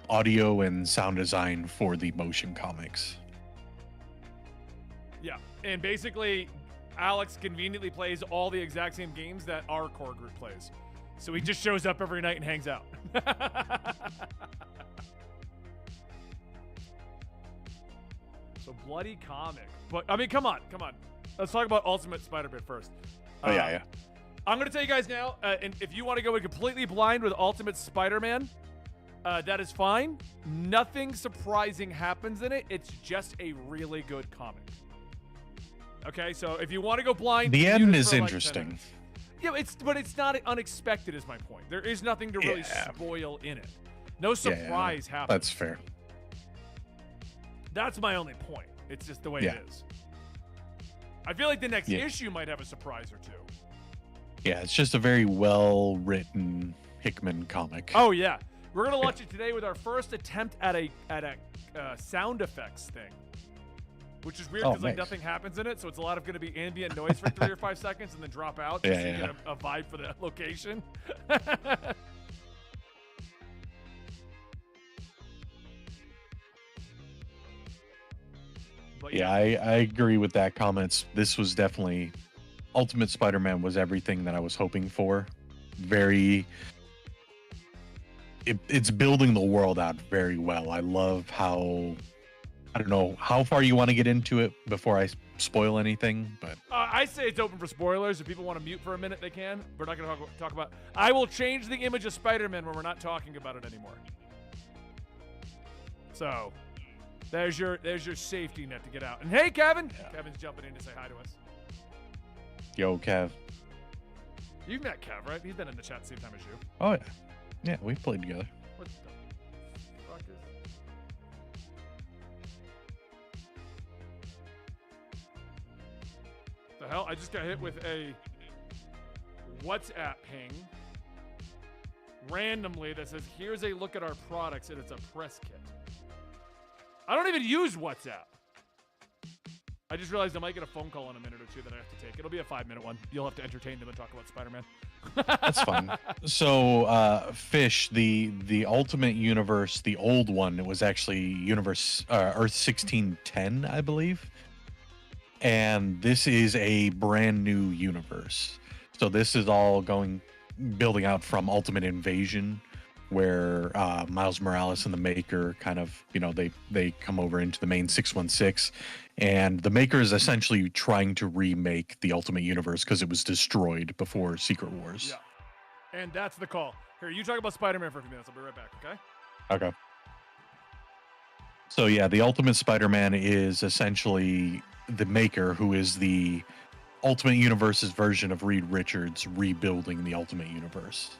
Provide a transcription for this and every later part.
audio and sound design for the motion comics. Yeah, and basically, Alex conveniently plays all the exact same games that our core group plays. So he just shows up every night and hangs out. So bloody comic. But, I mean, come on. Let's talk about Ultimate Spider-Man first. Yeah. I'm going to tell you guys now, and if you want to go in completely blind with Ultimate Spider-Man, that is fine. Nothing surprising happens in it. It's just a really good comic. Okay, so if you want to go blind, the end is interesting. Yeah, but it's not unexpected. Is my point. There is nothing to really spoil in it. No surprise happens. That's fair. That's my only point. It's just the way it is. I feel like the next issue might have a surprise or two. Yeah, it's just a very well written Hickman comic. Oh yeah, we're gonna launch it today with our first attempt at a sound effects thing. Which is weird because like nothing happens in it, so it's a lot of going to be ambient noise for 3 or 5 seconds and then drop out just to get a vibe for the location. But yeah, I agree with that comments. This was definitely Ultimate Spider-Man was everything that I was hoping for. It's building the world out very well. I love how. I don't know how far you want to get into it before I spoil anything, but I say it's open for spoilers. If people want to mute for a minute, they can. We're not going to talk about. I will change the image of Spider-Man when we're not talking about it anymore. So, there's your safety net to get out. And hey, Kevin, Kevin's jumping in to say hi to us. Yo, Kev. You've met Kev, right? He's been in the chat the same time as you. Oh yeah, we played together. What the fuck is? The hell? I just got hit with a WhatsApp ping randomly that says, here's a look at our products, and it's a press kit. I don't even use WhatsApp. I just realized I might get a phone call in a minute or two that I have to take. It'll be a 5-minute one. You'll have to entertain them and talk about Spider-Man. That's fine. So, Fish, the Ultimate Universe, the old one, it was actually Universe Earth 1610, I believe. And this is a brand new universe. So this is all building out from Ultimate Invasion, where Miles Morales and the Maker kind of, they come over into the main 616, and the Maker is essentially trying to remake the Ultimate Universe because it was destroyed before Secret Wars. Yeah, and that's the call. Here, you talk about Spider-Man for a few minutes. I'll be right back, okay? Okay. So yeah, the Ultimate Spider-Man is essentially the Maker, who is the Ultimate Universe's version of Reed Richards rebuilding the Ultimate Universe.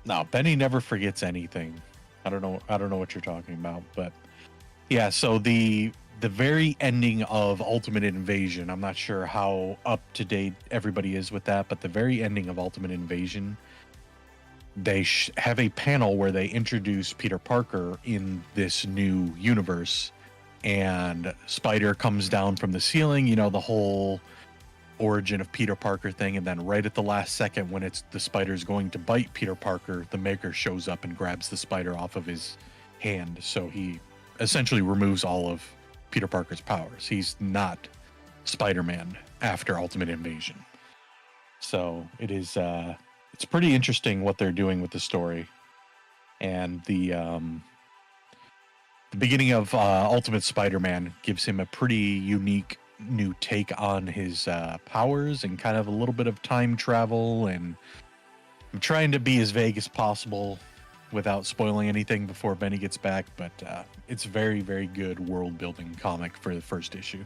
No, Benny never forgets anything. I don't know what you're talking about, but yeah, so the very ending of Ultimate Invasion, I'm not sure how up to date everybody is with that, but the very ending of Ultimate Invasion, they have a panel where they introduce Peter Parker in this new universe, and Spider comes down from the ceiling, the whole origin of Peter Parker thing, and then right at the last second when the spider's going to bite Peter Parker, the Maker shows up and grabs the spider off of his hand, so he essentially removes all of Peter Parker's powers. He's not Spider-Man after Ultimate Invasion. So it is it's pretty interesting what they're doing with the story. And the beginning of Ultimate Spider-Man gives him a pretty unique new take on his powers and kind of a little bit of time travel, and I'm trying to be as vague as possible without spoiling anything before Benny gets back, but it's very, very good world building comic for the first issue.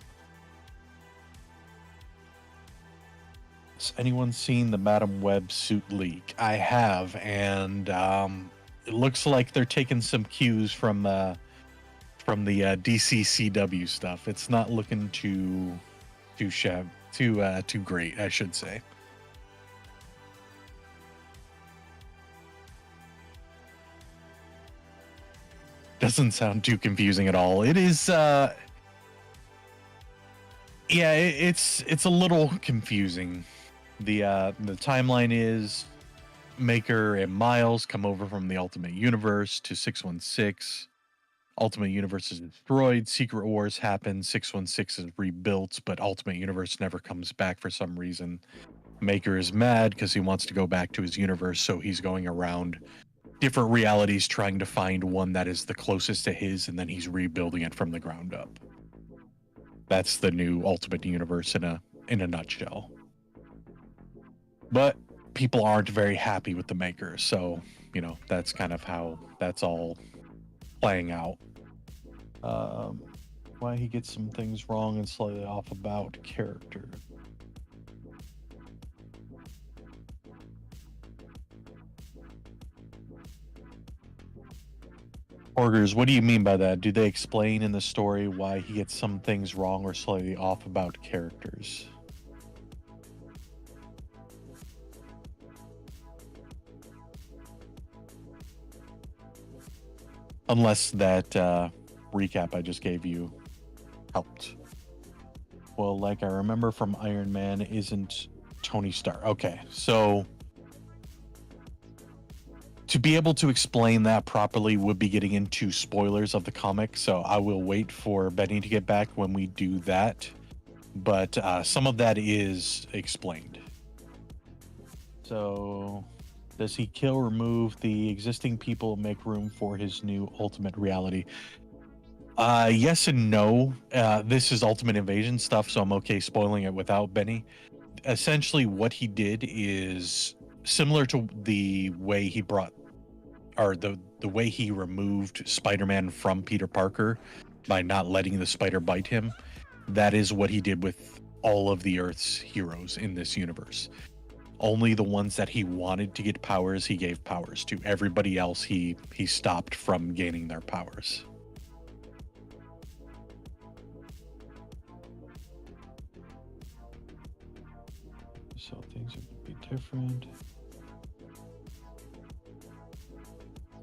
Has anyone seen the Madam Web suit leak? I have, and it looks like they're taking some cues from the DCCW stuff. It's not looking too great, I should say. Doesn't sound too confusing at all. It is it's a little confusing. The timeline is Maker and Miles come over from the Ultimate Universe to 616. Ultimate Universe is destroyed. Secret Wars happen. 616 is rebuilt, but Ultimate Universe never comes back for some reason. Maker is mad because he wants to go back to his universe, so he's going around different realities trying to find one that is the closest to his, and then he's rebuilding it from the ground up. That's the new Ultimate Universe in a nutshell. But people aren't very happy with the Maker, so that's kind of how that's all playing out. Why he gets some things wrong and slightly off about character. Orgers, what do you mean by that? Do they explain in the story why he gets some things wrong or slightly off about characters? Unless that recap I just gave you helped. Well, like I remember from Iron Man isn't Tony Stark. Okay, so to be able to explain that properly would be getting into spoilers of the comic, so I will wait for Benny to get back when we do that. But some of that is explained. So, does he kill or remove the existing people, make room for his new ultimate reality? Yes and no. This is Ultimate Invasion stuff, so I'm okay spoiling it without Benny. Essentially, what he did is similar to the way he brought, or the way he removed Spider-Man from Peter Parker by not letting the spider bite him. That is what he did with all of the Earth's heroes in this universe. Only the ones that he wanted to get powers, he gave powers to. Everybody else, he stopped from gaining their powers. So things would be different.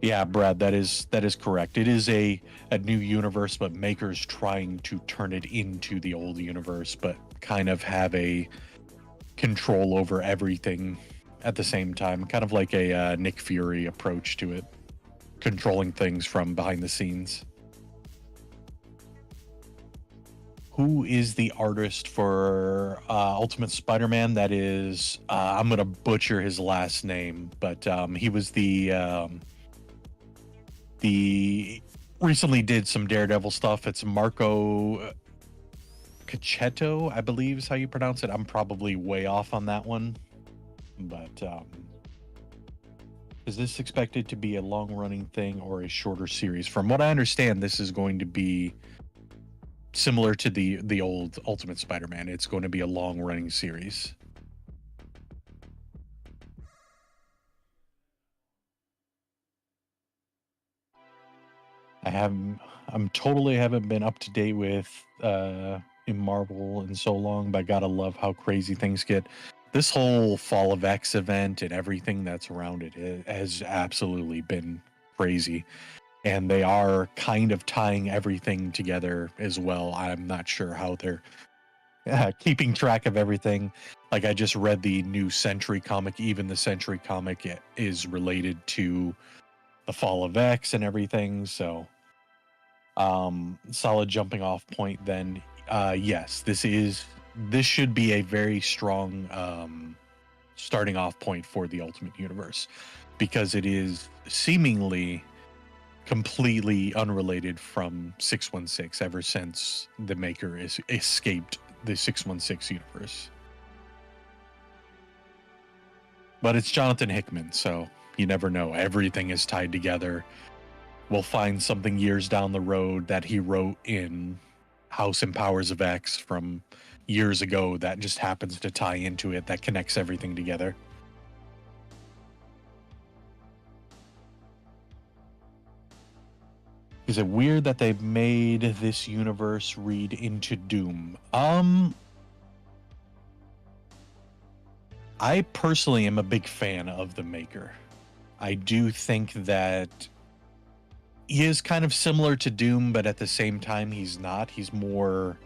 Yeah, Brad, that is correct. It is a new universe, but Maker's trying to turn it into the old universe, but kind of have a control over everything at the same time, kind of like a Nick Fury approach to it, controlling things from behind the scenes. Who is the artist for Ultimate Spider-Man? That is, I'm gonna butcher his last name, but he was the recently did some Daredevil stuff. It's Marco Caccetto, I believe is how you pronounce it. I'm probably way off on that one, but is this expected to be a long-running thing or a shorter series? From what I understand, this is going to be similar to the old Ultimate Spider-Man. It's going to be a long-running series. I'm totally haven't been up to date with in Marvel in so long, but I gotta love how crazy things get. This whole Fall of X event and everything that's around it has absolutely been crazy. And they are kind of tying everything together as well. I'm not sure how they're keeping track of everything. Like, I just read the new Century comic. Even the Century comic is related to the Fall of X and everything. So solid jumping off point then. Yes, this should be a very strong starting off point for the Ultimate Universe, because it is seemingly completely unrelated from 616 ever since the Maker is escaped the 616 universe. But it's Jonathan Hickman, so you never know. Everything is tied together. We'll find something years down the road that he wrote in House and Powers of X from years ago that just happens to tie into it, that connects everything together. Is it weird that they've made this universe read into Doom? I personally am a big fan of the Maker. I do think that he is kind of similar to Doom, but at the same time, he's not. He's more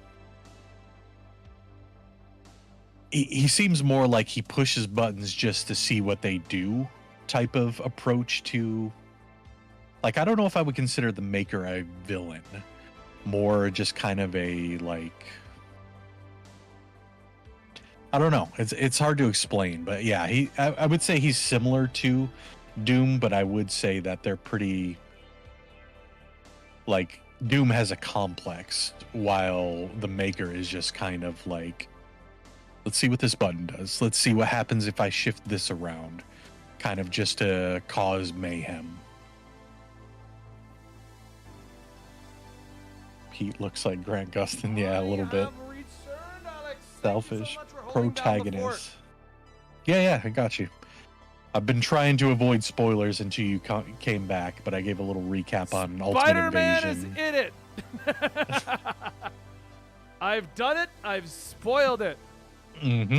he seems more like he pushes buttons just to see what they do type of approach to, like, I don't know if I would consider the Maker a villain, more just kind of a, like, I don't know. It's hard to explain, but yeah, I would say he's similar to Doom, but I would say that they're pretty, like, Doom has a complex while the Maker is just kind of like, let's see what this button does. Let's see what happens if I shift this around, kind of just to cause mayhem. Pete looks like Grant Gustin, yeah, a little bit. Selfish protagonist. Yeah, I got you. I've been trying to avoid spoilers until you came back, but I gave a little recap on Ultimate Spider-Man Invasion. is in it. I've done it. I've spoiled it. Mm-hmm.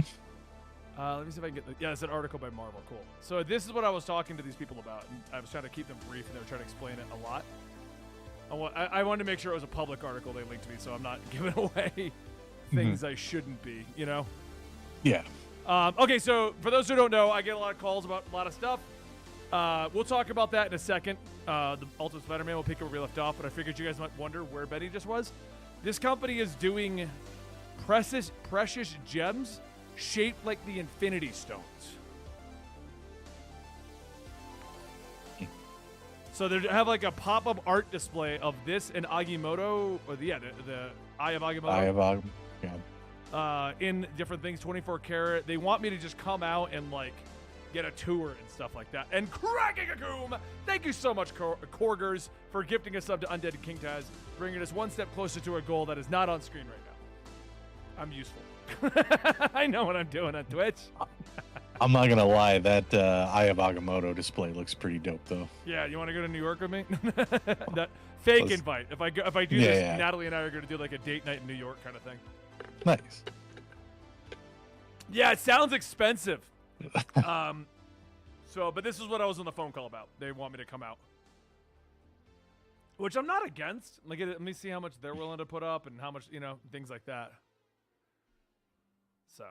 Let me see if I can get the... Yeah, it's an article by Marvel. Cool. So this is what I was talking to these people about. And I was trying to keep them brief, and they were trying to explain it a lot. I wanted to make sure it was a public article they linked to me, so I'm not giving away things I shouldn't be, you know? Yeah. Okay, so for those who don't know, I get a lot of calls about a lot of stuff. We'll talk about that in a second. The Ultimate Spider-Man will pick up where we left off, but I figured you guys might wonder where Betty just was. This company is doing precious gems shaped like the Infinity Stones. So they have like a pop-up art display of this and Agamotto, or the Eye of Agamotto. Yeah. In different things, 24 karat. They want me to just come out and like get a tour and stuff like that. And cracking a coom! Thank you so much, Korgers, for gifting us sub to Undead King Taz, bringing us one step closer to a goal that is not on screen right now. I'm useful. I know what I'm doing on Twitch. I'm not gonna lie, that Eye of Agamotto display looks pretty dope, though. Yeah, you want to go to New York with me? That fake invite. If I do this, yeah. Natalie and I are going to do like a date night in New York kind of thing. Nice. Yeah, it sounds expensive. But this is what I was on the phone call about. They want me to come out, which I'm not against. Like, let me see how much they're willing to put up and how much, things like that. So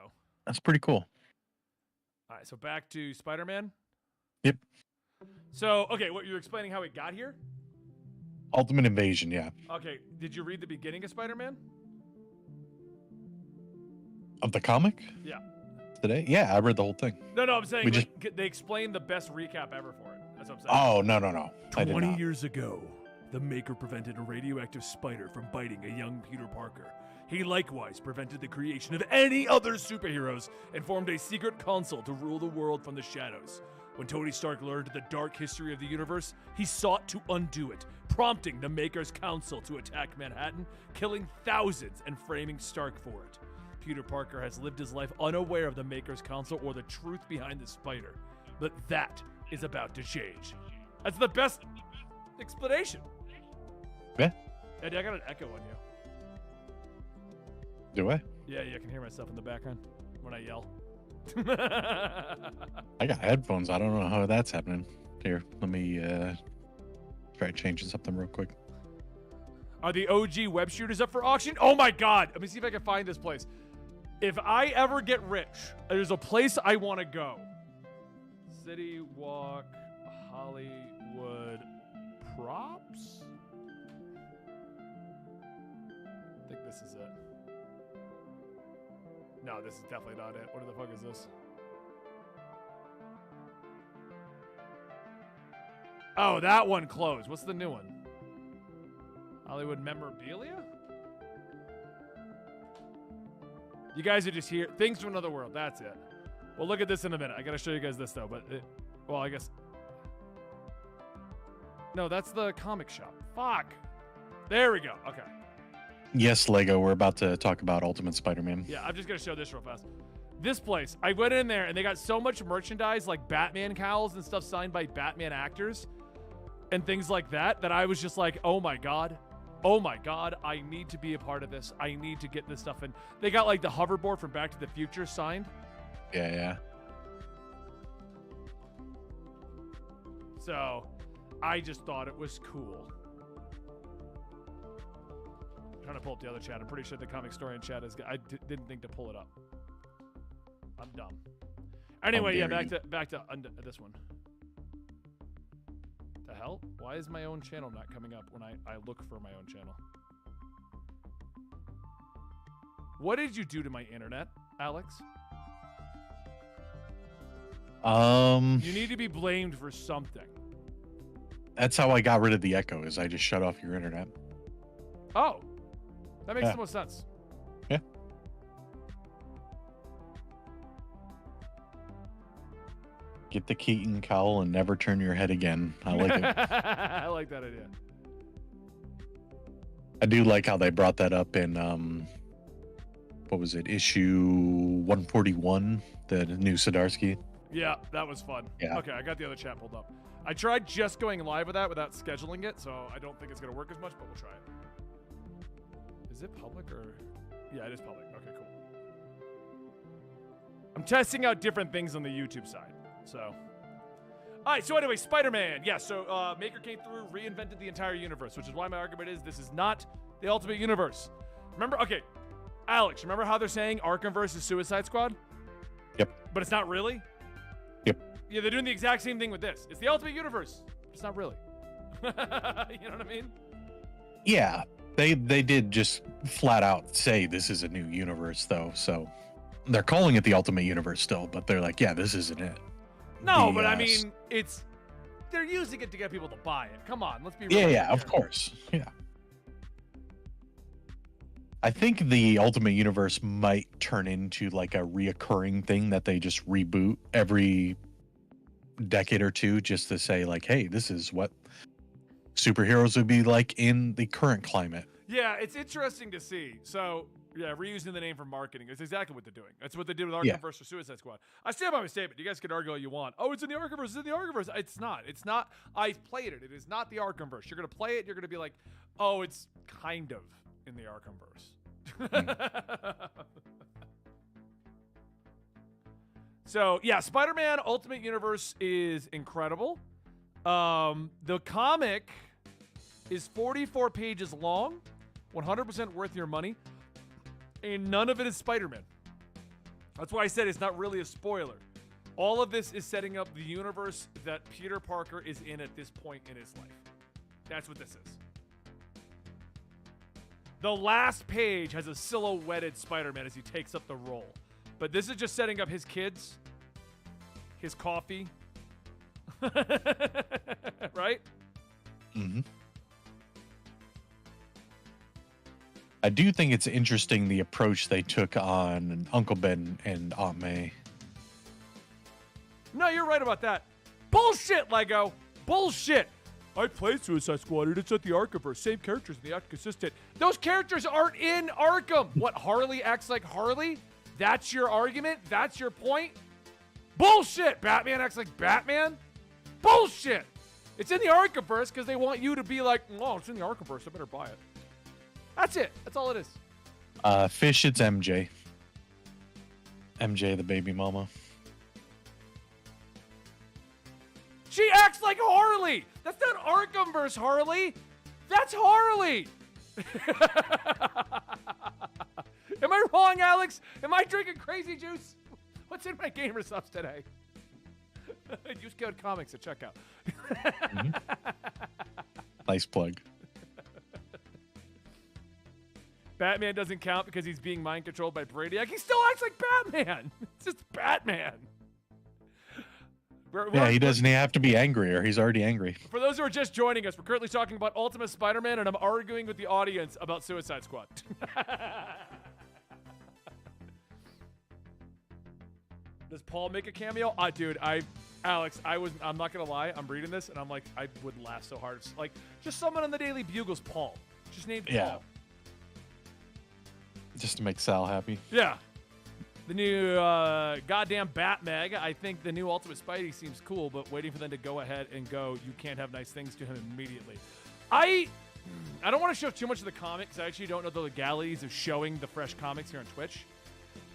that's pretty cool. All right, so back to Spider-Man. Yep. So, okay, what you're explaining how it got here? Ultimate Invasion, yeah. Okay, did you read the beginning of Spider-Man? Of the comic? Yeah. Today? Yeah, I read the whole thing. No, I'm saying they explained the best recap ever for it. That's what I'm saying. Oh, no. I did 20 not. years ago, the Maker prevented a radioactive spider from biting a young Peter Parker. He likewise prevented the creation of any other superheroes and formed a secret council to rule the world from the shadows. When Tony Stark learned the dark history of the universe, he sought to undo it, prompting the Maker's council to attack Manhattan, killing thousands and framing Stark for it. Peter Parker has lived his life unaware of the Maker's council or the truth behind the spider. But that is about to change. That's the best explanation. Yeah. Eddie, I got an echo on you. Do I? Yeah, I can hear myself in the background when I yell. I got headphones. I don't know how that's happening. Here, let me try changing something real quick. Are the OG web shooters up for auction? Oh my god! Let me see if I can find this place. If I ever get rich, there's a place I want to go. City Walk Hollywood Props? I think this is it. No, this is definitely not it. What the fuck is this? Oh, that one closed. What's the new one? Hollywood Memorabilia? You guys are just here. Things from another world. That's it. We'll look at this in a minute. I got to show you guys this, though. But, I guess... No, that's the comic shop. Fuck. There we go. Okay. Yes, Lego, we're about to talk about Ultimate Spider-Man. Yeah, I'm just going to show this real fast. This place, I went in there, and they got so much merchandise, like Batman cowls and stuff signed by Batman actors and things like that, that I was just like, oh my god, I need to be a part of this. I need to get this stuff in. They got like the hoverboard from Back to the Future signed. Yeah. So, I just thought it was cool. I'm trying to pull up the other chat. I'm pretty sure the Comicstorian chat is good. I didn't think to pull it up. I'm dumb. Anyway, yeah, dare back to this one. The hell? Why is my own channel not coming up when I look for my own channel? What did you do to my internet, Alex? You need to be blamed for something. That's how I got rid of the echo. Is I just shut off your internet. Oh, that makes the most sense. Yeah. Get the Keaton cowl and never turn your head again. I like it. I like that idea. I do like how they brought that up in what was it, issue 141, the new Zdarsky. Yeah, that was fun. Yeah. Okay, I got the other chat pulled up. I tried just going live with that without scheduling it, so I don't think it's going to work as much, but we'll try it. Is it public or? Yeah, it is public. Okay, cool. I'm testing out different things on the YouTube side, so. All right, so anyway, Spider-Man. Yeah, so Maker came through, reinvented the entire universe, which is why my argument is this is not the Ultimate Universe. Remember, okay, Alex, remember how they're saying Arkhamverse is Suicide Squad? Yep. But it's not really? Yep. Yeah, they're doing the exact same thing with this. It's the Ultimate Universe. But it's not really. You know what I mean? Yeah, they did just flat out say this is a new universe, though. So they're calling it the Ultimate Universe still, but they're like, yeah, this isn't it. No, but I mean, they're using it to get people to buy it. Come on, let's be real. Yeah, of course. Yeah. I think the Ultimate Universe might turn into like a reoccurring thing that they just reboot every decade or two just to say like, hey, this is what superheroes would be like in the current climate. Yeah, it's interesting to see. So, yeah, reusing the name for marketing is exactly what they're doing. That's what they did with Arkhamverse or Suicide Squad. I stand by my statement. You guys can argue all you want. Oh, it's in the Arkhamverse. It's in the Arkhamverse. It's not. It's not. I've played it. It is not the Arkhamverse. You're going to play it. You're going to be like, oh, it's kind of in the Arkhamverse. So, yeah, Spider-Man Ultimate Universe is incredible. The comic is 44 pages long, 100% worth your money, and none of it is Spider-Man. That's why I said it's not really a spoiler. All of this is setting up the universe that Peter Parker is in at this point in his life. That's what this is. The last page has a silhouetted Spider-Man as he takes up the role. But this is just setting up his kids, his coffee, right? Mm-hmm. I do think it's interesting the approach they took on Uncle Ben and Aunt May. No, you're right about that. Bullshit, Lego. Bullshit. I played Suicide Squad and it's at the Arkhamverse. Same characters and they act consistent. Those characters aren't in Arkham. What, Harley acts like Harley? That's your argument? That's your point? Bullshit. Batman acts like Batman? Bullshit. It's in the Arkhamverse because they want you to be like, oh, it's in the Arkhamverse. I better buy it. That's it. That's all it is. Fish, it's MJ. MJ, the baby mama. She acts like Harley. That's not Arkhamverse Harley. That's Harley. Am I wrong, Alex? Am I drinking crazy juice? What's in my gamer subs today? Use code comics at checkout. Mm-hmm. Nice plug. Batman doesn't count because he's being mind controlled by Brainiac. He still acts like Batman. It's just Batman. He doesn't have to be angrier. He's already angry. For those who are just joining us, we're currently talking about Ultimate Spider-Man, and I'm arguing with the audience about Suicide Squad. Does Paul make a cameo? Dude, Alex, I'm not gonna lie, I'm reading this, and I'm like, I would laugh so hard. It's like, just someone on the Daily Bugle's Paul. Just named Paul. Just to make Sal happy. Yeah. The new goddamn Batmag. I think the new Ultimate Spidey seems cool, but waiting for them to go ahead and go, you can't have nice things to him immediately. I don't want to show too much of the comics. I actually don't know the legalities of showing the fresh comics here on Twitch.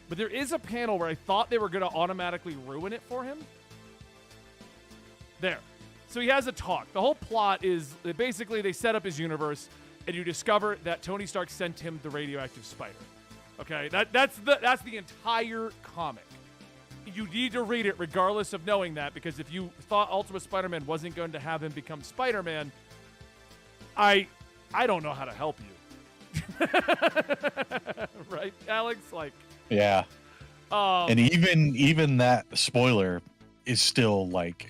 But there is a panel where I thought they were going to automatically ruin it for him. There. So he has a talk. The whole plot is basically they set up his universe, and you discover that Tony Stark sent him the radioactive spider. Okay, that's the entire comic. you need to read it regardless of knowing that, because if you thought Ultimate Spider-Man wasn't going to have him become Spider-Man, I don't know how to help you. Right, Alex? Like, yeah. And even that spoiler is still like,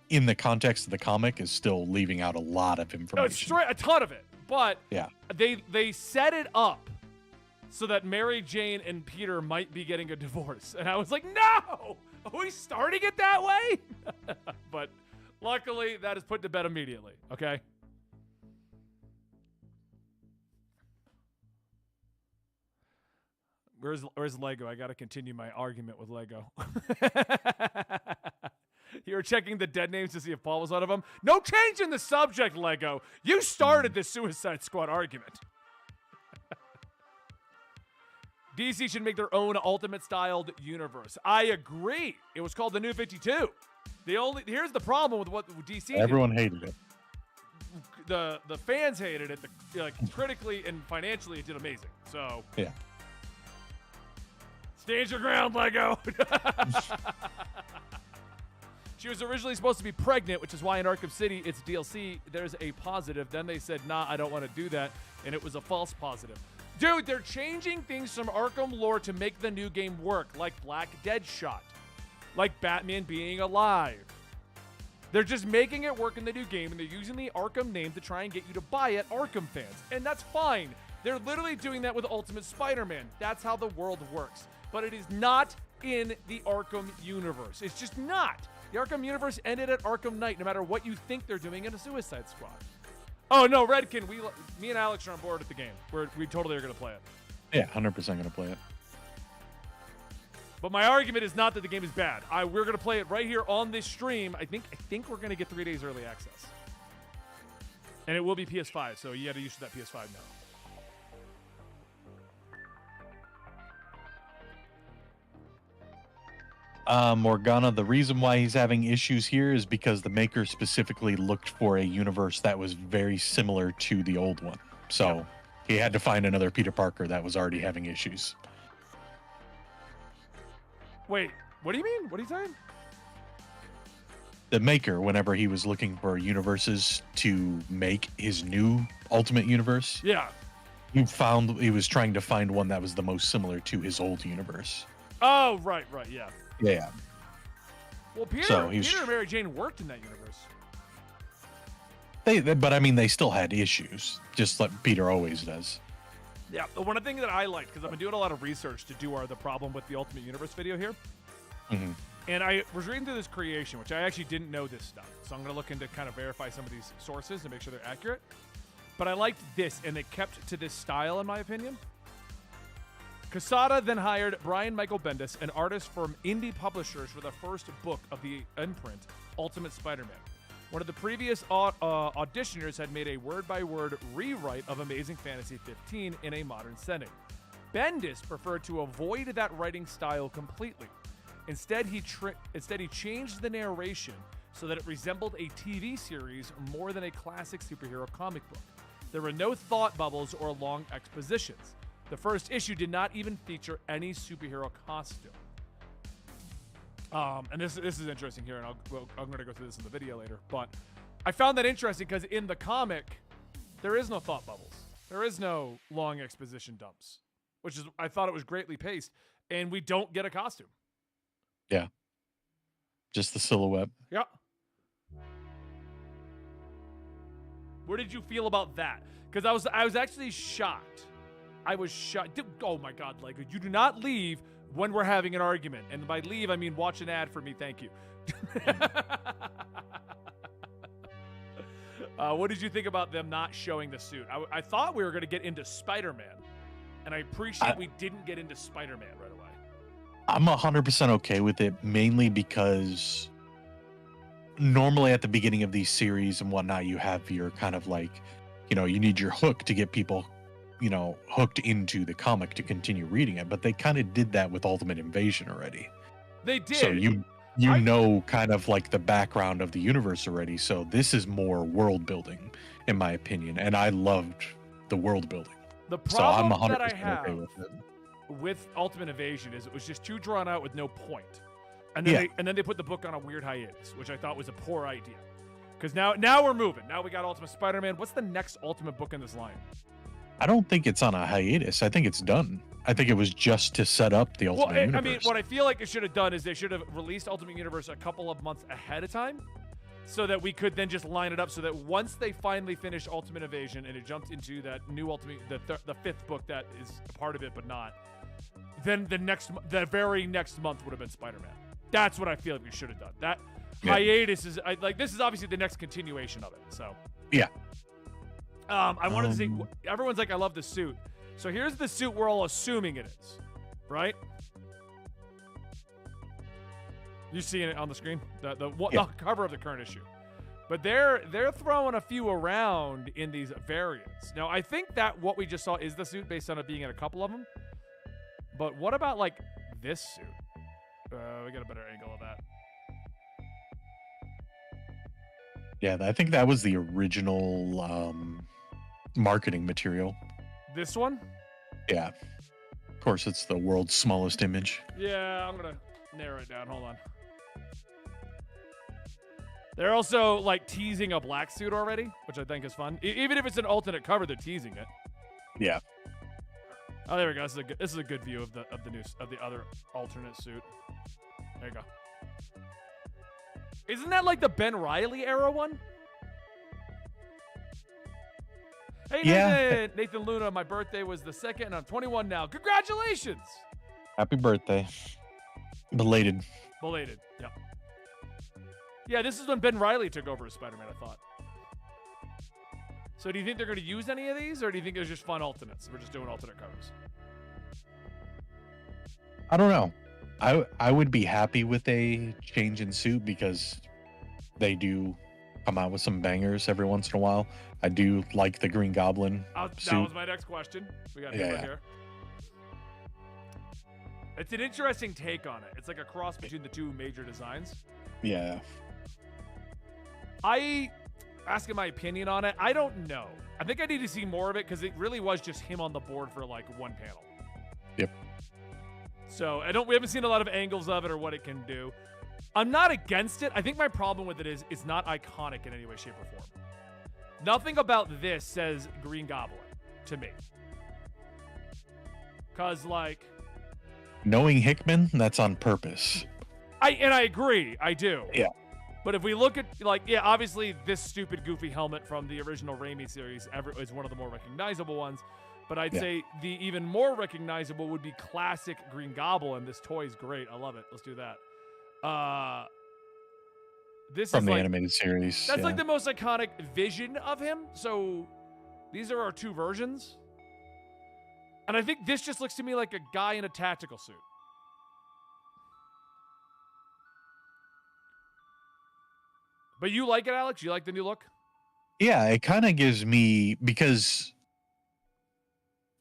in the context of the comic, is still leaving out a lot of information. A ton of it. But yeah, they set it up so that Mary Jane and Peter might be getting a divorce. And I was like, no! Are we starting it that way? But luckily, that is put to bed immediately, okay? Where's Lego? I got to continue my argument with Lego. You were checking the dead names to see if Paul was one of them. No change in the subject, Lego. You started the Suicide Squad argument. DC should make their own Ultimate-styled universe. I agree. It was called the New 52. Here's the problem with what DC did. Everyone hated it. The fans hated it. Critically and financially, it did amazing. So yeah. Stand your ground, Lego. She was originally supposed to be pregnant, which is why in Arkham City, it's DLC, there's a positive. Then they said, nah, I don't want to do that. And it was a false positive. Dude, they're changing things from Arkham lore to make the new game work, like Black Deadshot, like Batman being alive. They're just making it work in the new game, and they're using the Arkham name to try and get you to buy it, Arkham fans. And that's fine. They're literally doing that with Ultimate Spider-Man. That's how the world works. But it is not in the Arkham universe. It's just not. The Arkham universe ended at Arkham Knight, no matter what you think they're doing in a Suicide Squad. Oh, no, Redkin, me and Alex are on board with the game. We totally are going to play it. Yeah, 100% going to play it. But my argument is not that the game is bad. We're going to play it right here on this stream. I think we're going to get 3 days early access. And it will be PS5, so you got to use that PS5 now. Morgana, the reason why he's having issues here is because the maker specifically looked for a universe that was very similar to the old one. So he had to find another Peter Parker that was already having issues. Wait, what do you mean? What are you saying? The maker, whenever he was looking for universes to make his new Ultimate Universe, yeah, he was trying to find one that was the most similar to his old universe. Oh, right, yeah. Yeah. Well, Peter and Mary Jane worked in that universe. But I mean, they still had issues, just like Peter always does. Yeah, but one thing that I liked, because I've been doing a lot of research to do the problem with the Ultimate Universe video here, and I was reading through this creation, which I actually didn't know this stuff, so I'm going to look into kind of verify some of these sources and make sure they're accurate. But I liked this, and they kept to this style, in my opinion. Quesada then hired Brian Michael Bendis, an artist from indie publishers, for the first book of the imprint, Ultimate Spider-Man. One of the previous auditioners had made a word-by-word rewrite of Amazing Fantasy 15 in a modern setting. Bendis preferred to avoid that writing style completely. Instead, he changed the narration so that it resembled a TV series more than a classic superhero comic book. There were no thought bubbles or long expositions. The first issue did not even feature any superhero costume. And this is interesting here, and I'm going to go through this in the video later. But I found that interesting because in the comic, there is no thought bubbles. There is no long exposition dumps, which is, I thought it was greatly paced, and we don't get a costume. Yeah. Just the silhouette. Yeah. What did you feel about that? Because I was actually shocked. I was shocked. Dude, oh my God, Lego, you do not leave when we're having an argument. And by leave, I mean watch an ad for me. Thank you. What did you think about them not showing the suit? I thought we were going to get into Spider-Man, and I appreciate we didn't get into Spider-Man right away. I'm 100% okay with it, mainly because normally at the beginning of these series and whatnot, you have your kind of like, you need your hook to get people hooked into the comic to continue reading it, but they kind of did that with Ultimate Invasion already. They did. So you know kind of like the background of the universe already, so this is more world building, in my opinion, and I loved the world building. The problem that I have, okay with it. with Ultimate Invasion is it was just too drawn out with no point. And then they put the book on a weird hiatus, which I thought was a poor idea. Because now we're moving. Now we got Ultimate Spider-Man. What's the next Ultimate book in this line? I don't think it's on a hiatus. I think it's done. I think it was just to set up the Ultimate Universe. I mean, what I feel like it should have done is they should have released Ultimate Universe a couple of months ahead of time, so that we could then just line it up so that once they finally finished Ultimate Invasion and it jumped into that new Ultimate, the fifth book that is a part of it but not, then the very next month would have been Spider-Man. That's what I feel like we should have done. That hiatus is this is obviously the next continuation of it. So yeah. I wanted to see. Everyone's like, I love the suit. So here's the suit we're all assuming it is, right? You seeing it on the screen? The cover of the current issue. But they're throwing a few around in these variants. Now I think that what we just saw is the suit based on it being in a couple of them. But what about like this suit? We got a better angle of that. Yeah, I think that was the original marketing material. This one? Yeah. Of course, it's the world's smallest image. Yeah, I'm going to narrow it down. Hold on. They're also like teasing a black suit already, which I think is fun. Even if it's an alternate cover, they're teasing it. Yeah. Oh, there we go. This is a good view of the other alternate suit. There you go. Isn't that like the Ben Reilly era one? Hey, Nathan, Nathan Luna, my birthday was the 2nd, and I'm 21 now. Congratulations! Happy birthday. Belated. Yep. Yeah, this is when Ben Reilly took over as Spider-Man, I thought. So do you think they're going to use any of these, or do you think it was just fun alternates? We're just doing alternate covers. I don't know. I would be happy with a change in suit because they do come out with some bangers every once in a while. I do like the Green Goblin suit. That was my next question. We got here. It's an interesting take on it. It's like a cross between the two major designs. Yeah. Asking my opinion on it, I don't know. I think I need to see more of it because it really was just him on the board for like one panel. Yep. So we haven't seen a lot of angles of it or what it can do. I'm not against it. I think my problem with it is it's not iconic in any way, shape, or form. Nothing about this says Green Goblin to me. Cause like knowing Hickman, that's on purpose. I agree. I do. Yeah. But if we look at obviously this stupid goofy helmet from the original Raimi series is one of the more recognizable ones. But I'd say the even more recognizable would be classic Green Goblin. This toy is great. I love it. Let's do that. This from is the like, animated series. That's like the most iconic vision of him. So these are our two versions. And I think this just looks to me like a guy in a tactical suit. But you like it, Alex? You like the new look? Yeah, it kind of gives me, because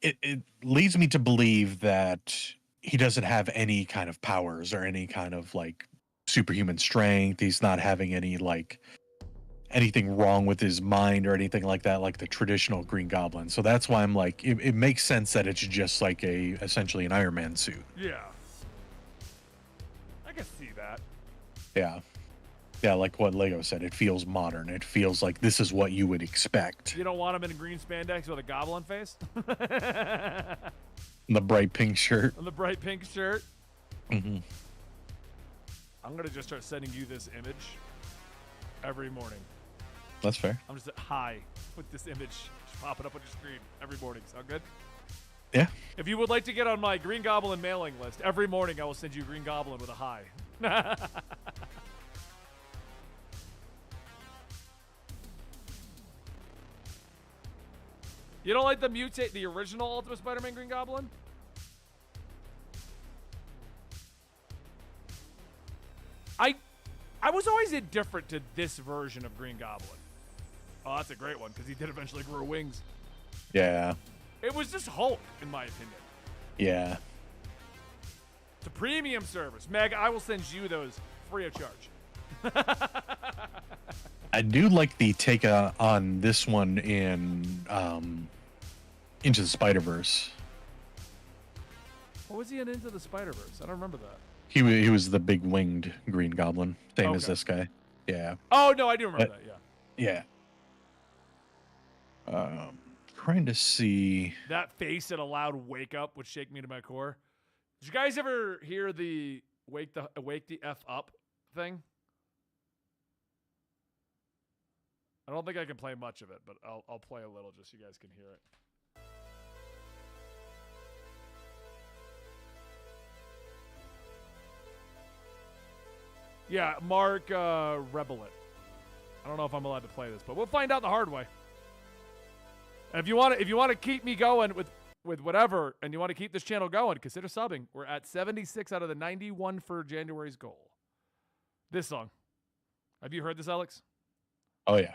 it leads me to believe that he doesn't have any kind of powers or any kind of like superhuman strength. He's not having any like anything wrong with his mind or anything like that, like the traditional Green Goblin. So that's why I'm like, it makes sense that it's just like essentially an Iron Man suit. Yeah. I can see that. Yeah. Yeah, like what Lego said, it feels modern. It feels like this is what you would expect. You don't want him in a green spandex with a goblin face? The bright pink shirt. On the bright pink shirt? Mm-hmm. I'm going to just start sending you this image every morning. That's fair. I'm just hi with this image just popping up on your screen every morning. Sound good? Yeah. If you would like to get on my Green Goblin mailing list, every morning I will send you Green Goblin with a hi. You don't like the original Ultimate Spider-Man Green Goblin? I was always indifferent to this version of Green Goblin. Oh, that's a great one because he did eventually grow wings. Yeah. It was just Hulk, in my opinion. Yeah. It's a premium service. Meg, I will send you those free of charge. I do like the take on this one in Into the Spider-Verse. What was he in Into the Spider-Verse? I don't remember that. He was the big winged Green Goblin, same as Okay. this guy. Yeah. Oh no, I do remember that. Yeah. Yeah. Trying to see. That face at a loud wake up would shake me to my core. Did you guys ever hear the wake the F up thing? I don't think I can play much of it, but I'll play a little just so you guys can hear it. Yeah, Mark Rebelit. I don't know if I'm allowed to play this, but we'll find out the hard way. And if you want to keep me going with whatever, and you want to keep this channel going, consider subbing. We're at 76 out of the 91 for January's goal. This song. Have you heard this, Alex? Oh yeah.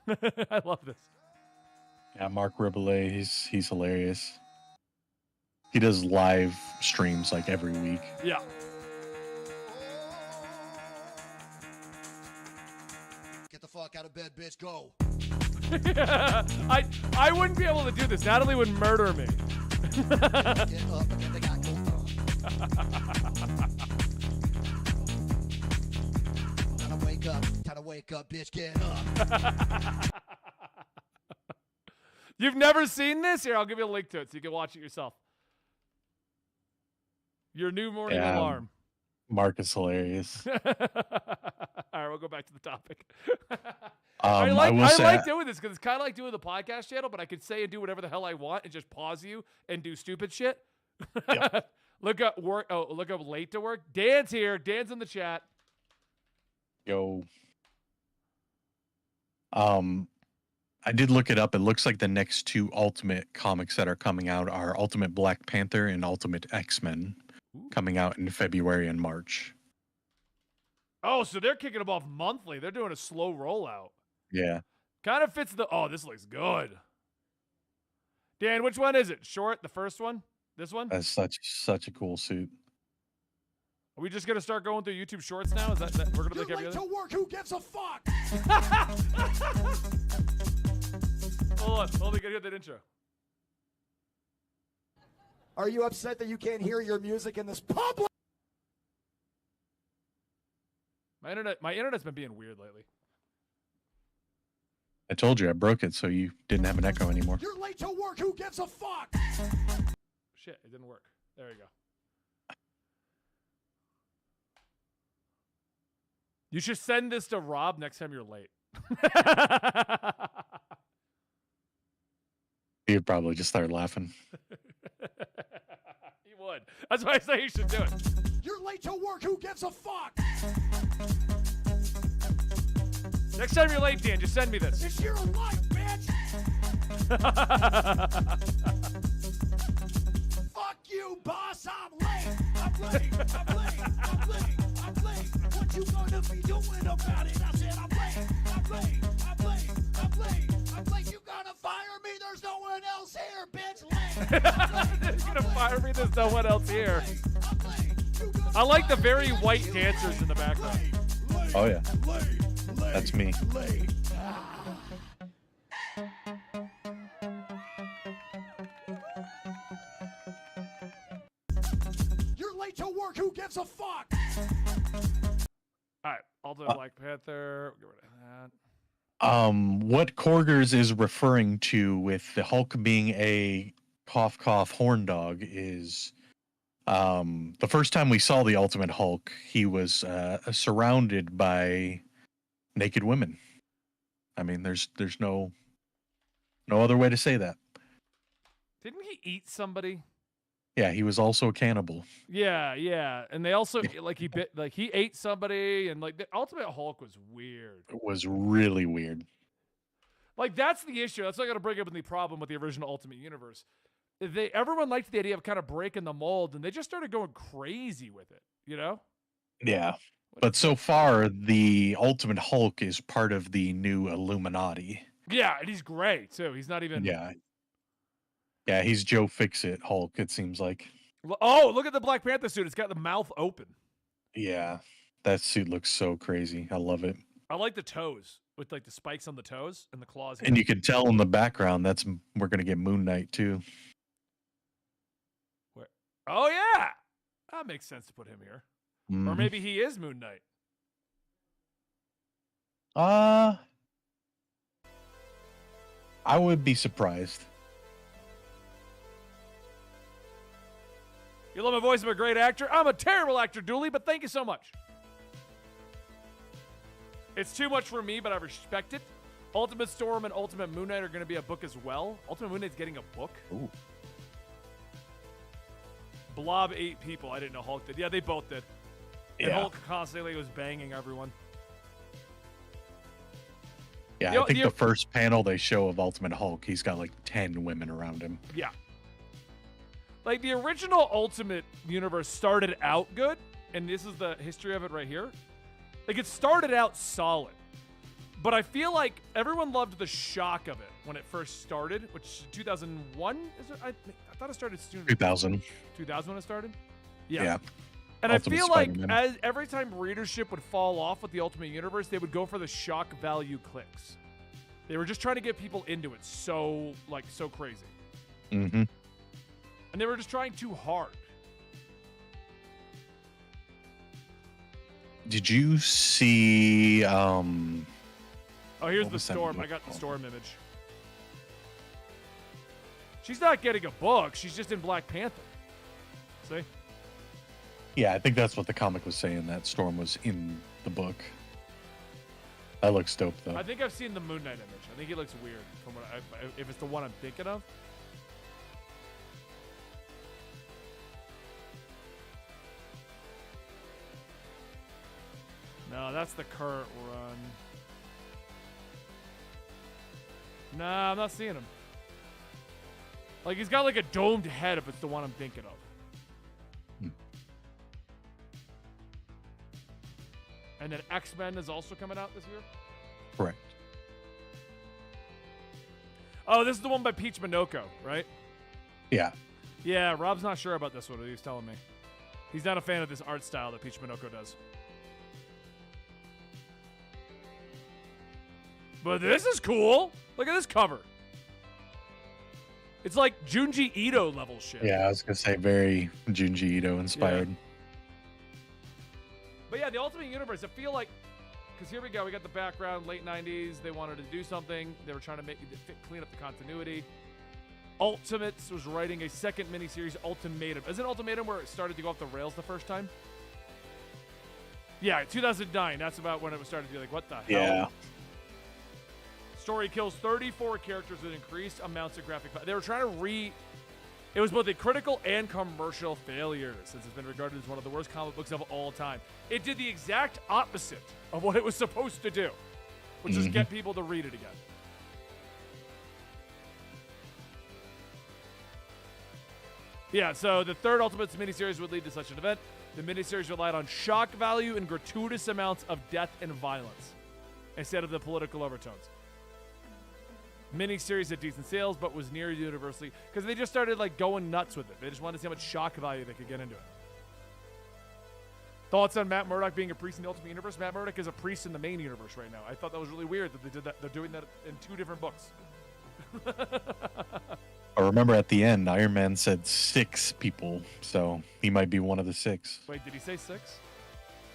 I love this. Yeah, Mark Riboulet, he's hilarious. He does live streams like every week. Yeah. Get the fuck out of bed, bitch. Go. I wouldn't be able to do this. Natalie would murder me. Get up and get the guy go. Time to wake up, bitch. Get up. You've never seen this? Here, I'll give you a link to it so you can watch it yourself. Your new morning alarm. Mark is hilarious. All right, we'll go back to the topic. I like doing this because it's kind of like doing the podcast channel, but I could say and do whatever the hell I want and just pause you and do stupid shit. Yep. Look up work. Oh, look up late to work. Dan's here. Dan's in the chat. Yo. I did look it up. It looks like the next two Ultimate comics that are coming out are Ultimate Black Panther and Ultimate X-Men, coming out in February and March. Oh, so they're kicking them off monthly. They're doing a slow rollout. Yeah. Kind of fits the... Oh, this looks good. Dan, which one is it? Short, the first one? This one? That's such a cool suit. Are we just going to start going through YouTube Shorts now? Is that we're going to make every other? To work. Who gives a fuck? Hold on, gotta hear that intro. Are you upset that you can't hear your music in this public? My internet's been being weird lately. I told you I broke it so you didn't have an echo anymore. You're late to work. Who gives a fuck? Shit, it didn't work. There you go. You should send this to Rob next time you're late. He'd probably just start laughing. He would. That's why I say you should do it. You're late to work. Who gives a fuck? Next time you're late, Dan, just send me this. It's your life, bitch. Fuck you, boss. I'm late. I'm late. I'm late. I'm late. I'm late. What you gonna be doing about it? I said I'm late. I'm late. I'm late. I'm late. I'm late. You gonna fire me? There's no one else here, bitch. Late. You're gonna fire me. There's no one else here. I like the very white dancers in the background. Oh yeah. That's me. You're late to work. Who gives a fuck? All right, Ultimate Black Panther. Get rid of that. What Korgers is referring to with the Hulk being a cough cough horn dog is the first time we saw the Ultimate Hulk, he was surrounded by naked women. I mean, there's no other way to say that. Didn't he eat somebody? Yeah, he was also a cannibal. Yeah, and they also he ate somebody, and like the Ultimate Hulk was weird. It was really weird. Like that's the issue. That's what I got to bring up in the problem with the original Ultimate Universe. Everyone liked the idea of kind of breaking the mold, and they just started going crazy with it. You know? Yeah. But so far, the Ultimate Hulk is part of the new Illuminati. Yeah, and he's great too. He's not even. Yeah, he's Joe Fixit Hulk, it seems like. Oh, look at the Black Panther suit. It's got the mouth open. Yeah, that suit looks so crazy. I love it. I like the toes with like the spikes on the toes and the claws. And you can tell in the background we're gonna get Moon Knight too. Where? Oh yeah, that makes sense to put him here. Or Mhm. maybe he is Moon Knight. I would be surprised. You love my voice. I'm a great actor. I'm a terrible actor, Dooley, but thank you so much. It's too much for me, but I respect it. Ultimate Storm and Ultimate Moon Knight are going to be a book as well. Ultimate Moon Knight's getting a book. Ooh. Blob ate people. I didn't know Hulk did. Yeah, they both did. And Yeah. Hulk constantly was banging everyone. Yeah, The- I think the- the first panel they show of Ultimate Hulk, he's got like 10 women around him. Yeah. Like the original Ultimate Universe started out good, and this is the history of it right here. Like it started out solid, but I feel like everyone loved the shock of it when it first started, which 2001 is it? I thought it started sooner. 2000. 2000 when it started. Yeah. And Ultimate I feel like Spider-Man. as every time readership would fall off with the Ultimate Universe, they would go for the shock value clicks. They were just trying to get people into it so crazy. Mm-hmm. And they were just trying too hard. Did you see Oh, here's What the was that Storm. book I got the called? Storm image. She's not getting a book. She's just in Black Panther. See? Yeah, I think that's what the comic was saying, that Storm was in the book. That looks dope though. I think I've seen the Moon Knight image. I think he looks weird from what if it's the one I'm thinking of. No, that's the current run. Nah, I'm not seeing him. Like he's got like a domed head if it's the one I'm thinking of. Hmm. And then X-Men is also coming out this year. Correct. Oh, this is the one by Peach Minoko, right? Yeah. Yeah, Rob's not sure about this one. He was telling me. He's not a fan of this art style that Peach Minoko does. But this is cool. Look at this cover. It's like Junji Ito level shit. Yeah, I was gonna say very Junji Ito inspired. But yeah, the Ultimate Universe, I feel like, because here we go, we got the background, late 90s, they wanted to do something. They were trying to clean up the continuity. Ultimates was writing a second miniseries, Ultimatum. Isn't Ultimatum where it started to go off the rails the first time? Yeah, 2009. That's about when it was started to be like, what the hell? Yeah. Story kills 34 characters with increased amounts of graphic. They were trying to It was both a critical and commercial failure, since it's been regarded as one of the worst comic books of all time. It did the exact opposite of what it was supposed to do, which is get people to read it again. Yeah, so the third Ultimates miniseries would lead to such an event. The miniseries relied on shock value and gratuitous amounts of death and violence instead of the political overtones. Miniseries had decent sales, but was near universally because they just started like going nuts with it. They just wanted to see how much shock value they could get into it. Thoughts on Matt Murdock being a priest in the Ultimate Universe? Matt Murdock is a priest in the main universe right now. I thought that was really weird that they did that. They're doing that in two different books. I remember at the end, Iron Man said 6 people, so he might be one of the 6. Wait, did he say 6?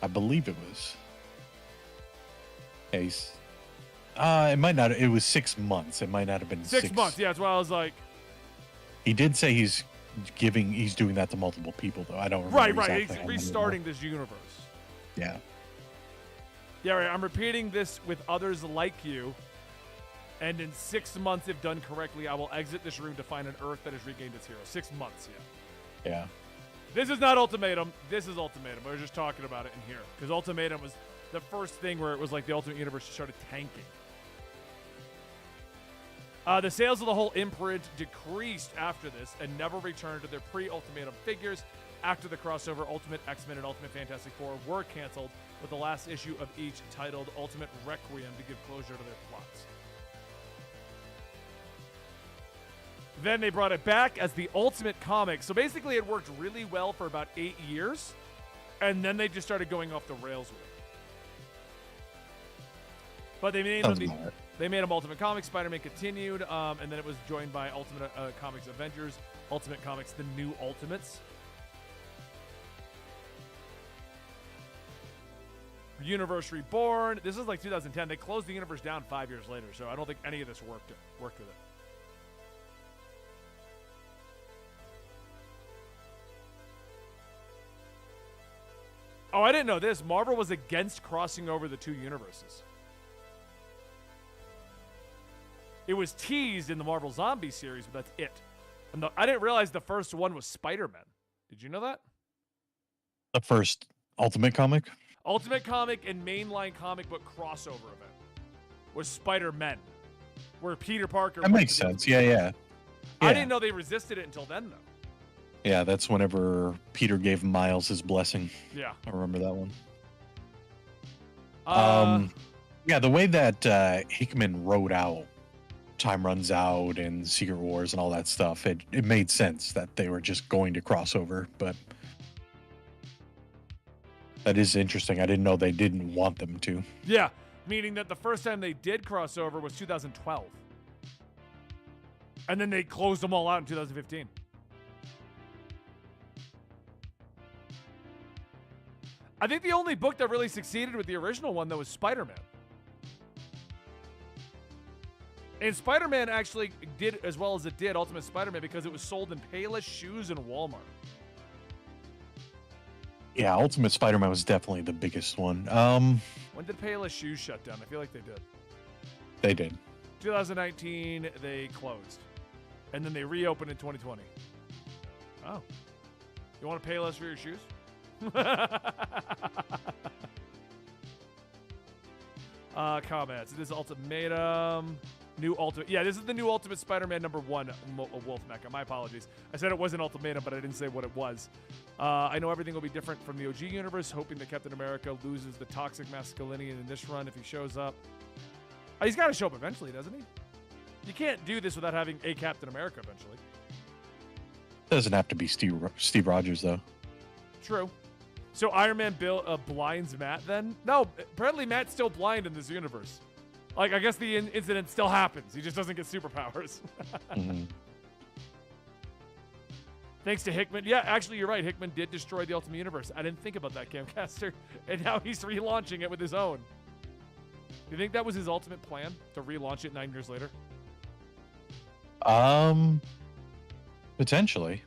I believe it was. Case. It might not. It was 6 months. It might not have been 6 months. Yeah, that's why I was like, He did say he's doing that to multiple people, though. I don't remember. right. exactly He's how many restarting this universe. were. Yeah. Yeah, right. I'm repeating this with others like you. And in 6 months, if done correctly, I will exit this room to find an Earth that has regained its hero. 6 months, yeah. Yeah. This is not Ultimatum. This is Ultimatum. We were just talking about it in here. Because Ultimatum was the first thing where it was like the Ultimate Universe started tanking. The sales of the whole imprint decreased after this and never returned to their pre-Ultimatum figures after the crossover Ultimate X-Men and Ultimate Fantastic Four were canceled, with the last issue of each titled Ultimate Requiem to give closure to their plots. Then they brought it back as the Ultimate Comic. So basically it worked really well for about 8 years, and then they just started going off the rails with it. But they made Sounds them about right. they made them Ultimate Comics. Spider-Man continued, and then it was joined by Ultimate Comics Avengers, Ultimate Comics, The New Ultimates. Universe Reborn. This is like 2010. They closed the universe down 5 years later, so I don't think any of this worked with it. Oh, I didn't know this. Marvel was against crossing over the two universes. It was teased in the Marvel Zombie series, but that's it. And I didn't realize the first one was Spider-Man. Did you know that? The first Ultimate comic? Ultimate comic and mainline comic book crossover event was Spider-Man, where Peter Parker... That makes sense. Yeah. I didn't know they resisted it until then, though. Yeah, that's whenever Peter gave Miles his blessing. Yeah. I remember that one. Yeah, the way that Hickman wrote out Time Runs Out and Secret Wars and all that stuff, it made sense that they were just going to cross over, but that is interesting. I didn't know they didn't want them to. Yeah, meaning that the first time they did cross over was 2012. And then they closed them all out in 2015. I think the only book that really succeeded with the original one, though, was Spider-Man. And Spider-Man actually did as well as it did Ultimate Spider-Man because it was sold in Payless shoes in Walmart. Yeah, Ultimate Spider-Man was definitely the biggest one. When did Payless shoes shut down? I feel like they did. They did. 2019, they closed. And then they reopened in 2020. Oh. You want to pay less for your shoes? Comments. It is Ultimatum. New Ultimate. Yeah, this is the new Ultimate Spider-Man #1, Wolf Mecha. My apologies. I said it was an Ultimatum, but I didn't say what it was. I know everything will be different from the OG universe, hoping that Captain America loses the toxic masculinity in this run if he shows up. He's got to show up eventually, doesn't he? You can't do this without having a Captain America eventually. Doesn't have to be Steve Rogers, though. True. So Iron Man blinds Matt then? No, apparently Matt's still blind in this universe. Like, I guess the incident still happens. He just doesn't get superpowers. Mm-hmm. Thanks to Hickman. Yeah, actually, you're right. Hickman did destroy the Ultimate Universe. I didn't think about that, Camcaster. And now he's relaunching it with his own. Do you think that was his ultimate plan, to relaunch it 9 years later? Potentially.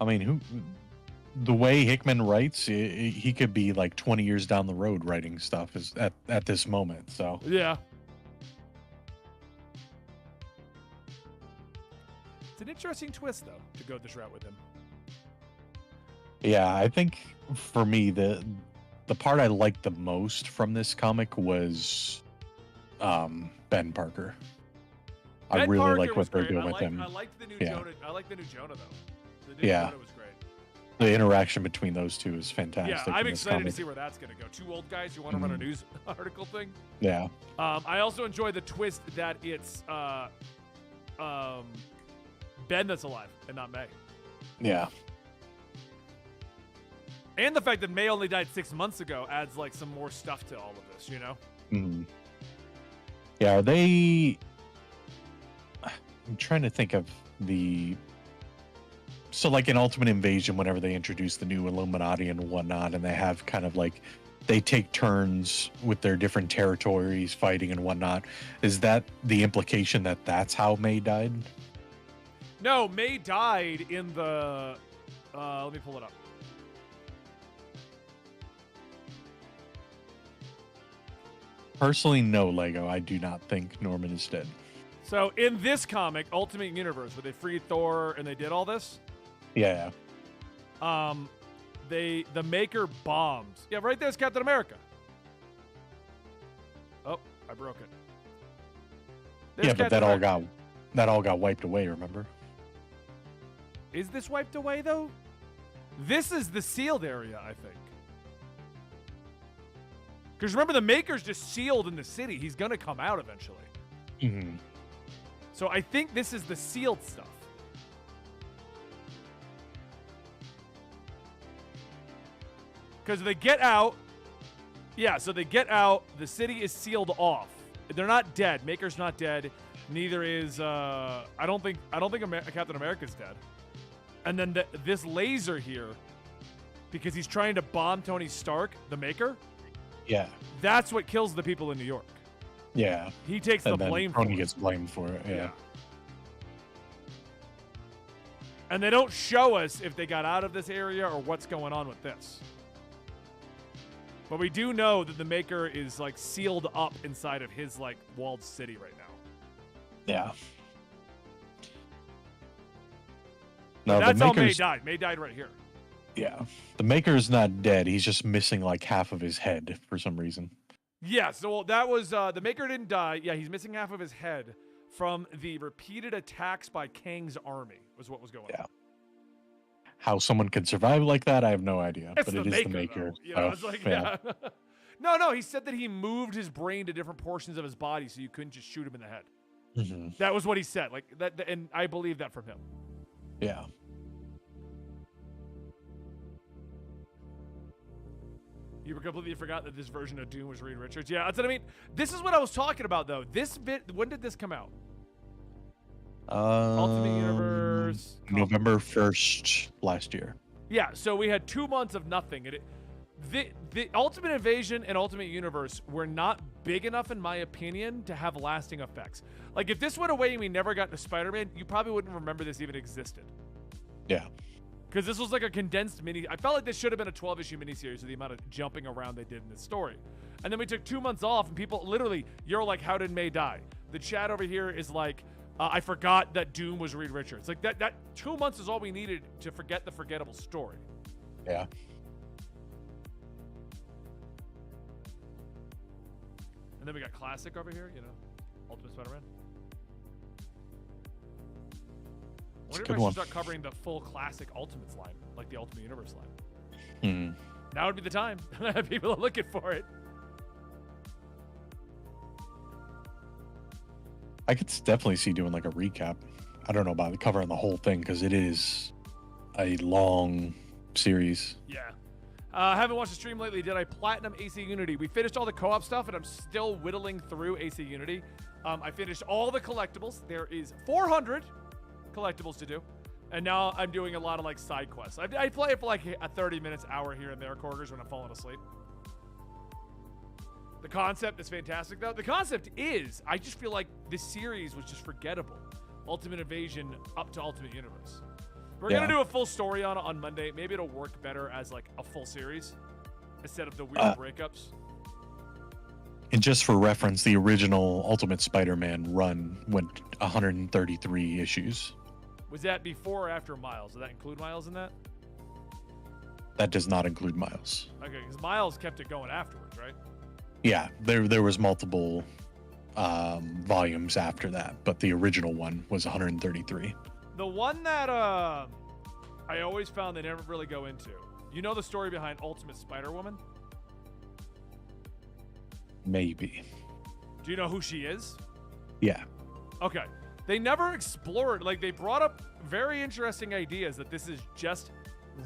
I mean, the way Hickman writes, he could be like 20 years down the road writing stuff at this moment. So yeah, it's an interesting twist though to go this route with him. Yeah, I think for me the part I liked the most from this comic was Ben Parker. I really like what they're doing with him. I liked the new Jonah. I like the new Jonah though. The new Yeah. Jonah was great. The interaction between those two is fantastic. Yeah, I'm in this excited to comic. see where that's going to go. Two old guys who want to run a news article thing. Yeah. I also enjoy the twist that it's Ben that's alive and not May. Yeah. And the fact that May only died 6 months ago adds like some more stuff to all of this, you know? Mhm. Yeah, are they... I'm trying to think of the... So like in Ultimate Invasion, whenever they introduce the new Illuminati and whatnot, and they have kind of like, they take turns with their different territories fighting and whatnot, is that the implication that that's how May died? No, May died in the... let me pull it up. Personally, no, Lego. I do not think Norman is dead. So in this comic, Ultimate Universe, where they freed Thor and they did all this, Yeah. the Maker bombs. Yeah, right there's Captain America. Oh, I broke it. There's Yeah, but Captain America. that all got wiped away, remember? Is this wiped away though? This is the sealed area, I think. Because remember, the Maker's just sealed in the city. He's gonna come out eventually. Mm-hmm. So I think this is the sealed stuff. Because they get out. Yeah, so they get out. The city is sealed off. They're not dead. Maker's not dead. Neither is I don't think Captain America's dead. And then this laser here because he's trying to bomb Tony Stark, the Maker. Yeah. That's what kills the people in New York. Yeah. He takes And the then blame for Tony it. gets blamed for it. Yeah. And they don't show us if they got out of this area or what's going on with this. But we do know that the Maker is like sealed up inside of his like walled city right now. Yeah. And No, that's the how May Maker's, died. May died right here. yeah. The Maker's not dead. He's just missing like half of his head for some reason. Yeah, so that was the Maker didn't die. Yeah, he's missing half of his head from the repeated attacks by Kang's army was what was going on. How someone could survive like that, I have no idea. It's but the it is Maker, the Maker. though. You know, so, it's like, yeah. yeah. No, he said that he moved his brain to different portions of his body so you couldn't just shoot him in the head. Mhm. That was what he said. Like that, and I believe that from him. Yeah. You completely forgot that this version of Doom was Reed Richards. Yeah, that's what I mean. This is what I was talking about, though. This bit, when did this come out? Ultimate Universe. November 1st last year. Yeah, so we had 2 months of nothing. And the Ultimate Invasion and Ultimate Universe were not big enough, in my opinion, to have lasting effects. Like, if this went away and we never got to Spider-Man, you probably wouldn't remember this even existed. Yeah. Because this was like a condensed mini. I felt like this should have been a 12-issue miniseries with the amount of jumping around they did in this story. And then we took 2 months off, and people literally, you're like, how did May die? The chat over here is like, I forgot that Doom was Reed Richards. Like, that 2 months is all we needed to forget the forgettable story. Yeah. And then we got Classic over here, you know, Ultimate Spider-Man. I wonder if Good I should one. start covering the full Classic Ultimates line, like the Ultimate Universe line. Now would be the time. People are looking for it. I could definitely see doing like a recap. I don't know about covering the whole thing because it is a long series. Yeah. I haven't watched the stream lately. Did I platinum AC Unity? We finished all the co-op stuff, and I'm still whittling through AC Unity. I finished all the collectibles. There is 400 collectibles to do. And now I'm doing a lot of like side quests. I play it for like a 30 minutes, hour here and there, quarters when I'm falling asleep. The concept is fantastic, though. The concept is, I just feel like this series was just forgettable. Ultimate Invasion up to Ultimate Universe. We're going to do a full story on it on Monday. Maybe it'll work better as like a full series instead of the weird breakups. And just for reference, the original Ultimate Spider-Man run went 133 issues. Was that before or after Miles? Does that include Miles in that? That does not include Miles. Okay, because Miles kept it going afterwards, right? Yeah, there was multiple volumes after that, but the original one was 133. The one that I always found they never really go into. You know the story behind Ultimate Spider-Woman? Maybe. Do you know who she is? Yeah. Okay. They never explored, like they brought up very interesting ideas that this is just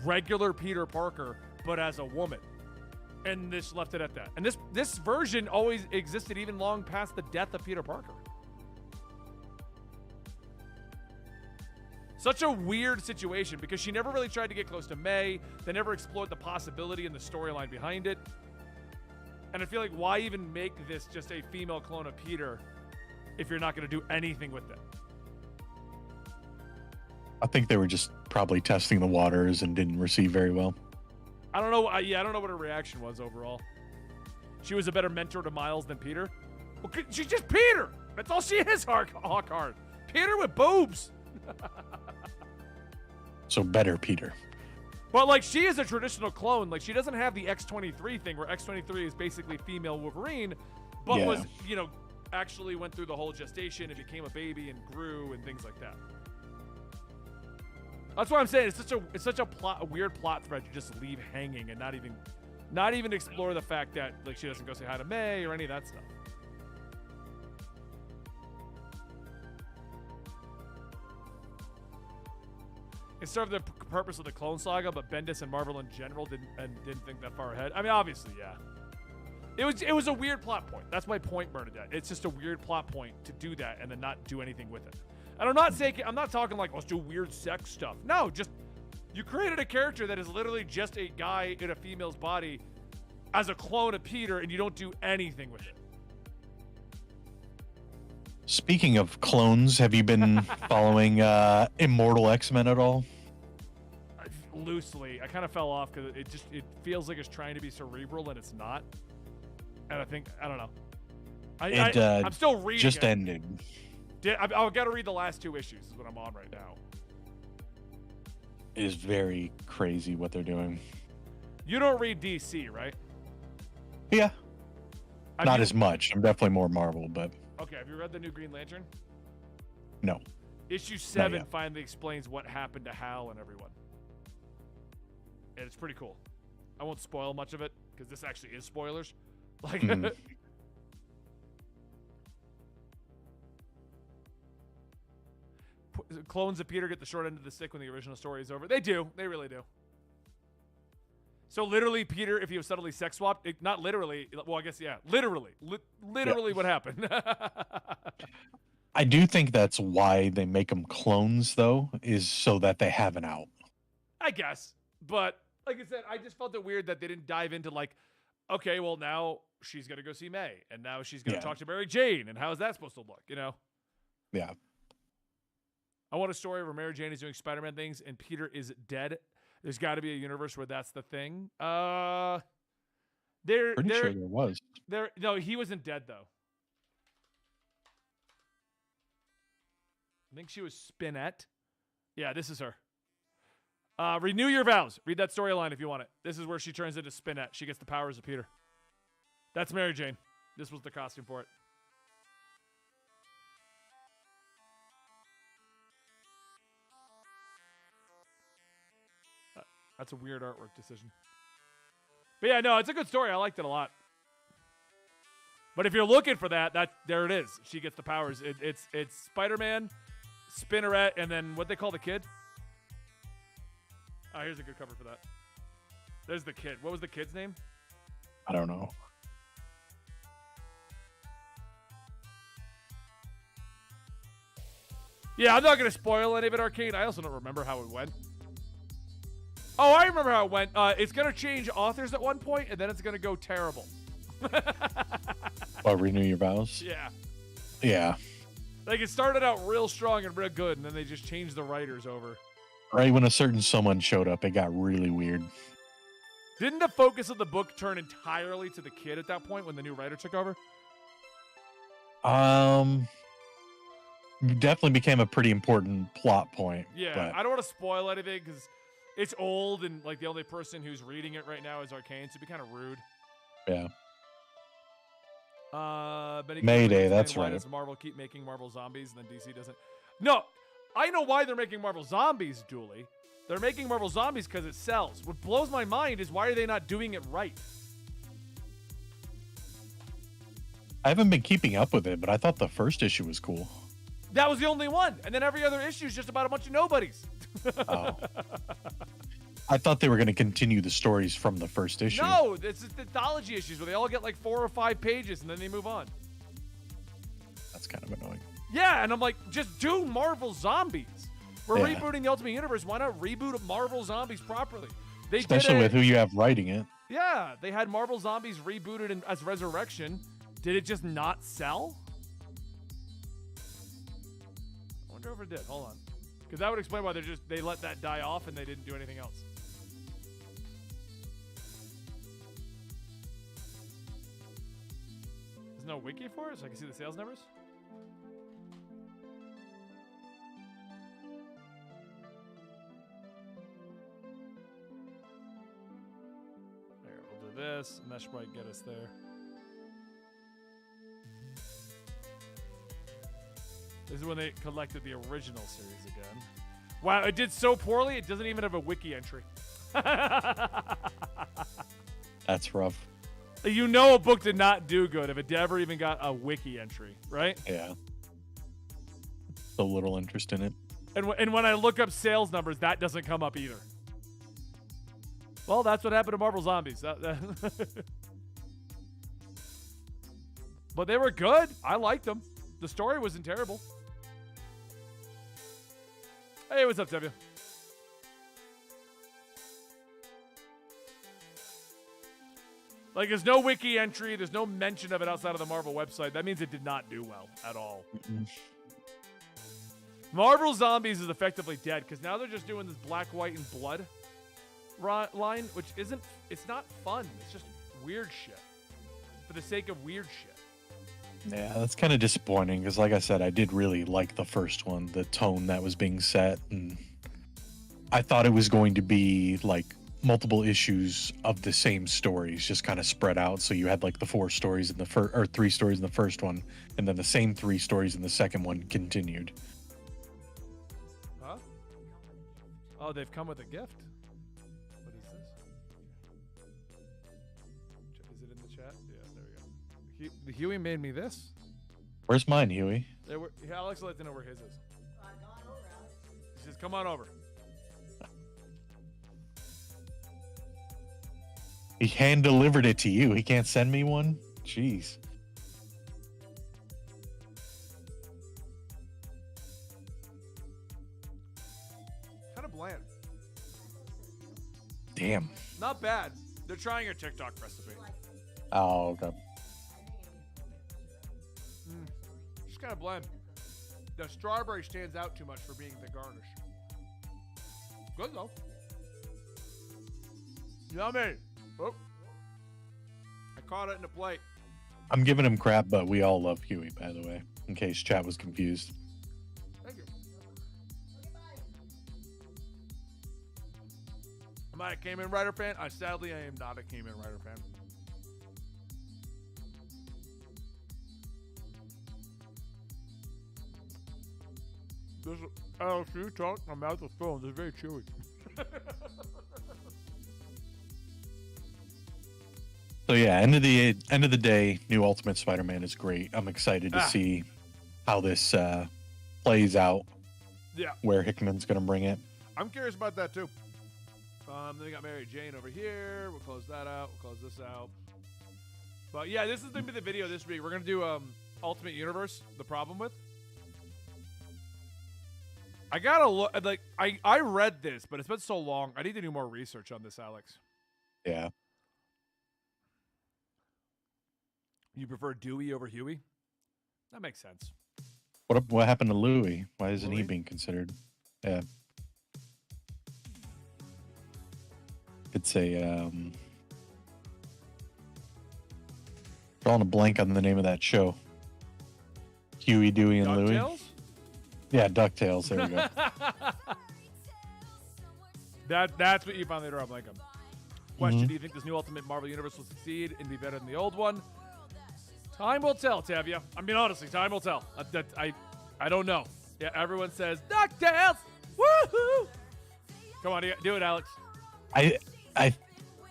regular Peter Parker, but as a woman. And this left it at that. And this version always existed even long past the death of Peter Parker. Such a weird situation because she never really tried to get close to May. They never explored the possibility and the storyline behind it. And I feel like why even make this just a female clone of Peter if you're not going to do anything with it? I think they were just probably testing the waters and didn't receive very well. I don't know. I don't know what her reaction was overall. She was a better mentor to Miles than Peter. Well, she's just Peter. That's all she is, Hawkheart. Peter with boobs. So better Peter. Well, like, she is a traditional clone. Like, she doesn't have the X-23 thing where X-23 is basically female Wolverine, but was, you know, actually went through the whole gestation and became a baby and grew and things like that. That's what I'm saying. It's such a weird plot thread to just leave hanging and not even explore the fact that like she doesn't go say hi to May or any of that stuff. It served the purpose of the Clone Saga, but Bendis and Marvel in general didn't think that far ahead. I mean, obviously, yeah. It was a weird plot point. That's my point, Bernadette. It's just a weird plot point to do that and then not do anything with it. And I'm not talking like, let's do weird sex stuff. No, just You created a character that is literally just a guy in a female's body as a clone of Peter, and you don't do anything with it. Speaking of clones, have you been following Immortal X-Men at all? Loosely. I kind of fell off because it feels like it's trying to be cerebral and it's not. And I don't know. I'm still reading. Just it. ended. I've got to read the last 2 issues. Is what I'm on right now. It is very crazy what they're doing. You don't read DC, right? Yeah. Not as much. I'm definitely more Marvel, but. Okay, have you read the new Green Lantern? No. Issue 7 finally explains what happened to Hal and everyone. And it's pretty cool. I won't spoil much of it, because this actually is spoilers. Like, clones of Peter get the short end of the stick when the original story is over. They do. They really do. So literally, Peter, if he was suddenly sex swapped, not literally. Well, I guess, yeah. Literally what happened. I do think that's why they make them clones, though, is so that they have an out. I guess. But like I said, I just felt it weird that they didn't dive into like, okay, well, now she's going to go see May. And now she's going to talk to Mary Jane. And how is that supposed to look, you know? Yeah. I want a story where Mary Jane is doing Spider-Man things and Peter is dead. There's got to be a universe where that's the thing. Pretty sure there was. No, he wasn't dead, though. I think she was Spinette. Yeah, this is her. Renew your vows. Read that storyline if you want it. This is where she turns into Spinette. She gets the powers of Peter. That's Mary Jane. This was the costume for it. That's a weird artwork decision. But yeah, no, it's a good story. I liked it a lot. But if you're looking for that, there it is. She gets the powers. It's Spider-Man, Spinneret, and then what they call the kid? Oh, here's a good cover for that. There's the kid. What was the kid's name? I don't know. Yeah, I'm not going to spoil any of it, Arcade. I also don't remember how it went. Oh, I remember how it went. It's going to change authors at one point, and then it's going to go terrible. Well, renew your vows? Yeah. Yeah. Like, it started out real strong and real good, and then they just changed the writers over. Right when a certain someone showed up, it got really weird. Didn't the focus of the book turn entirely to the kid at that point when the new writer took over? Definitely became a pretty important plot point. Yeah, but... I don't want to spoil anything because it's old and like the only person who's reading it right now is Arcane, so it'd be kind of rude. Yeah. But Mayday, that's why right. Does Marvel keep making Marvel zombies and then DC doesn't? No, I know why they're making Marvel zombies, Dooley. They're making Marvel zombies because it sells. What blows my mind is why are they not doing it right? I haven't been keeping up with it, but I thought the first issue was cool. That was the only one. And then every other issue is just about a bunch of nobodies. Oh. I thought they were going to continue the stories from the first issue. No, it's the anthology issues where they all get like 4 or 5 pages and then they move on. That's kind of annoying. Yeah, and I'm like, just do Marvel Zombies. We're rebooting the Ultimate Universe. Why not reboot Marvel Zombies properly? Especially with who you have writing it. Yeah, they had Marvel Zombies rebooted as Resurrection. Did it just not sell? I wonder if it did. Hold on. Because that would explain why they let that die off and they didn't do anything else. There's no wiki for it, so I can see the sales numbers? There, we'll do this, and that should probably get us there. This is when they collected the original series again. Wow, it did so poorly, it doesn't even have a wiki entry. That's rough. You know a book did not do good if it ever even got a wiki entry, right? Yeah. So little interest in it. And when I look up sales numbers, that doesn't come up either. Well, that's what happened to Marvel Zombies. But they were good. I liked them. The story wasn't terrible. Hey, what's up, W? Like, there's no wiki entry. There's no mention of it outside of the Marvel website. That means it did not do well at all. Marvel Zombies is effectively dead because now they're just doing this black, white, and blood line, which isn't. It's not fun. It's just weird shit for the sake of weird shit. Yeah, that's kind of disappointing because, like I said, I did really like the first one, the tone that was being set, and I thought it was going to be like multiple issues of the same stories, just kind of spread out. So you had like the 4 stories in the first, or 3 stories in the first one, and then the same 3 stories in the second one continued. Huh? Oh, they've come with a gift. What is this? Is it in the chat? Yeah, there we go. Huey made me this. Where's mine, Huey? Alex would like to know where his is. He says, "Come on over." He hand delivered it to you. He can't send me one? Jeez. Kind of bland. Damn. Not bad. They're trying a TikTok recipe. Oh, okay. Just kind of bland. The strawberry stands out too much for being the garnish. Good though. Yummy. Oh. I caught it in a plate. I'm giving him crap, but we all love Huey, by the way, in case chat was confused. Thank you. Am I a Kamen Rider fan? Sadly, I am not a Kamen Rider fan. This LSU talk, my mouth is full. This is very chewy. So yeah, end of the day, new Ultimate Spider-Man is great. I'm excited to see how this plays out. Yeah, where Hickman's gonna bring it. I'm curious about that too. Then we got Mary Jane over here. We'll close that out. We'll close this out. But yeah, this is gonna be the video this week. We're gonna do Ultimate Universe. The problem with. I gotta look. Like I read this, but it's been so long. I need to do more research on this, Alex. Yeah. You prefer Dewey over Huey? That makes sense. What happened to Louis? Why isn't he Louis? being considered? Yeah. It's a drawing a blank on the name of that show. Huey, Dewey, and Louie. DuckTales? Yeah, DuckTales. There we go. That's what you finally draw a blank on. Question: Do you think this new Ultimate Marvel Universe will succeed and be better than the old one? Time will tell, Tavia. I mean, honestly, time will tell. I don't know. Yeah, everyone says DuckTales. Woohoo! Come on, do it, Alex. I.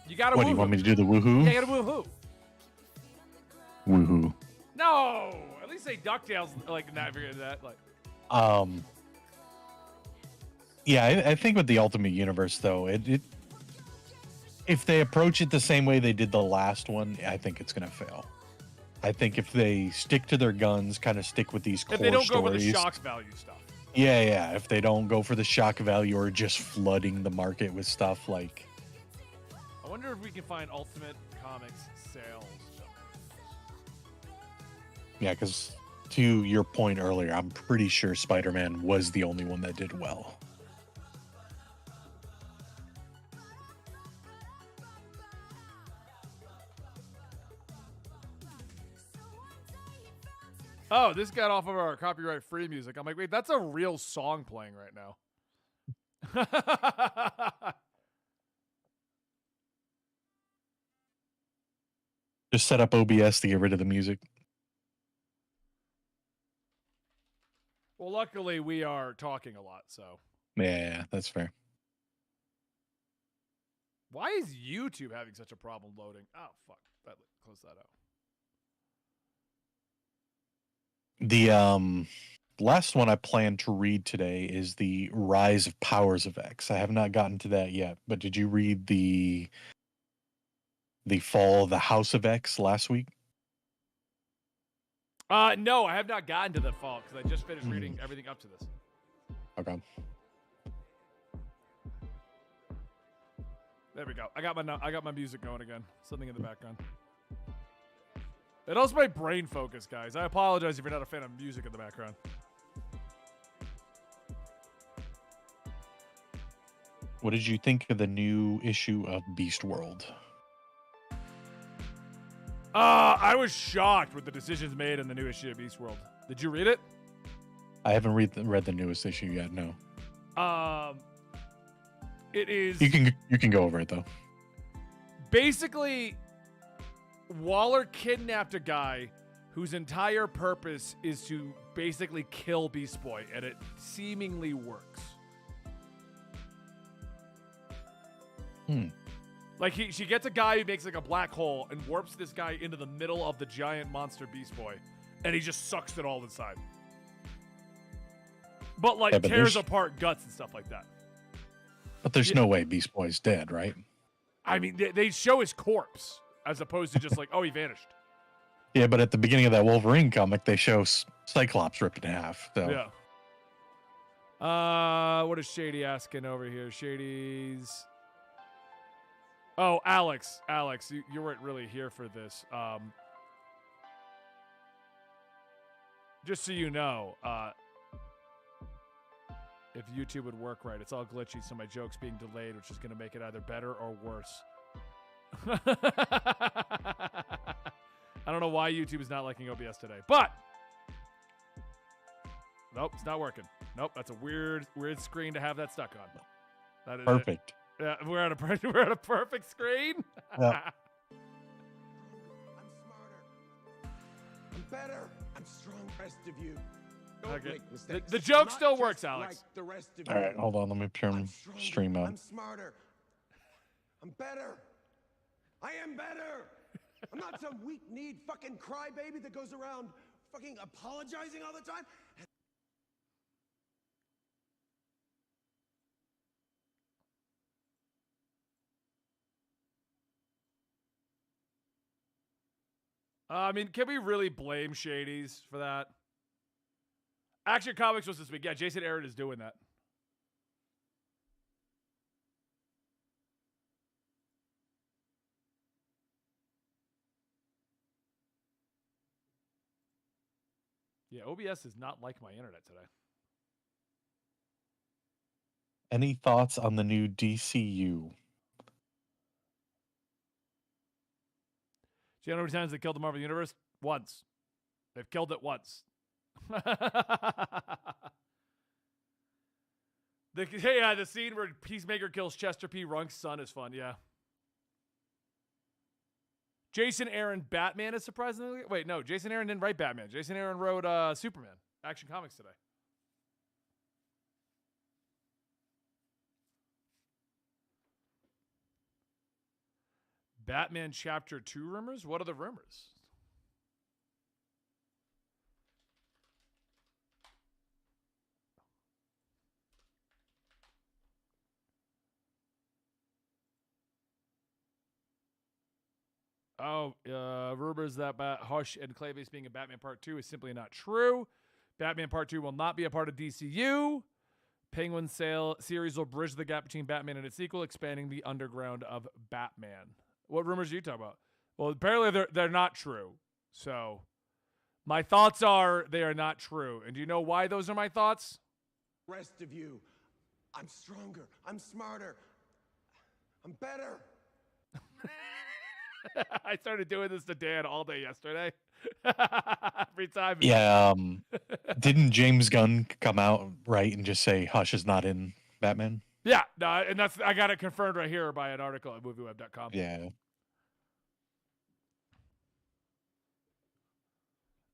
You gotta. What do you want me to do? The woohoo? Yeah, you gotta woohoo. Woohoo. No, at least say DuckTales. Like that. Like. Yeah, I think with the Ultimate Universe though, it if they approach it the same way they did the last one, I think it's gonna fail. I think if they stick to their guns, kind of stick with these core If they don't stories, go for the shock value stuff. Yeah. If they don't go for the shock value or just flooding the market with stuff like. I wonder if we can find Ultimate Comics sales. Yeah, because to your point earlier, I'm pretty sure Spider-Man was the only one that did well. Oh, this got off of our copyright-free music. I'm like, wait, that's a real song playing right now. Just set up OBS to get rid of the music. Well, luckily we are talking a lot, so. Yeah, that's fair. Why is YouTube having such a problem loading? Oh, fuck. Close that out. The last one I plan to read today is the Rise of Powers of X. I have not gotten to that yet, but did you read the Fall of the House of X last week? No, I have not gotten to the fall because I just finished reading everything up to this. Okay. There we go. I got my music going again. Something in the background. It helps my brain focus, guys. I apologize if you're not a fan of music in the background. What did you think of the new issue of Beast World? I was shocked with the decisions made in the new issue of Beast World. Did you read it? I haven't read the newest issue yet. No. It is. You can go over it though. Basically, Waller kidnapped a guy whose entire purpose is to basically kill Beast Boy, and it seemingly works. Like she gets a guy who makes like a black hole and warps this guy into the middle of the giant monster Beast Boy, and he just sucks it all inside. But like tears apart guts and stuff like that. But there's no way Beast Boy's dead, right? I mean, they show his corpse as opposed to just like, oh, he vanished. Yeah, but at the beginning of that Wolverine comic, they show Cyclops ripped in half. So. Yeah. What is Shady asking over here? Shady's. Oh, Alex, you weren't really here for this. Just so you know, if YouTube would work right, it's all glitchy, so my joke's being delayed, which is going to make it either better or worse. I don't know why YouTube is not liking OBS today, but nope, it's not working. Nope, that's a weird screen to have that stuck on. That is perfect. Yeah, we're at a perfect screen. Yeah. I'm smarter. I'm better. I'm strong. Rest of you. Don't Okay. make mistakes. The joke I'm still not works, just Alex. Like the rest of All you. right, hold on. Let me turn I'm stronger. stream up. I'm smarter. I'm better. I am better. I'm not some weak-kneed fucking crybaby that goes around fucking apologizing all the time. I mean, can we really blame Shadies for that? Action Comics was this week. Yeah, Jason Aaron is doing that. Yeah, OBS is not like my internet today. Any thoughts on the new DCU? Do you know how many times they killed the Marvel Universe? Once. They've killed it once. The scene where Peacemaker kills Chester P. Runk's son is fun, yeah. Jason Aaron Batman is surprisingly... Wait, no, Jason Aaron didn't write Batman. Jason Aaron wrote Superman. Action Comics today. Batman Chapter 2 rumors? What are the rumors? Oh, rumors that Hush and Clayface being in Batman Part 2 is simply not true. Batman Part 2 will not be a part of DCU. Penguin series will bridge the gap between Batman and its sequel, expanding the underground of Batman. What rumors are you talking about? Well, apparently they're not true. So my thoughts are they are not true. And do you know why those are my thoughts? Rest of you. I'm stronger. I'm smarter. I'm better. I started doing this to Dan all day yesterday. Every time. Yeah, didn't James Gunn come out right and just say Hush is not in Batman? Yeah, no, and I got it confirmed right here by an article at movieweb.com. Yeah.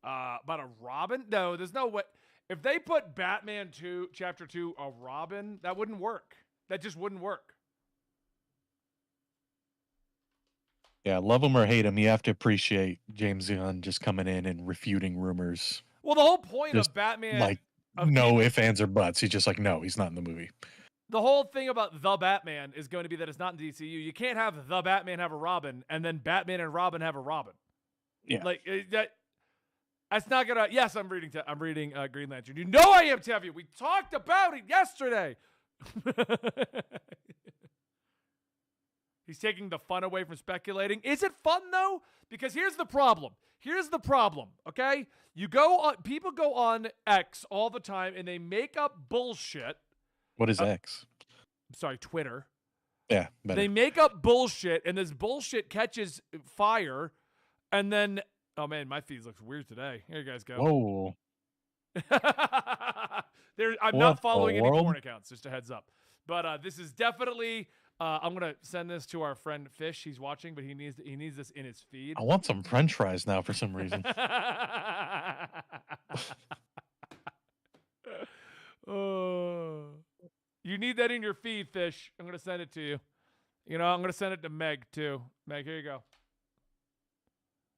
About a Robin? No, there's no way. If they put Batman 2, Chapter 2, a Robin, that wouldn't work. That just wouldn't work. Yeah, love him or hate him, you have to appreciate James Gunn just coming in and refuting rumors. Well, the whole point Just of Batman... Like, no ifs, ands, or buts. He's just like, no, he's not in the movie. The whole thing about the Batman is going to be that it's not in DCU. You can't have the Batman have a Robin and then Batman and Robin have a Robin. Yeah. Like that's not gonna. Yes, I'm reading Green Lantern. You know I am, Tevi. We talked about it yesterday. He's taking the fun away from speculating. Is it fun though? Because here's the problem. Okay? People go on X all the time and they make up bullshit. What is X? Sorry, Twitter. Yeah, better. They make up bullshit and this bullshit catches fire and then, oh man, my feed looks weird today. Here you guys go. Whoa. I'm not following any porn accounts, just a heads up. But this is definitely... I'm gonna send this to our friend Fish. He's watching, but he needs this in his feed. I want some French fries now for some reason. Oh, you need that in your feed, Fish. I'm gonna send it to you. You know, I'm gonna send it to Meg too. Meg, here you go.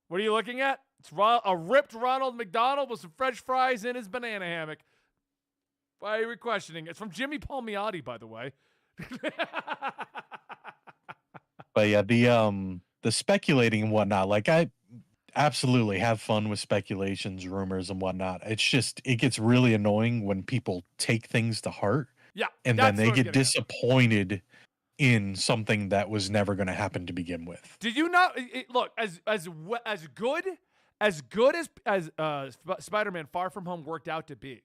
What are you looking at? It's a ripped Ronald McDonald with some French fries in his banana hammock. Why are you questioning? It's from Jimmy Palmiotti, by the way. But yeah, the speculating and whatnot, like I absolutely have fun with speculations, rumors, and whatnot. It's just it gets really annoying when people take things to heart. Yeah, and then they get disappointed in something that was never going to happen to begin with. Did you not look as good as Spider-Man Far From Home worked out to be?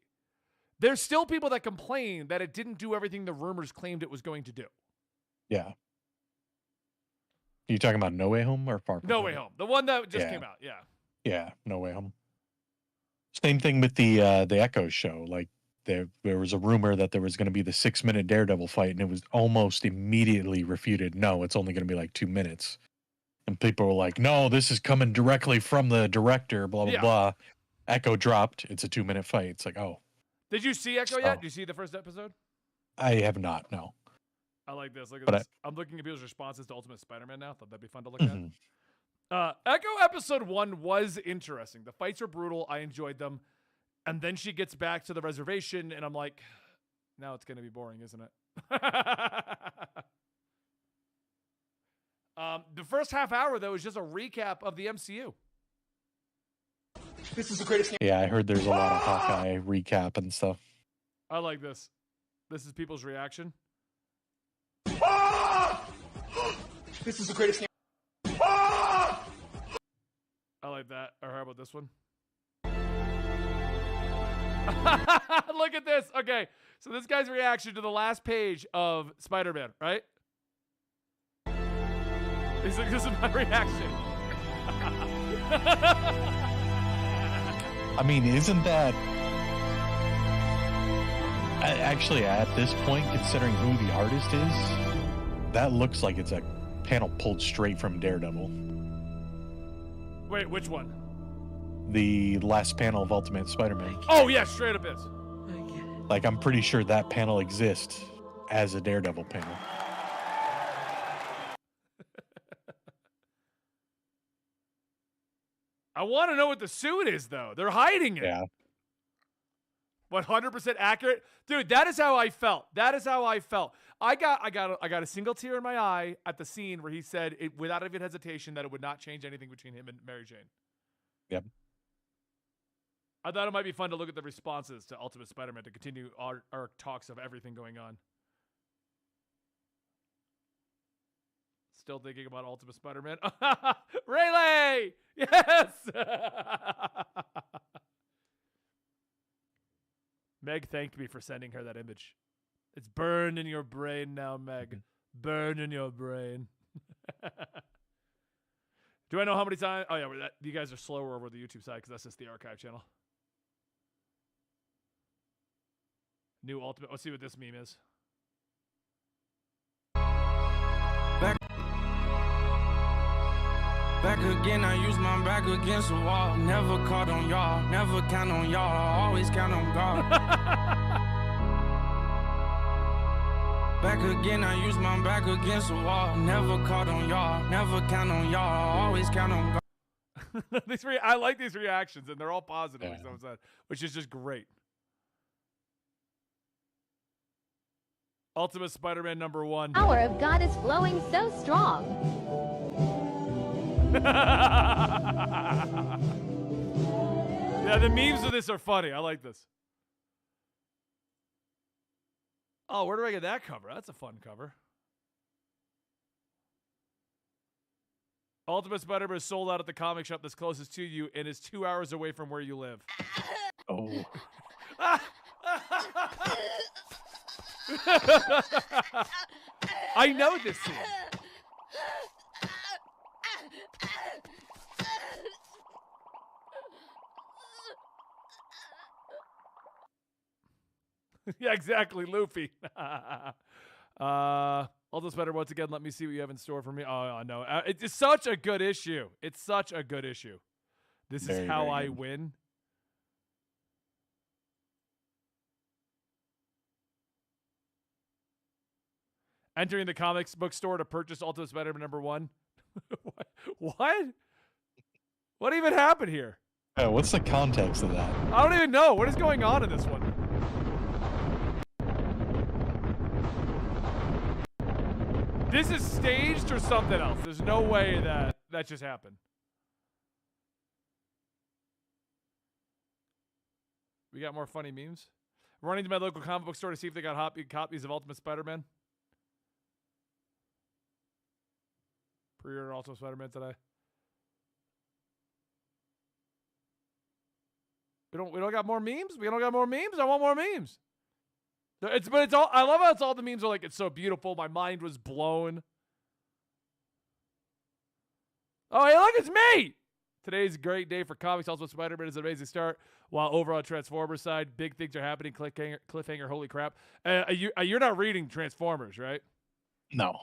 There's still people that complain that it didn't do everything the rumors claimed it was going to do. Yeah. You talking about No Way Home or Far From Home? No Way Home. The one that just came out, yeah. Yeah, No Way Home. Same thing with the Echo show. Like there was a rumor that there was going to be the 6-minute Daredevil fight, and it was almost immediately refuted. No, it's only going to be like 2 minutes. And people were like, no, this is coming directly from the director, blah, blah, blah. Echo dropped. It's a 2-minute fight. It's like, oh. Did you see Echo yet? Did you see the first episode? I have not, no. I like this. Look at this. I'm looking at people's responses to Ultimate Spider-Man now. Thought that'd be fun to look at. Echo episode 1 was interesting. The fights were brutal. I enjoyed them. And then she gets back to the reservation, and I'm like, now it's going to be boring, isn't it? The first half hour, though, is just a recap of the MCU. This is the greatest game. Yeah, I heard there's a lot of Hawkeye recap and stuff. I like this. This is people's reaction. This is the greatest game. I like that. Or how about this one? Look at this. Okay, so this guy's reaction to the last page of Spider-Man, right? He's like, this is my reaction. I mean, isn't that... Actually, at this point, considering who the artist is, that looks like it's a panel pulled straight from Daredevil. Wait, which one? The last panel of Ultimate Spider-Man. Oh, yeah, straight up is. Like, I'm pretty sure that panel exists as a Daredevil panel. I want to know what the suit is, though. They're hiding it. Yeah. 100% accurate, dude. That is how I felt. I got a single tear in my eye at the scene where he said, without even hesitation, that it would not change anything between him and Mary Jane. Yep. I thought it might be fun to look at the responses to Ultimate Spider-Man to continue our talks of everything going on. Still thinking about Ultimate Spider-Man. Rayleigh! Yes! Meg thanked me for sending her that image. It's burned in your brain now, Meg. Burned in your brain. Do I know how many times? Oh, yeah, you guys are slower over the YouTube side because that's just the archive channel. New Ultimate. Let's see what this meme is. Back again, I use my back against the wall. Never caught on y'all, never count on y'all, always count on God. Back again, I use my back against the wall. Never caught on y'all, never count on y'all, always count on God. I like these reactions, and they're all positive, like someone said, which is just great. Ultimate Spider-Man #1. Power of God is flowing so strong. Yeah, the memes of this are funny. I like this. Oh, where do I get that cover? That's a fun cover. Ultimate Spider-Man is sold out at the comic shop that's closest to you and is 2 hours away from where you live. Oh. I know this scene. Yeah, exactly, Luffy. Ultimate Spider, once again, let me see what you have in store for me. Oh, no. It's such a good issue. It's such a good issue. This Very, is how very I good. win. Entering the comics book store to purchase Ultimate Spider-Man #1. What? What even happened here? What's the context of that? I don't even know. What is going on in this one? This is staged or something else. There's no way that just happened. We got more funny memes. Running to my local comic book store to see if they got copies of Ultimate Spider-Man. Pre-order Ultimate Spider-Man today. We don't got more memes? We don't got more memes? I want more memes. It's all, I love how it's all the memes are like, it's so beautiful. My mind was blown. Oh, hey, look, it's me. Today's a great day for comics. Ultimate Spider-Man is an amazing start. While over on Transformers side, big things are happening. Cliffhanger, holy crap. You're not reading Transformers, right? No.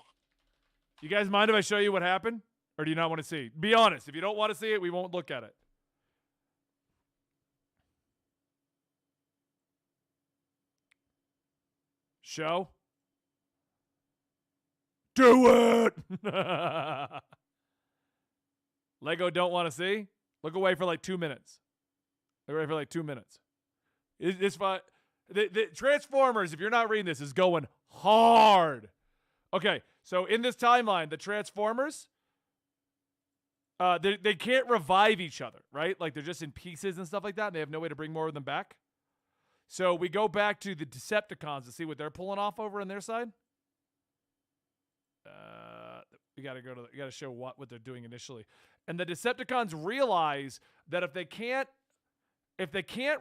You guys mind if I show you what happened? Or do you not want to see? Be honest. If you don't want to see it, we won't look at it. Show. Do it! Lego don't want to see? Look away for like 2 minutes. Look away for like 2 minutes. It's fine. The Transformers, if you're not reading this, is going hard. Okay, so in this timeline, the Transformers, they can't revive each other, right? Like they're just in pieces and stuff like that, and they have no way to bring more of them back. So we go back to the Decepticons to see what they're pulling off over on their side. We gotta show what they're doing initially. And the Decepticons realize that if they can't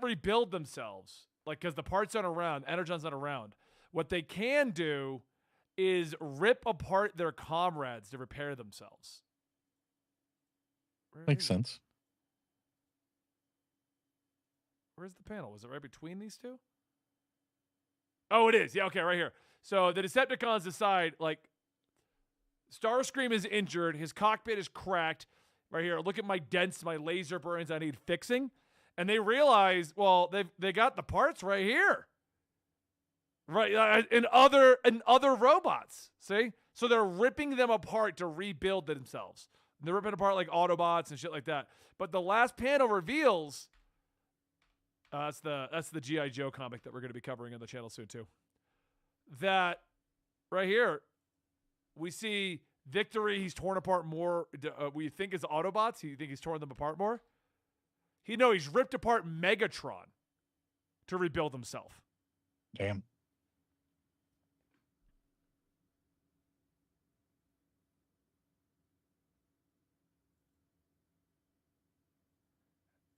rebuild themselves, like because the parts aren't around, Energon's not around, what they can do is rip apart their comrades to repair themselves. Makes sense. Where's the panel? Was it right between these two? Oh, it is. Yeah, okay, right here. So the Decepticons decide, like, Starscream is injured. His cockpit is cracked. Right here, look at my dents, my laser burns. I need fixing. And they realize, well, they got the parts right here. Right, in other robots. See? So they're ripping them apart to rebuild themselves. They're ripping apart like Autobots and shit like that. But the last panel reveals... that's the G.I. Joe comic that we're going to be covering on the channel soon too. That right here, we see Victory. He's torn apart more. We think is Autobots. You think he's torn them apart more? He's ripped apart Megatron to rebuild himself. Damn.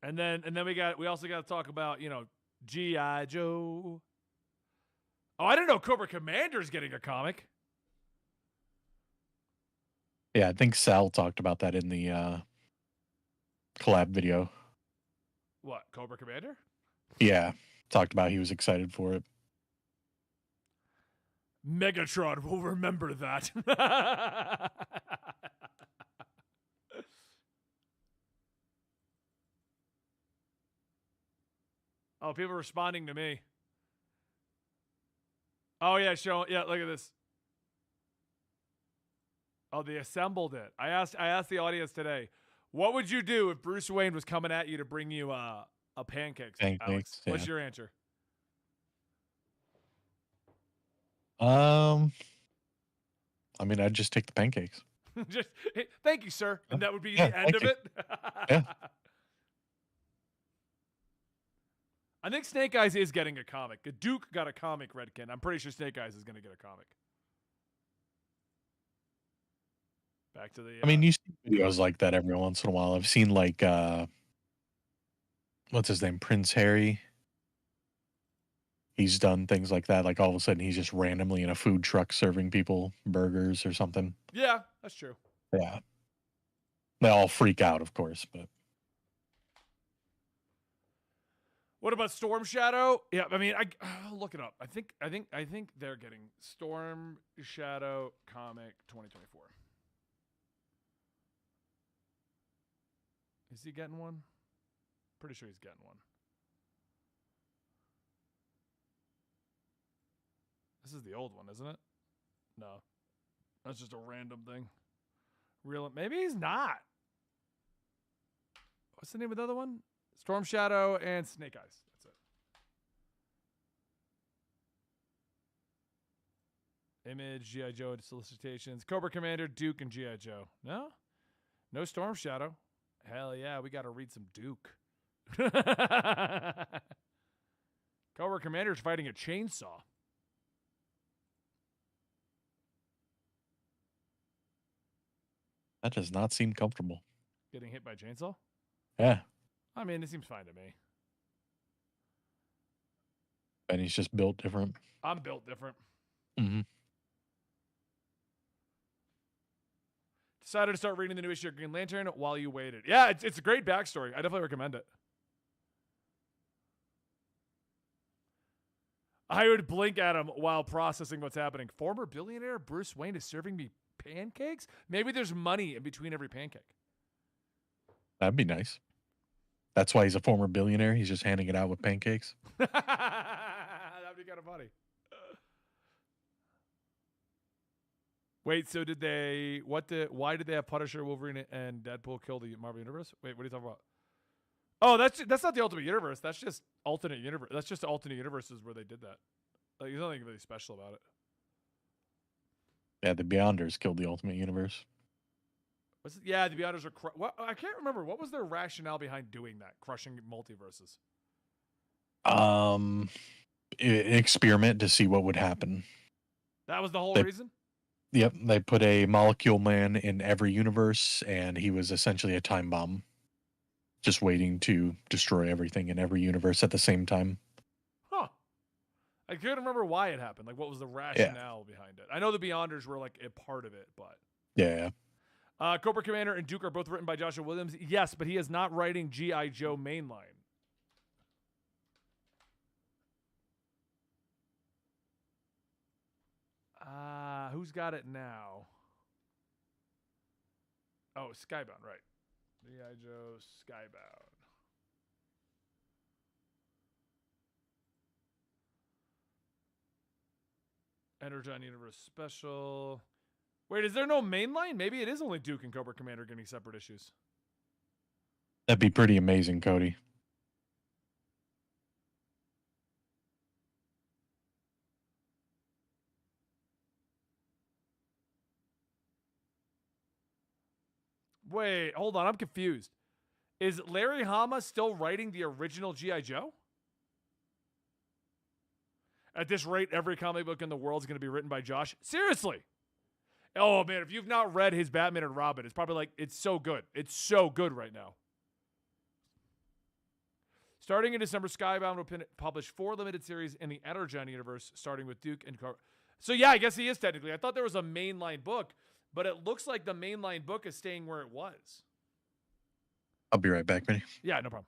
And then we also got to talk about, G.I. Joe. Oh, I didn't know Cobra Commander's getting a comic. Yeah, I think Sal talked about that in the collab video. What, Cobra Commander? Yeah, talked about he was excited for it. Megatron will remember that. Oh, people are responding to me. Oh, yeah, yeah, look at this. Oh, they assembled it. I asked the audience today, what would you do if Bruce Wayne was coming at you to bring you a pancakes? Alex? Yeah. What's your answer? I mean, I'd just take the pancakes. Just thank you, sir. And that would be Yeah, the end of thank it. Yeah. I think Snake Eyes is getting a comic. Duke got a comic, Redkin. I'm pretty sure Snake Eyes is going to get a comic. Back to the. I mean, you see videos like that every once in a while. I've seen like what's his name, Prince Harry. He's done things like that. Like all of a sudden, he's just randomly in a food truck serving people burgers or something. Yeah, that's true. Yeah, they all freak out, of course, but What about Storm Shadow? Yeah, I mean, I'll look it up. I think they're getting Storm Shadow comic 2024. Is he getting one? Pretty sure he's getting one. This is the old one, isn't it? No. That's just a random thing. Maybe he's not. What's the name of the other one? Storm Shadow and Snake Eyes. That's it. Image, G.I. Joe solicitations. Cobra Commander, Duke, and G.I. Joe. No? No Storm Shadow. Hell yeah, we got to read some Duke. Cobra Commander's fighting a chainsaw. that does not seem comfortable. Getting hit by a chainsaw? Yeah, I mean, it seems fine to me. and he's just built different. I'm built different. Mm-hmm. Decided to start reading the new issue of Green Lantern while you waited. Yeah, it's a great backstory. I definitely recommend it. I would blink at him while processing what's happening. Former billionaire Bruce Wayne is serving me pancakes? Maybe there's money in between every pancake. That'd be nice. That's why he's a former billionaire. He's just handing it out with pancakes. That'd be kind of funny. Wait, so why did they have Punisher, Wolverine, and Deadpool kill the Marvel Universe? Wait, what are you talking about? Oh, that's not the Ultimate Universe. That's just alternate universe. That's just alternate universes where they did that. Like, there's nothing really special about it. Yeah, the Beyonders killed the Ultimate Universe. Yeah, the Beyonders are. I can't remember. What was their rationale behind doing that, crushing multiverses? An experiment to see what would happen. That was the whole reason? Yep, they put a molecule man in every universe, and he was essentially a time bomb, just waiting to destroy everything in every universe at the same time. Huh. I couldn't remember why it happened. Like, what was the rationale behind it? I know the Beyonders were like a part of it, but Yeah. Cobra Commander and Duke are both written by Joshua Williams. Yes, but he is not writing G.I. Joe mainline. Who's got it now? Oh, Skybound, right. G.I. Joe Skybound. Energon Universe Special. Wait, is there no mainline? Maybe it is only Duke and Cobra Commander getting separate issues. That'd be pretty amazing, Cody. Wait, hold on. I'm confused. Is Larry Hama still writing the original G.I. Joe? At this rate, every comic book in the world is going to be written by Josh? Seriously? Oh, man, if you've not read his Batman and Robin, it's probably like, it's so good. It's so good right now. Starting in December, Skybound will publish 4 limited series in the Energon universe, starting with Duke and So yeah, I guess he is technically. I thought there was a mainline book, but it looks like the mainline book is staying where it was. I'll be right back, Minnie. Yeah, no problem.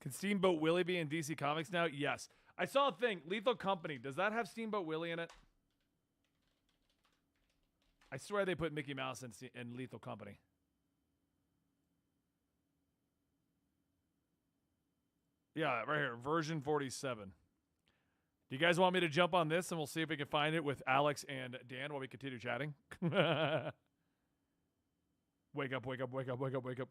Can Steamboat Willie be in DC Comics now? Yes. I saw a thing. Lethal Company. Does that have Steamboat Willie in it? I swear they put Mickey Mouse in Lethal Company. Yeah, right here. Version 47. Do you guys want me to jump on this and we'll see if we can find it with Alex and Dan while we continue chatting? Wake up, wake up, wake up, wake up, wake up.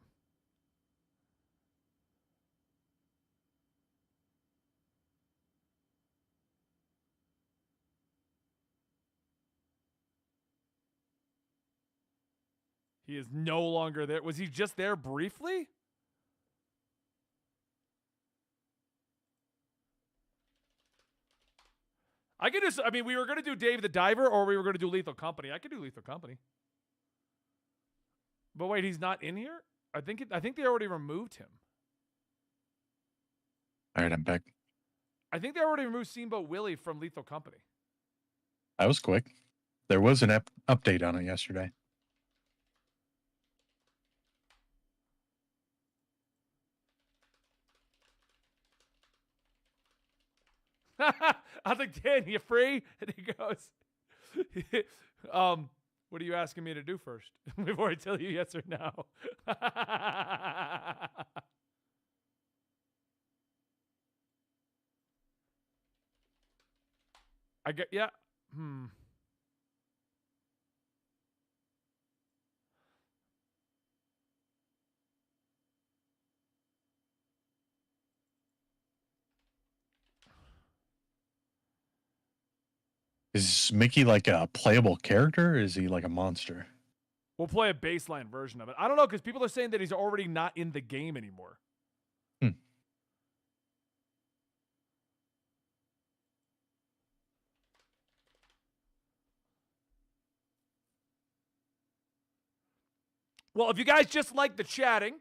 He is no longer there. Was he just there briefly? I could just, I mean, we were going to do Dave the Diver or we were going to do Lethal Company. I could do Lethal Company. But wait, he's not in here? I think they already removed him. All right, I'm back. I think they already removed Steamboat Willie from Lethal Company. That was quick. There was an update on it yesterday. I think, Dan, you free? And he goes, what are you asking me to do first before I tell you yes or no? I get, yeah. Is Mickey like a playable character, or is he like a monster? We'll play a baseline version of it. I don't know, because people are saying that he's already not in the game anymore. Well, if you guys just like the chatting,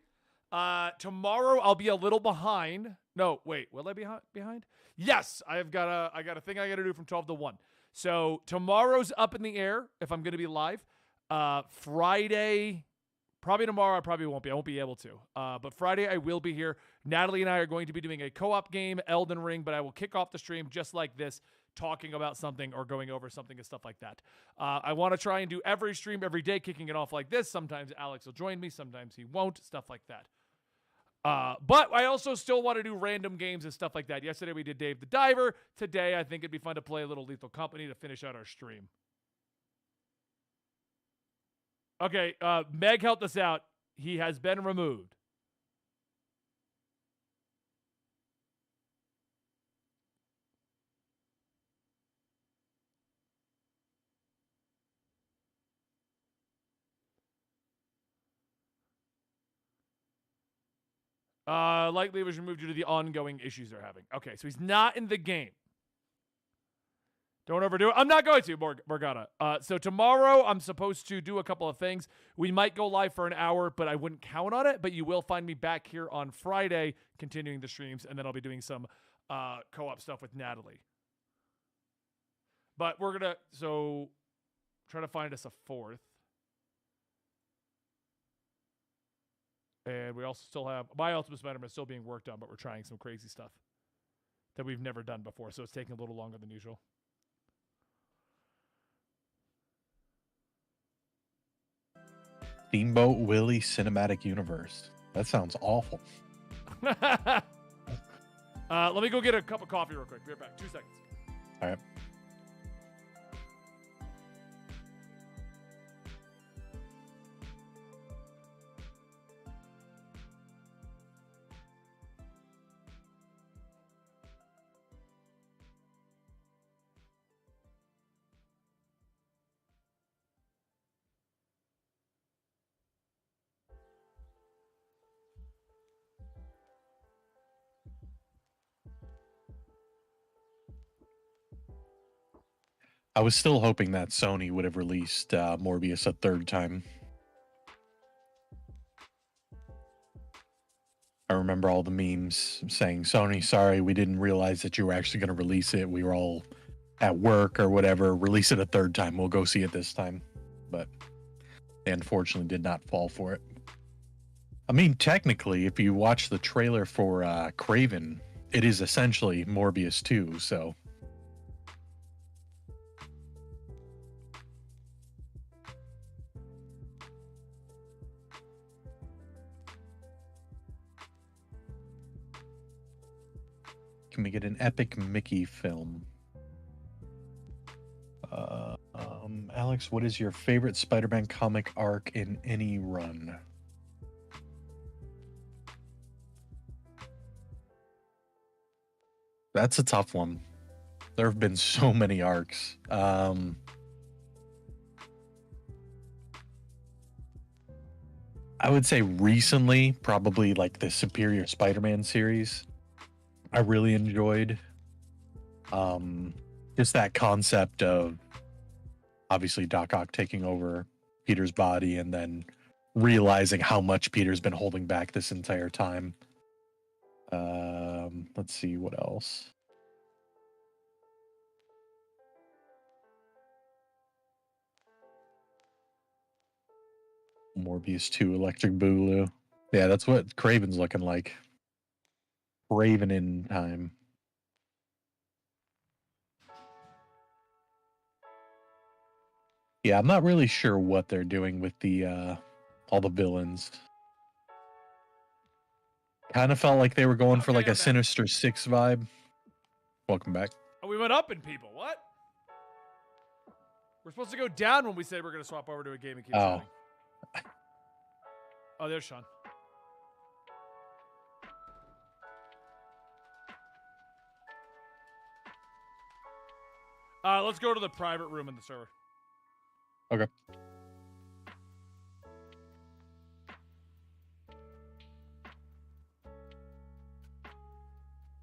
tomorrow I'll be a little behind. No, wait, will I be behind? Yes, I got a thing I got to do from 12 to 1. So tomorrow's up in the air if I'm going to be live. Friday, probably tomorrow I probably won't be. I won't be able to. But Friday I will be here. Natalie and I are going to be doing a co-op game, Elden Ring, but I will kick off the stream just like this, talking about something or going over something and stuff like that. I want to try and do every stream every day, kicking it off like this. Sometimes Alex will join me. Sometimes he won't. Stuff like that. But I also still want to do random games and stuff like that. Yesterday we did Dave the Diver. Today I think it'd be fun to play a little Lethal Company to finish out our stream. Okay, Meg helped us out. He has been removed. Likely was removed due to the ongoing issues they're having. Okay, so he's not in the game. Don't overdo it. I'm not going to, Morgana. So tomorrow I'm supposed to do a couple of things. We might go live for an hour, but I wouldn't count on it. But you will find me back here on Friday continuing the streams, and then I'll be doing some co-op stuff with Natalie. But we're going to, try to find us a fourth. And we also still have, my Ultimate Spider-Man is still being worked on, but we're trying some crazy stuff that we've never done before, so it's taking a little longer than usual. Steamboat Willie Cinematic Universe. That sounds awful. Let me go get a cup of coffee real quick. Be right back. 2 seconds. All right. I was still hoping that Sony would have released Morbius a third time. I remember all the memes saying, Sony, sorry, we didn't realize that you were actually going to release it. We were all at work or whatever. Release it a third time. We'll go see it this time. But they unfortunately did not fall for it. I mean, technically, if you watch the trailer for Craven, it is essentially Morbius 2, so... Can we get an epic Mickey film? Alex, what is your favorite Spider-Man comic arc in any run? That's a tough one. There have been so many arcs. I would say recently, probably like the Superior Spider-Man series. I really enjoyed. Just that concept of obviously Doc Ock taking over Peter's body and then realizing how much Peter's been holding back this entire time. Let's see what else. Morbius 2 Electric Boogaloo. Yeah, that's what Craven's looking like. Raven in time. Yeah, I'm not really sure what they're doing with the all the villains. Kind of felt like they were going for like a Sinister Six vibe. Welcome back. Oh, we went up in people. What? We're supposed to go down when we said we're going to swap over to a game and keep going. Oh, there's Sean. Let's go to the private room in the server. Okay.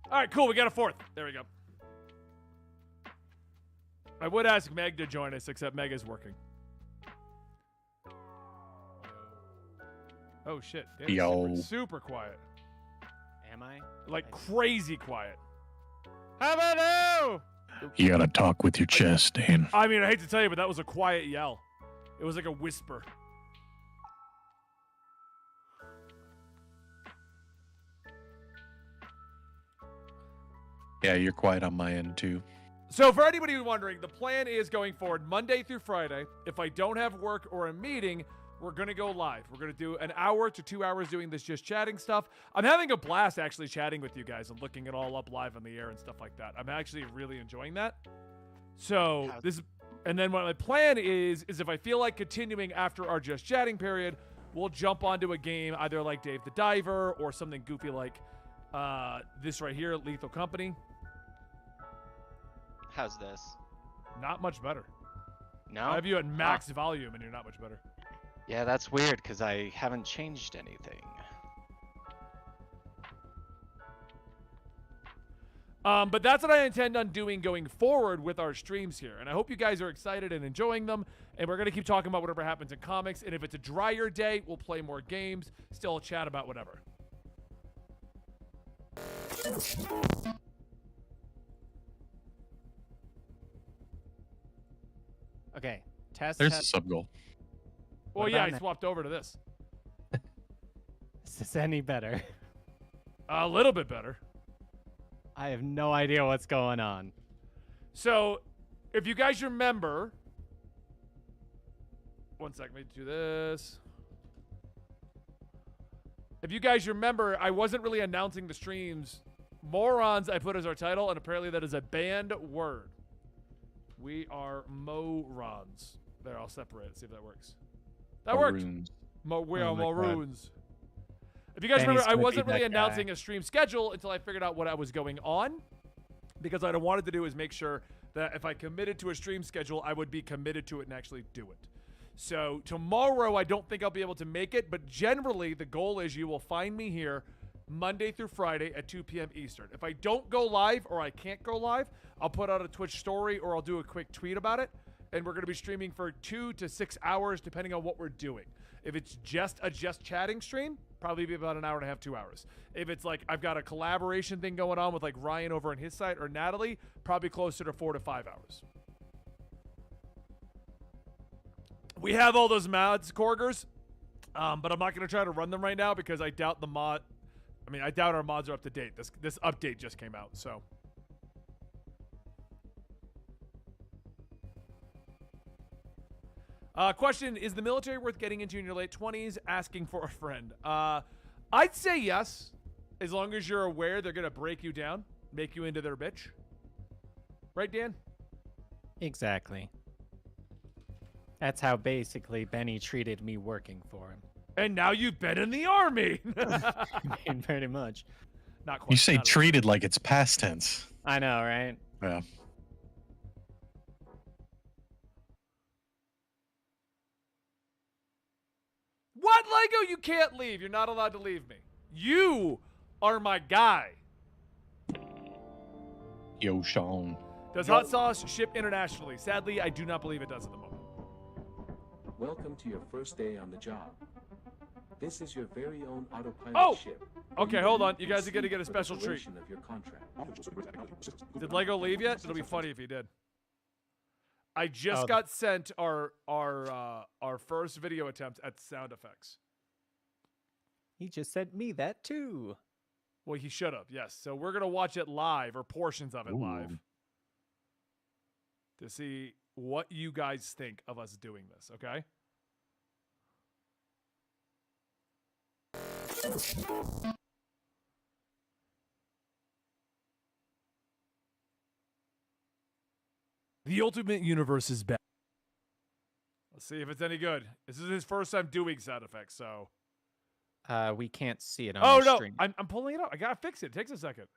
All right, cool. We got a fourth. There we go. I would ask Meg to join us, except Meg is working. Oh, shit. Dan's Yo. super quiet. Am I? Like, crazy quiet. How about now? You gotta talk with your chest, Dan. I mean, I hate to tell you, but that was a quiet yell. It was like a whisper. Yeah, you're quiet on my end too. So for anybody who's wondering, the plan is going forward Monday through Friday. If I don't have work or a meeting, we're going to go live. We're going to do an hour to 2 hours doing this just chatting stuff. I'm having a blast actually chatting with you guys and looking it all up live on the air and stuff like that. I'm actually really enjoying that. So and then what my plan is if I feel like continuing after our just chatting period, we'll jump onto a game either like Dave the Diver or something goofy like this right here, Lethal Company. How's this? Not much better. No? I have you at max volume and you're not much better. Yeah, that's weird because I haven't changed anything. But that's what I intend on doing going forward with our streams here. And I hope you guys are excited and enjoying them. And we're going to keep talking about whatever happens in comics. And if it's a drier day, we'll play more games, still chat about whatever. Okay, test. There's a sub goal. Well, yeah, I swapped over to this. Is this any better? A little bit better. I have no idea what's going on. So, if you guys remember... One second, let me do this. If you guys remember, I wasn't really announcing the streams. Morons I put as our title, and apparently that is a banned word. We are morons. There, I'll separate it, see if that works. That worked. We are maroons. If you guys remember, I wasn't really announcing a stream schedule until I figured out what I was going on. Because what I wanted to do is make sure that if I committed to a stream schedule, I would be committed to it and actually do it. So tomorrow, I don't think I'll be able to make it. But generally, the goal is you will find me here Monday through Friday at 2 p.m. Eastern. If I don't go live or I can't go live, I'll put out a Twitch story or I'll do a quick tweet about it. And we're going to be streaming for 2 to 6 hours, depending on what we're doing. If it's just a just chatting stream, probably be about an hour and a half, 2 hours. If it's like I've got a collaboration thing going on with like Ryan over on his side or Natalie, probably closer to 4 to 5 hours. We have all those mods, Korgers, but I'm not going to try to run them right now because I doubt the mod. I mean, I doubt our mods are up to date. This update just came out, so. Question, is the military worth getting into in your late 20s? Asking for a friend. I'd say yes, as long as you're aware they're going to break you down, make you into their bitch. Right, Dan? Exactly. That's how basically Benny treated me working for him. And now you've been in the army. I mean, pretty much. Not quite. You say not at all. treated like it's past tense. I know, right? Yeah. What, Lego? You can't leave. You're not allowed to leave me. You are my guy. Yo, Sean. Does hot sauce ship internationally? Sadly, I do not believe it does at the moment. Welcome to your first day on the job. This is your very own autopilot Oh! ship. Okay, hold on. You guys are gonna get a special treat. Of your contract. Did Lego leave yet? It'll be funny if he did. I just Oh, got sent our first video attempt at sound effects. He just sent me that too. Well, he should have. Yes. So we're gonna watch it live, or portions of it live, Ooh. to see what you guys think of us doing this. Okay. The Ultimate Universe is back. Let's see if it's any good. This is his first time doing sound effects, so. We can't see it on Oh your no, stream. I'm pulling it up. I gotta fix it. It takes a second.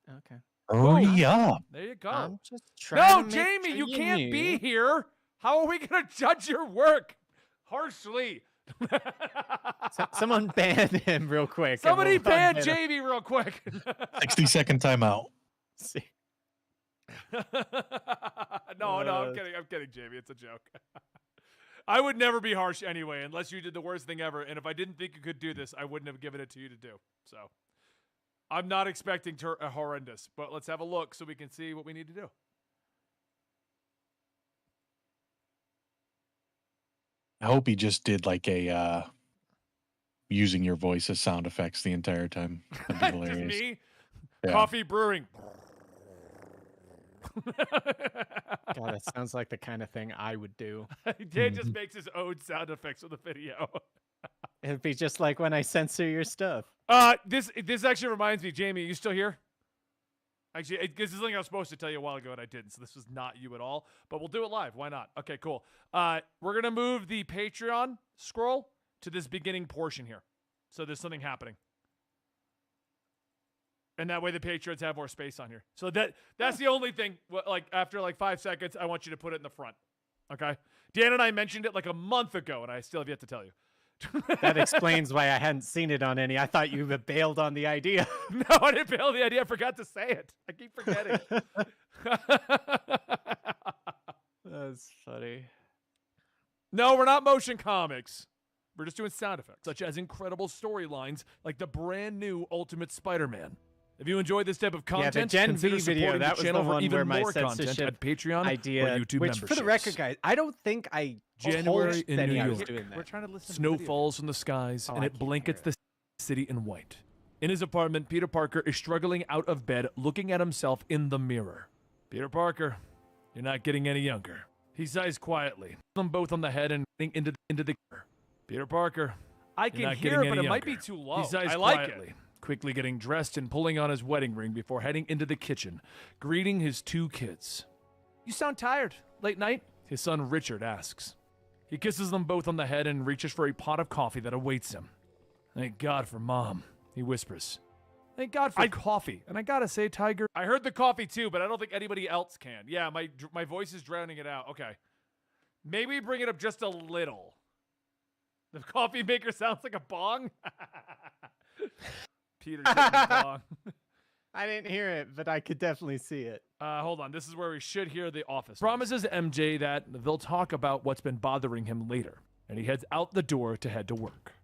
Okay. Hurry up. There you go. I'm just trying No, to make Jamie, sure you can't be knew. here. How are we gonna judge your work? Harshly. Someone ban him real quick. and Somebody we'll ban unban him. Jamie real quick. 60-second timeout. See. No, I'm kidding, Jamie. It's a joke. I would never be harsh anyway, unless you did the worst thing ever. And if I didn't think you could do this, I wouldn't have given it to you to do. So I'm not expecting horrendous, but let's have a look so we can see what we need to do. I hope he just did like a using your voice as sound effects the entire time. That'd be Just hilarious. me, Yeah. coffee brewing. God, that sounds like the kind of thing I would do. Dan just makes his own sound effects with the video. It'd be just like when I censor your stuff. This actually reminds me, Jamie, you still here? Actually, this is something I was supposed to tell you a while ago and I didn't, so this was not you at all. But we'll do it live. Why not? Okay, cool. We're gonna move the Patreon scroll to this beginning portion here, so there's something happening, and that way the Patriots have more space on here. So that's the only thing. Like after like 5 seconds, I want you to put it in the front. Okay. Dan and I mentioned it like a month ago, and I still have yet to tell you. That explains why I hadn't seen it on any. I thought you had bailed on the idea. No, I didn't fail the idea. I forgot to say it. I keep forgetting. That's funny. No, we're not motion comics. We're just doing sound effects, such as incredible storylines like the brand new Ultimate Spider-Man. If you enjoy this type of Yeah, the content, Gen consider V video, supporting that the was channel the for one even where my more content censorship at Patreon idea, or YouTube which for the record, memberships. guys, I don't think I January told in Benny New I was York. doing that. We're trying to listen. Snow falls from the skies, Oh, and I it can't blankets hear the city in white. In his apartment, Peter Parker is struggling out of bed, looking at himself in the mirror. Peter Parker, you're not getting any younger. He sighs quietly, them both on the head and into the. Peter Parker, I you're can not hear getting it, but any it might be younger. too low. He sighs I like quietly, it. quickly getting dressed and pulling on his wedding ring before heading into the kitchen, greeting his 2 kids. You sound tired. Late night? His son Richard asks. He kisses them both on the head and reaches for a pot of coffee that awaits him. Thank God for Mom, he whispers. Thank God for coffee. And I gotta say, Tiger, I heard the coffee too, but I don't think anybody else can. Yeah, my voice is drowning it out. Okay. Maybe bring it up just a little. The coffee maker sounds like a bong. Peter taking a bong. I didn't hear it, but I could definitely see it. Hold on. This is where we should hear the office. Promises MJ that they'll talk about what's been bothering him later, and he heads out the door to head to work.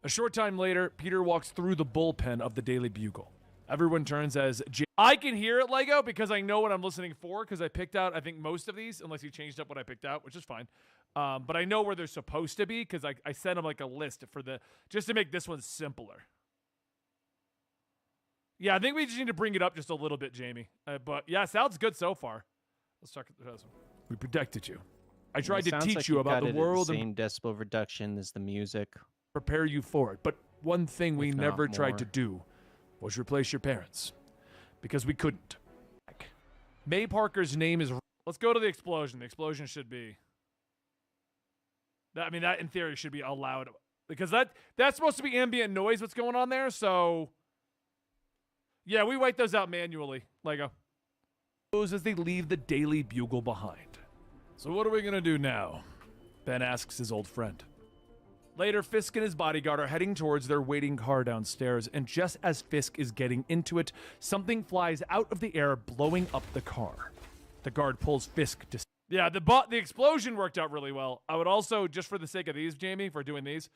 A short time later, Peter walks through the bullpen of the Daily Bugle. Everyone turns as I can hear it, Lego, because I know what I'm listening for, because I picked out, I think, most of these, unless you changed up what I picked out, which is fine. But I know where they're supposed to be, because I sent him like a list for just to make this one simpler. Yeah, I think we just need to bring it up just a little bit, Jamie. But yeah, sounds good so far. Let's talk about this one. We protected you. I tried to teach you about the world and Same decibel reduction as the music. prepare you for it. But one thing we If not never tried more. to do was replace your parents. Because we couldn't. May Parker's name is... Let's go to the explosion. The explosion should be... I mean, that in theory should be allowed because that's supposed to be ambient noise. What's going on there? So, yeah, we write those out manually. Lego. As they leave the Daily Bugle behind. So what are we gonna do now? Ben asks his old friend. Later, Fisk and his bodyguard are heading towards their waiting car downstairs, and just as Fisk is getting into it, something flies out of the air, blowing up the car. The guard pulls Fisk to... Yeah, the explosion worked out really well. I would also, just for the sake of these, Jamie, for doing these,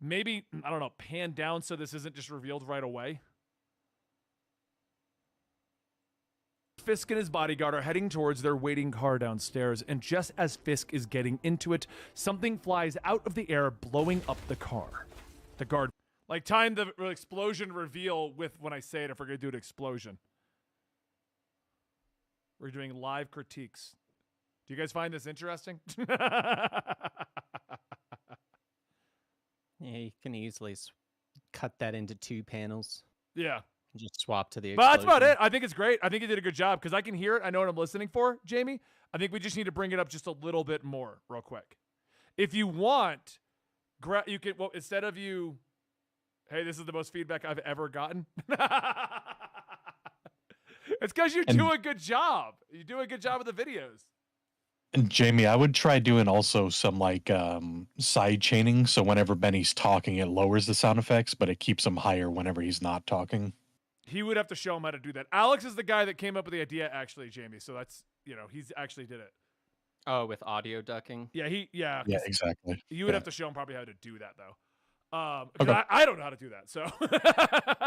maybe, I don't know, pan down so this isn't just revealed right away. Fisk and his bodyguard are heading towards their waiting car downstairs, and just as Fisk is getting into it, something flies out of the air, blowing up the car. The guard... Like, time the explosion reveal with when I say it if we're going to do an explosion. We're doing live critiques. Do you guys find this interesting? Yeah, you can easily cut that into 2 panels. Yeah. Just swap to the But explosion. that's about it. I think it's great. I think you did a good job because I can hear it. I know what I'm listening for, Jamie. I think we just need to bring it up just a little bit more real quick. If you want, you can, well, instead of you, hey, this is the most feedback I've ever gotten. It's because you do a good job. You do a good job of the videos. And Jamie, I would try doing also some like side chaining. So whenever Benny's talking, it lowers the sound effects, but it keeps them higher whenever he's not talking. He would have to show him how to do that. Alex is the guy that came up with the idea, actually, Jamie. So that's, you know, he's actually did it. Oh, with audio ducking? Yeah, Yeah, exactly. You would Yeah. have to show him probably how to do that, though. Okay. I don't know how to do that, so.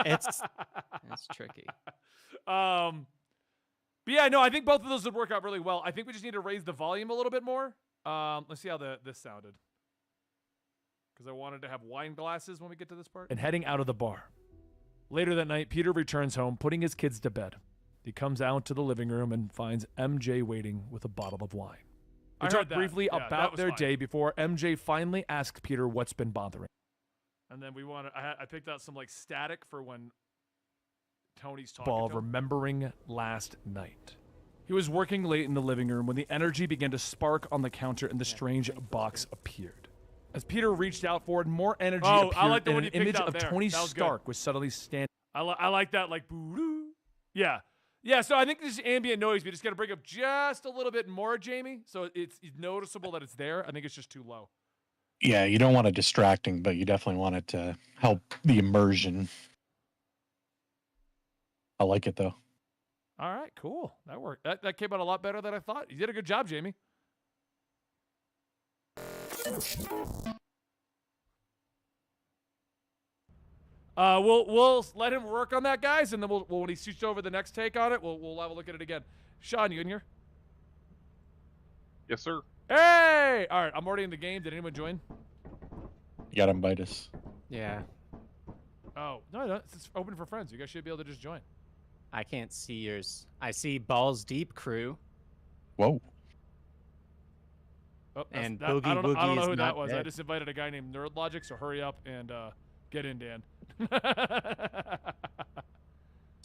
It's tricky. But yeah, no, I think both of those would work out really well. I think we just need to raise the volume a little bit more. Let's see how this sounded. Because I wanted to have wine glasses when we get to this part. And heading out of the bar. Later that night, Peter returns home, putting his kids to bed. He comes out to the living room and finds MJ waiting with a bottle of wine. We talked briefly about their day before MJ finally asks Peter what's been bothering. And then I picked out some like static for when Tony's talking to him. Remembering last night. He was working late in the living room when the energy began to spark on the counter and the strange box appeared. As Peter reached out for it, more energy appeared, I like the and one an you picked image out of there. Tony That was Stark was suddenly standing. I like that, like, boo-doo. Yeah. Yeah, so I think this is ambient noise. We just got to bring up just a little bit more, Jamie, so it's noticeable that it's there. I think it's just too low. Yeah, you don't want it distracting, but you definitely want it to help the immersion. I like it, though. All right, cool. That worked. That came out a lot better than I thought. You did a good job, Jamie. We'll let him work on that, guys, and then when he switches over the next take on it, we'll have a look at it again. Sean, you in here? Yes, sir. Hey! All right, I'm already in the game. Did anyone join? You gotta invite us. Yeah. Oh, no, it's open for friends. You guys should be able to just join. I can't see yours. I see Balls Deep crew. Whoa. Oh, And I Boogie don't know Woogie is who that not was. I dead. just invited a guy named Nerd Logic, so hurry up and get in, Dan. Did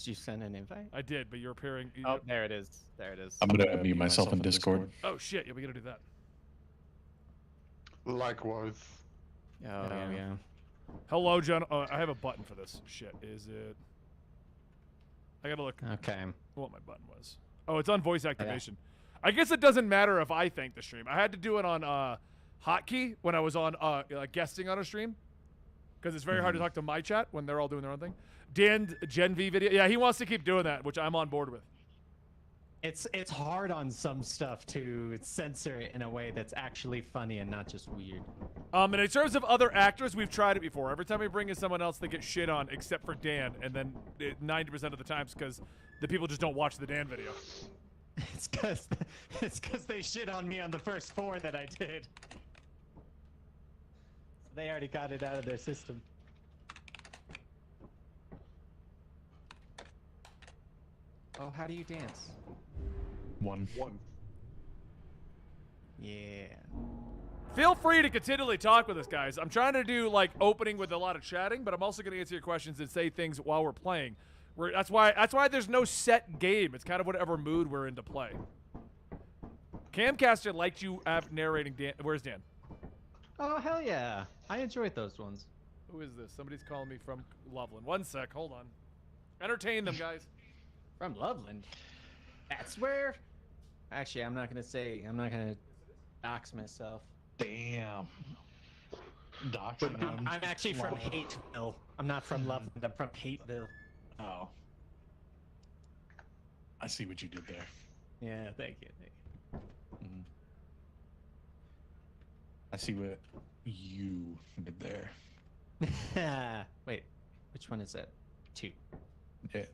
you send an invite? I did, but you're appearing. Oh, there it is. There it is. I'm gonna mute myself in Discord. Oh shit! Yeah, we gotta do that. Likewise. Oh, yeah. Hello, John. I have a button for this. Shit, is it? I gotta look Okay. what my button was. Oh, it's on voice activation. I guess it doesn't matter if I thank the stream. I had to do it on hotkey when I was on guesting on a stream, because it's very hard to talk to my chat when they're all doing their own thing. Dan Gen V video. Yeah, he wants to keep doing that, which I'm on board with. It's hard on some stuff to censor it in a way that's actually funny and not just weird. And in terms of other actors, we've tried it before. Every time we bring in someone else, they get shit on, except for Dan, and then 90% of the times because the people just don't watch the Dan video. It's because they shit on me on the first 4 that I did. They already got it out of their system. Oh, how do you dance? One. Yeah. Feel free to continually talk with us, guys. I'm trying to do like opening with a lot of chatting, but I'm also going to answer your questions and say things while we're playing. That's why there's no set game. It's kind of whatever mood we're in to play. Camcaster liked you narrating Dan. Where's Dan? Oh, hell yeah. I enjoyed those ones. Who is this? Somebody's calling me from Loveland. One sec, hold on. Entertain them, guys. From Loveland? That's where... Actually, I'm not going to dox myself. Damn. Doc. I'm actually from Hateville. I'm not from Loveland. I'm from Hateville. Oh. I see what you did there. Yeah, thank you. Mhm. I see what you did there. Wait, which one is it? 2. Yeah.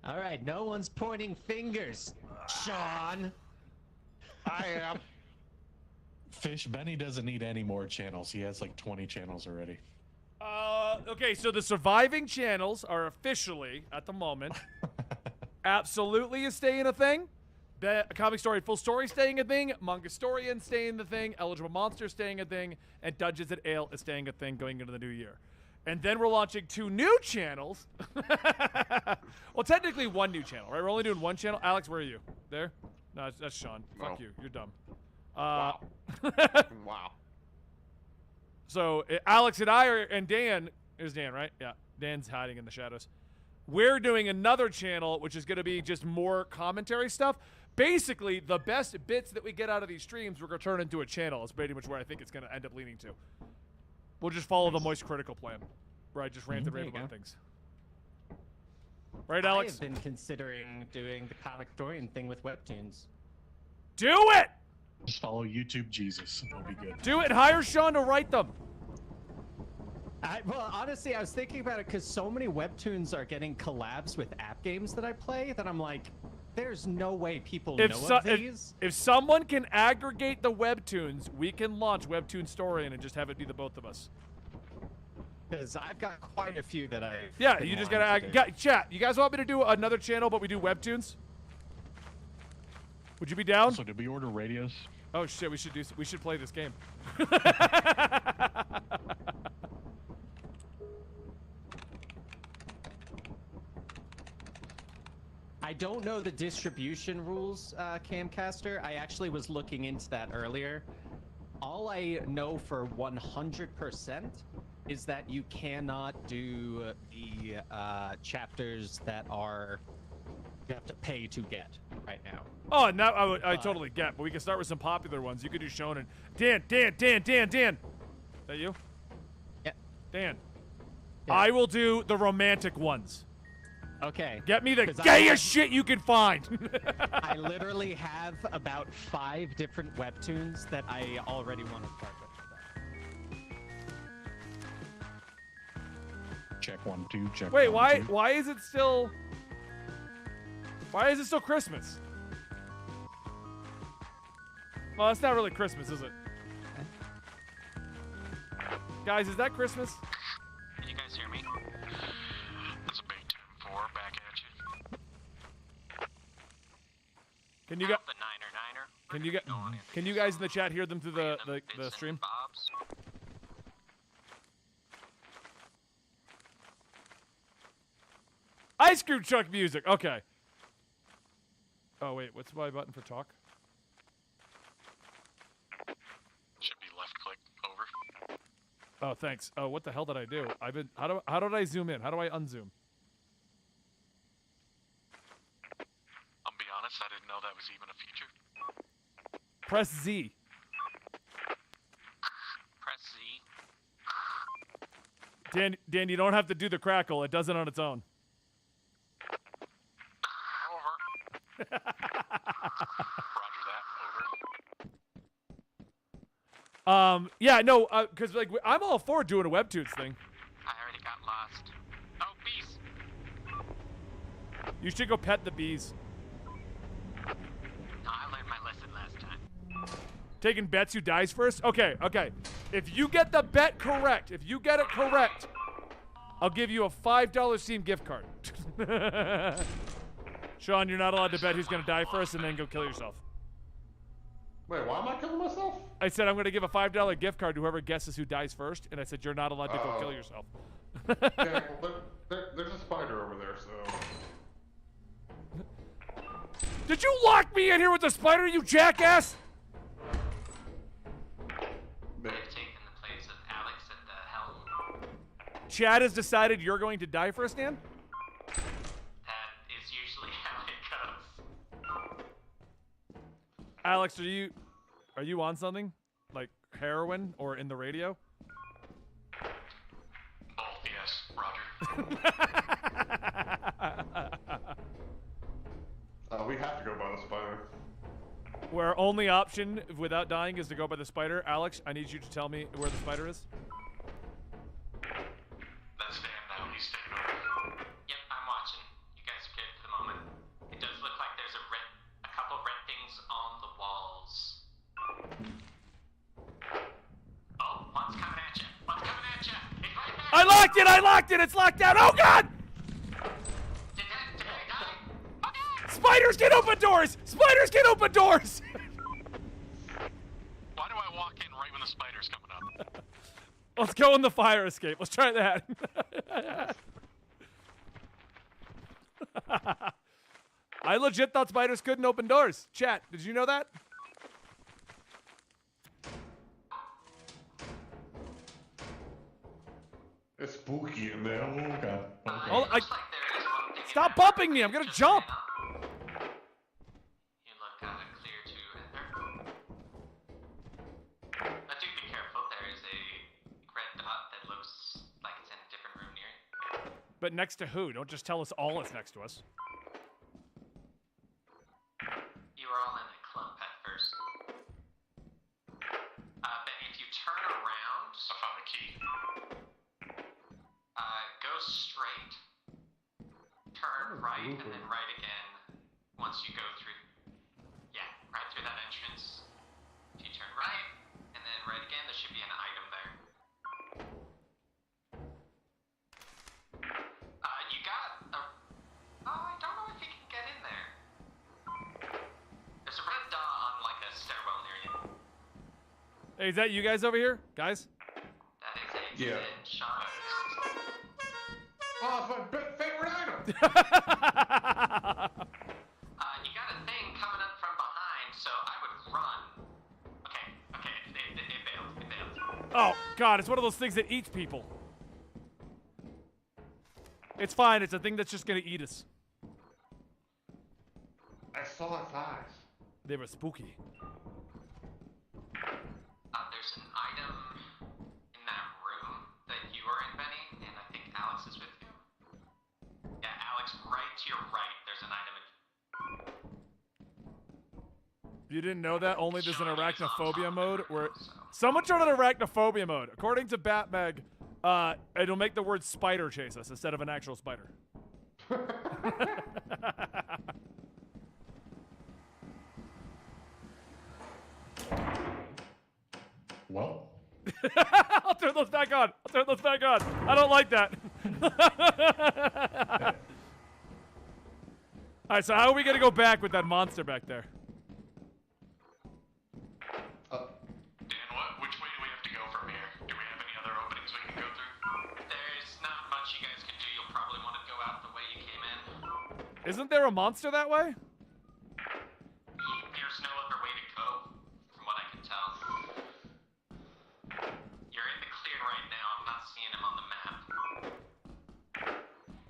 All right, no one's pointing fingers, Sean. I am. Fish, Benny doesn't need any more channels. He has like 20 channels already. Okay, so the surviving channels are officially, at the moment, Absolutely is staying a thing. Comicstorian Full Story staying a thing. Comicstorian staying a thing. Eligible Monster staying a thing. And Dungeons and Ale is staying a thing going into the new year. And then we're launching 2 new channels. Well, technically 1 new channel, right? We're only doing 1 channel. Alex, where are you? There? No, that's Sean. No. Fuck you. You're dumb. Wow. Wow. So Alex and I are, and Dan, is Dan, right? Yeah. Dan's hiding in the shadows. We're doing another channel, which is going to be just more commentary stuff. Basically, the best bits that we get out of these streams, we're going to turn into a channel. Is pretty much where I think it's going to end up leaning to. We'll just follow the Moist Critical plan, where I just rant and rave about things. Right, Alex? I have been considering doing the Comicstorian thing with webtoons. Do it! Just follow YouTube Jesus. It'll be good. Do it and hire Sean to write them. Well, honestly, I was thinking about it because so many webtoons are getting collabs with app games that I play that I'm like, there's no way people know of these. If someone can aggregate the webtoons, we can launch Webtoonstorian and just have it be the both of us. Because I've got quite a few that I. Yeah, you just gotta chat. You guys want me to do another channel, but we do webtoons? Would you be down? So did we order radios? Oh shit, we should play this game. I don't know the distribution rules, Camcaster. I actually was looking into that earlier. All I know for 100% is that you cannot do the chapters that you have to pay to get right now. Oh, now I totally get, but we can start with some popular ones. You could do Shonen. Dan. Is that you? Yeah. Dan. Yeah. I will do the romantic ones. Okay. Get me the gayest shit you can find. I literally have about 5 different webtoons that I already want to start with. Check 1, 2. Check. Wait, 1, 2. why is it still? Why is it still Christmas? Well, it's not really Christmas, is it? Guys, is that Christmas? Can you guys hear me? It's a big 10-4 back at you. Can you get? The Niner. Can you guys in the chat hear them through the stream? Bobs. Ice cream truck music. Okay. Oh wait, what's my button for talk? Should be left click over. Oh, thanks. Oh, what the hell did I do? How did I zoom in? How do I unzoom? I'll be honest, I didn't know that was even a feature. Press Z. Press Z. Dan, you don't have to do the crackle. It does it on its own. Over. Roger that. Over. Yeah, no, because like I'm all for doing a webtoons thing. I already got lost. Oh, bees. You should go pet the bees. No, I learned my lesson last time. Taking bets who dies first? Okay. If you get the bet correct, I'll give you a $5 Steam gift card. Sean, you're not allowed to bet who's going to die first and then go kill yourself. Wait, why am I killing myself? I said I'm going to give a $5 gift card to whoever guesses who dies first, and I said you're not allowed to go kill yourself. Okay, well, there's a spider over there, so... Did you lock me in here with the spider, you jackass? Chad has decided you're going to die first, Dan? That is usually how it goes. Alex, are you on something? Like heroin or in the radio? Both, yes, Roger. We have to go by the spider. Where only option without dying is to go by the spider. Alex, I need you to tell me where the spider is. That's Dan now. He's taking over. Yep, I'm watching. You guys are good for the moment. It does look like there's a couple red things on the walls. Oh, one's coming at you. One's coming at you. It's right there. I locked it! I locked it! It's locked down! Oh god! Did they die? Okay. Spiders can open doors! Spiders can open doors! Why do I walk in right when the spider's coming up? Let's go in the fire escape. Let's try that. I legit thought spiders couldn't open doors. Chat, did you know that? It's spooky in there. Okay. Oh, Looks like there is one thing in Stop there. bumping me. I'm gonna jump. You look clear to enter. But do be careful. There is a red dot that looks like it's in a different room near you. But next to who? Don't just tell us all it's next to us. You were all in a clump at first. But if you turn around, I found the key. Go straight. Turn right and then right again. Once you go through, yeah, right through that entrance. If you turn right and then right again, there should be an item there. You got a. Oh, I don't know if you can get in there. There's a red dot on like a stairwell near you. Hey, is that you guys over here? Guys? That is a Yeah. Sean. Oh, it's my favorite item. You got a thing coming up from behind, so I would run. Okay, it failed. Oh, God, it's one of those things that eats people. It's fine. It's a thing that's just going to eat us. I saw its eyes. They were spooky. There's an item in that room that you are in, Benny, and I think Alex is with you. Yeah, Alex, right to your right, there's an item. You didn't know that? Only there's an arachnophobia mode where... Someone showed an arachnophobia mode. According to Batmeg, it'll make the word spider chase us instead of an actual spider. Well, I'll turn those back on. I don't like that. All right, so how are we going to go back with that monster back there? Dan, which way do we have to go from here? Do we have any other openings we can go through? There's not much you guys can do. You'll probably want to go out the way you came in. Isn't there a monster that way? There's no other way to go, from what I can tell. You're in the clear right now. I'm not seeing him on the map.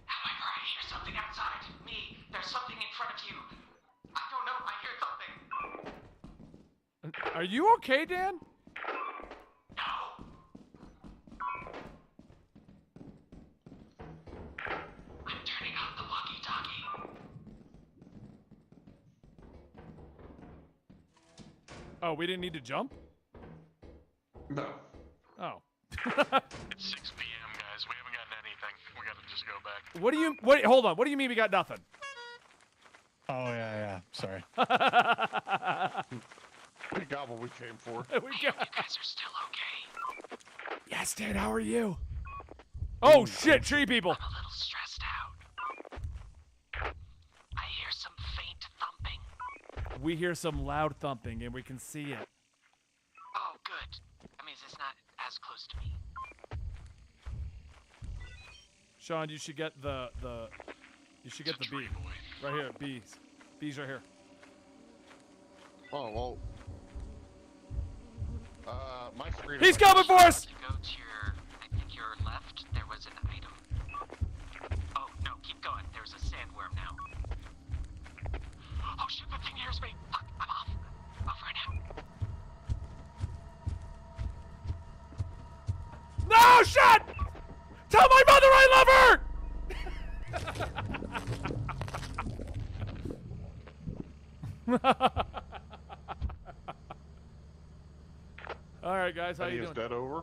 However, I hear something outside. Me, there's something in front of you. I don't know. I hear something. Are you okay, Dan? No. I'm turning off the walkie-talkie. Oh, we didn't need to jump? No. Oh. It's 6 p.m., guys. We haven't gotten anything. We gotta just go back. What do you... Hold on. What do you mean we got nothing? oh yeah. Sorry. We got what we came for. We got... You guys are still okay. Yes, Dan, how are you? Oh, shit, tree people. I'm a little stressed out. I hear some faint thumping. We hear some loud thumping, and we can see it. Oh, good. That means it's not as close to me. Sean, you should get the you should get the bee. Right here, bees. Bees right here. Oh, well. My screen. He's coming for us! To go to your, I think your left, there was an on the right lever! All right, guys, how Benny, you is doing? that over?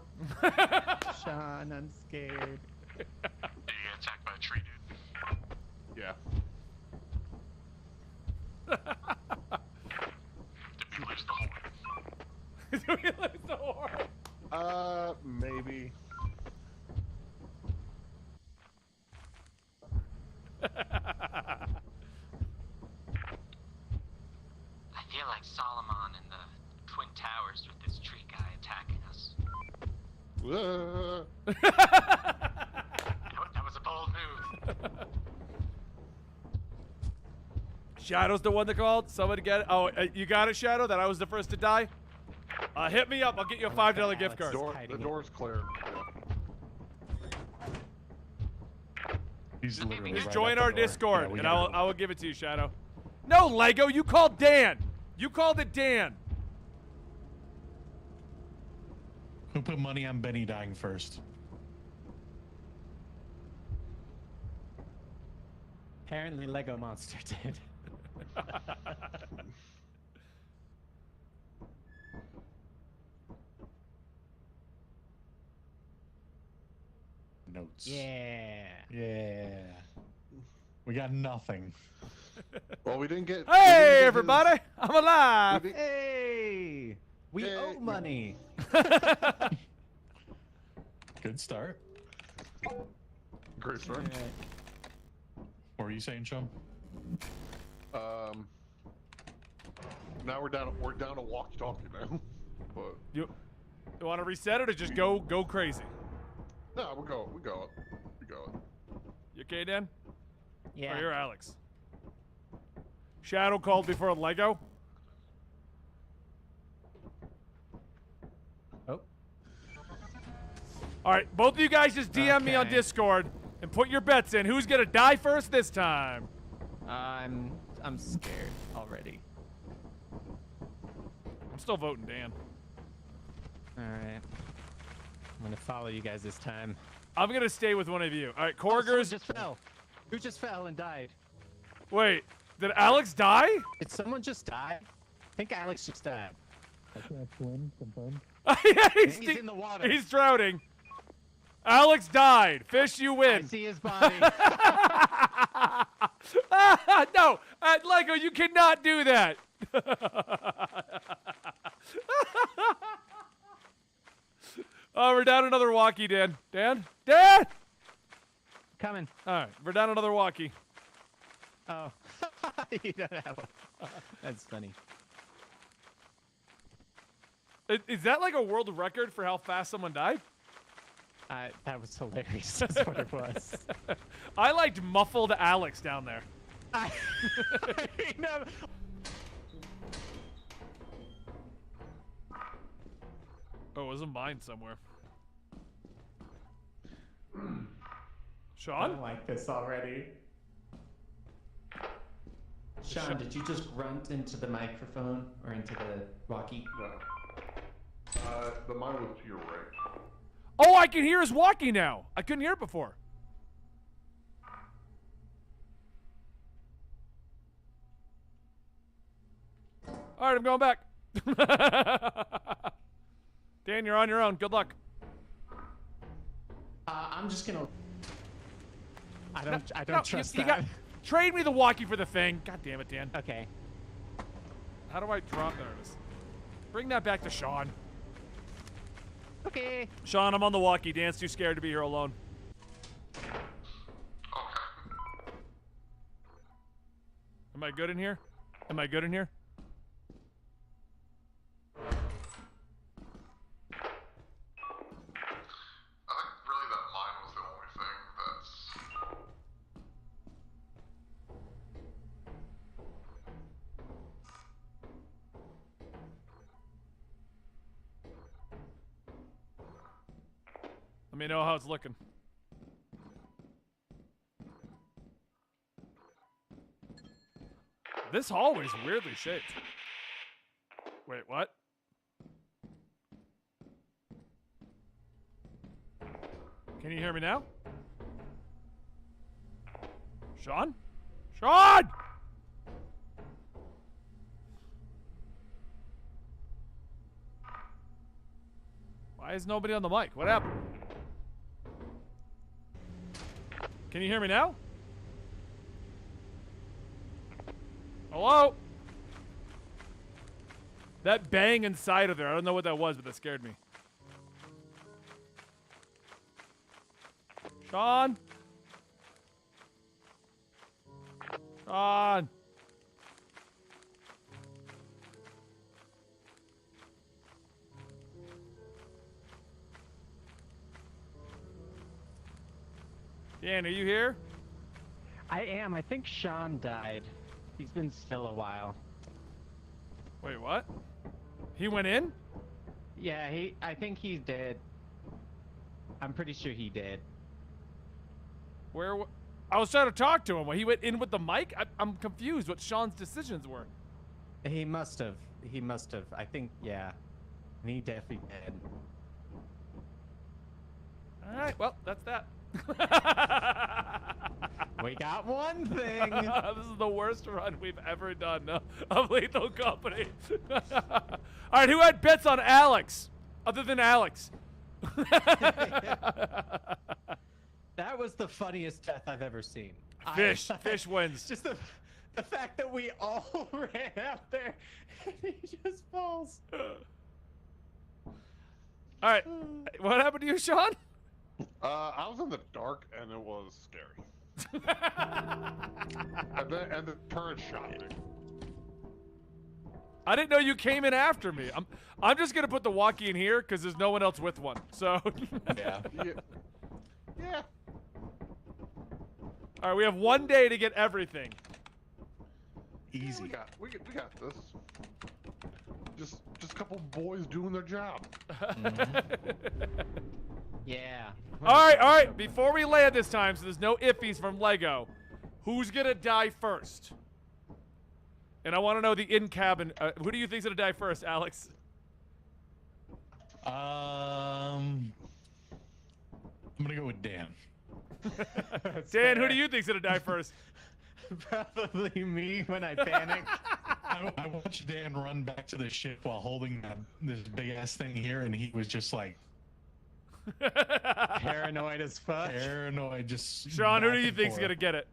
Sean, I'm scared. You get attacked by a tree, dude. Yeah. Did we lose the horn? Do we lose the horn? Maybe. I feel like Solomon in the Twin Towers with this tree guy attacking us. That was a bold move. Shadow's the one that called. Someone get it. Oh, you got it, Shadow. That I was the first to die. Hit me up. I'll get you a $5 gift card. The door's clear. He's literally Just right join at the our door. Discord, Yeah, we and gotta I will give it to you, Shadow. No, Lego. You called Dan. You called it Dan. Who put money on Benny dying first? Apparently, Lego Monster did. Notes. Yeah. Yeah. We got nothing. Well, we didn't get. Hey, everybody! I'm alive. Hey! We Hey. owe money. Good start. Great start. What were you saying, Sean? Now we're down to walkie-talkie now. But You want to reset it or just go crazy? no, we go it. You okay, Dan? Yeah. Or you're Alex. Shadow called before Lego. Oh. All right, both of you guys just DM me on Okay. Discord and put your bets in. Who's gonna die first this time? I'm scared already. I'm still voting Dan. All right. I'm gonna follow you guys this time. I'm gonna stay with one of you. All right, Someone Korgers. just fell. Who just fell and died? Wait, did Alex die? Did someone just die? I think Alex just died. Yeah, He's in the water. He's drowning. Alex died. Fish, you I win. see his body. No, Lego, you cannot do that. Oh, we're down another walkie, Dan. Dan? Coming. All right, we're down another walkie. Oh. You don't have one. That's funny. Is that like a world record for how fast someone died? That was hilarious. That's what it was. I liked muffled Alex down there. I know. Oh, it was in mine somewhere. I Sean? don't like this already. Sean, did you just grunt into the microphone or into the walkie? No. The mine was to your right. Oh, I can hear his walkie now. I couldn't hear it before. All right, I'm going back. Dan, you're on your own. Good luck. I'm just gonna. I don't No, trust you that. trade me the walkie for the thing. God damn it, Dan. Okay. How do I drop? There it is. Bring that back to Sean. Okay. Sean, I'm on the walkie. Dan's too scared to be here alone. Am I good in here? Am I good in here? I think really that mine was the only thing that's. Let me know how it's looking. This hallway's weirdly shaped. Wait, what? Can you hear me now? Sean? Sean! Why is nobody on the mic? What happened? Can you hear me now? Hello? That bang inside of there, I don't know what that was, but that scared me. Sean? Sean? Dan, are you here? I am. I think Sean died. He's been still a while. Wait, what? He went in? Yeah, I think he did. I'm pretty sure he did. Where? I was trying to talk to him. He went in with the mic? I'm confused what Sean's decisions were. He must have. He must have. I think, yeah. And he definitely did. Alright, well, that's that. We got one thing. This is the worst run we've ever done of Lethal Company. Alright, who had bets on Alex? Other than Alex. That was the funniest death I've ever seen. Fish wins. Just the fact that we all ran out there and he just falls. Alright, what happened to you, Sean? I was in the dark and it was scary. and the turret shot me. I didn't know you came in after me. I'm just gonna put the walkie in here because there's no one else with one. So Yeah. Yeah. all right, we have 1 day to get everything. Easy. We got this. Just a couple boys doing their job. Yeah. All right. Before we land this time, so there's no iffies from Lego. Who's gonna die first? And I want to know the in-cabin. Who do you think's gonna die first, Alex? I'm gonna go with Dan. Dan, who do you think's gonna die first? Probably me when I panic. I watched Dan run back to the ship while holding this big ass thing here, and he was just like Paranoid as fuck. paranoid. Just Sean, who do back you and think's forth. gonna get it?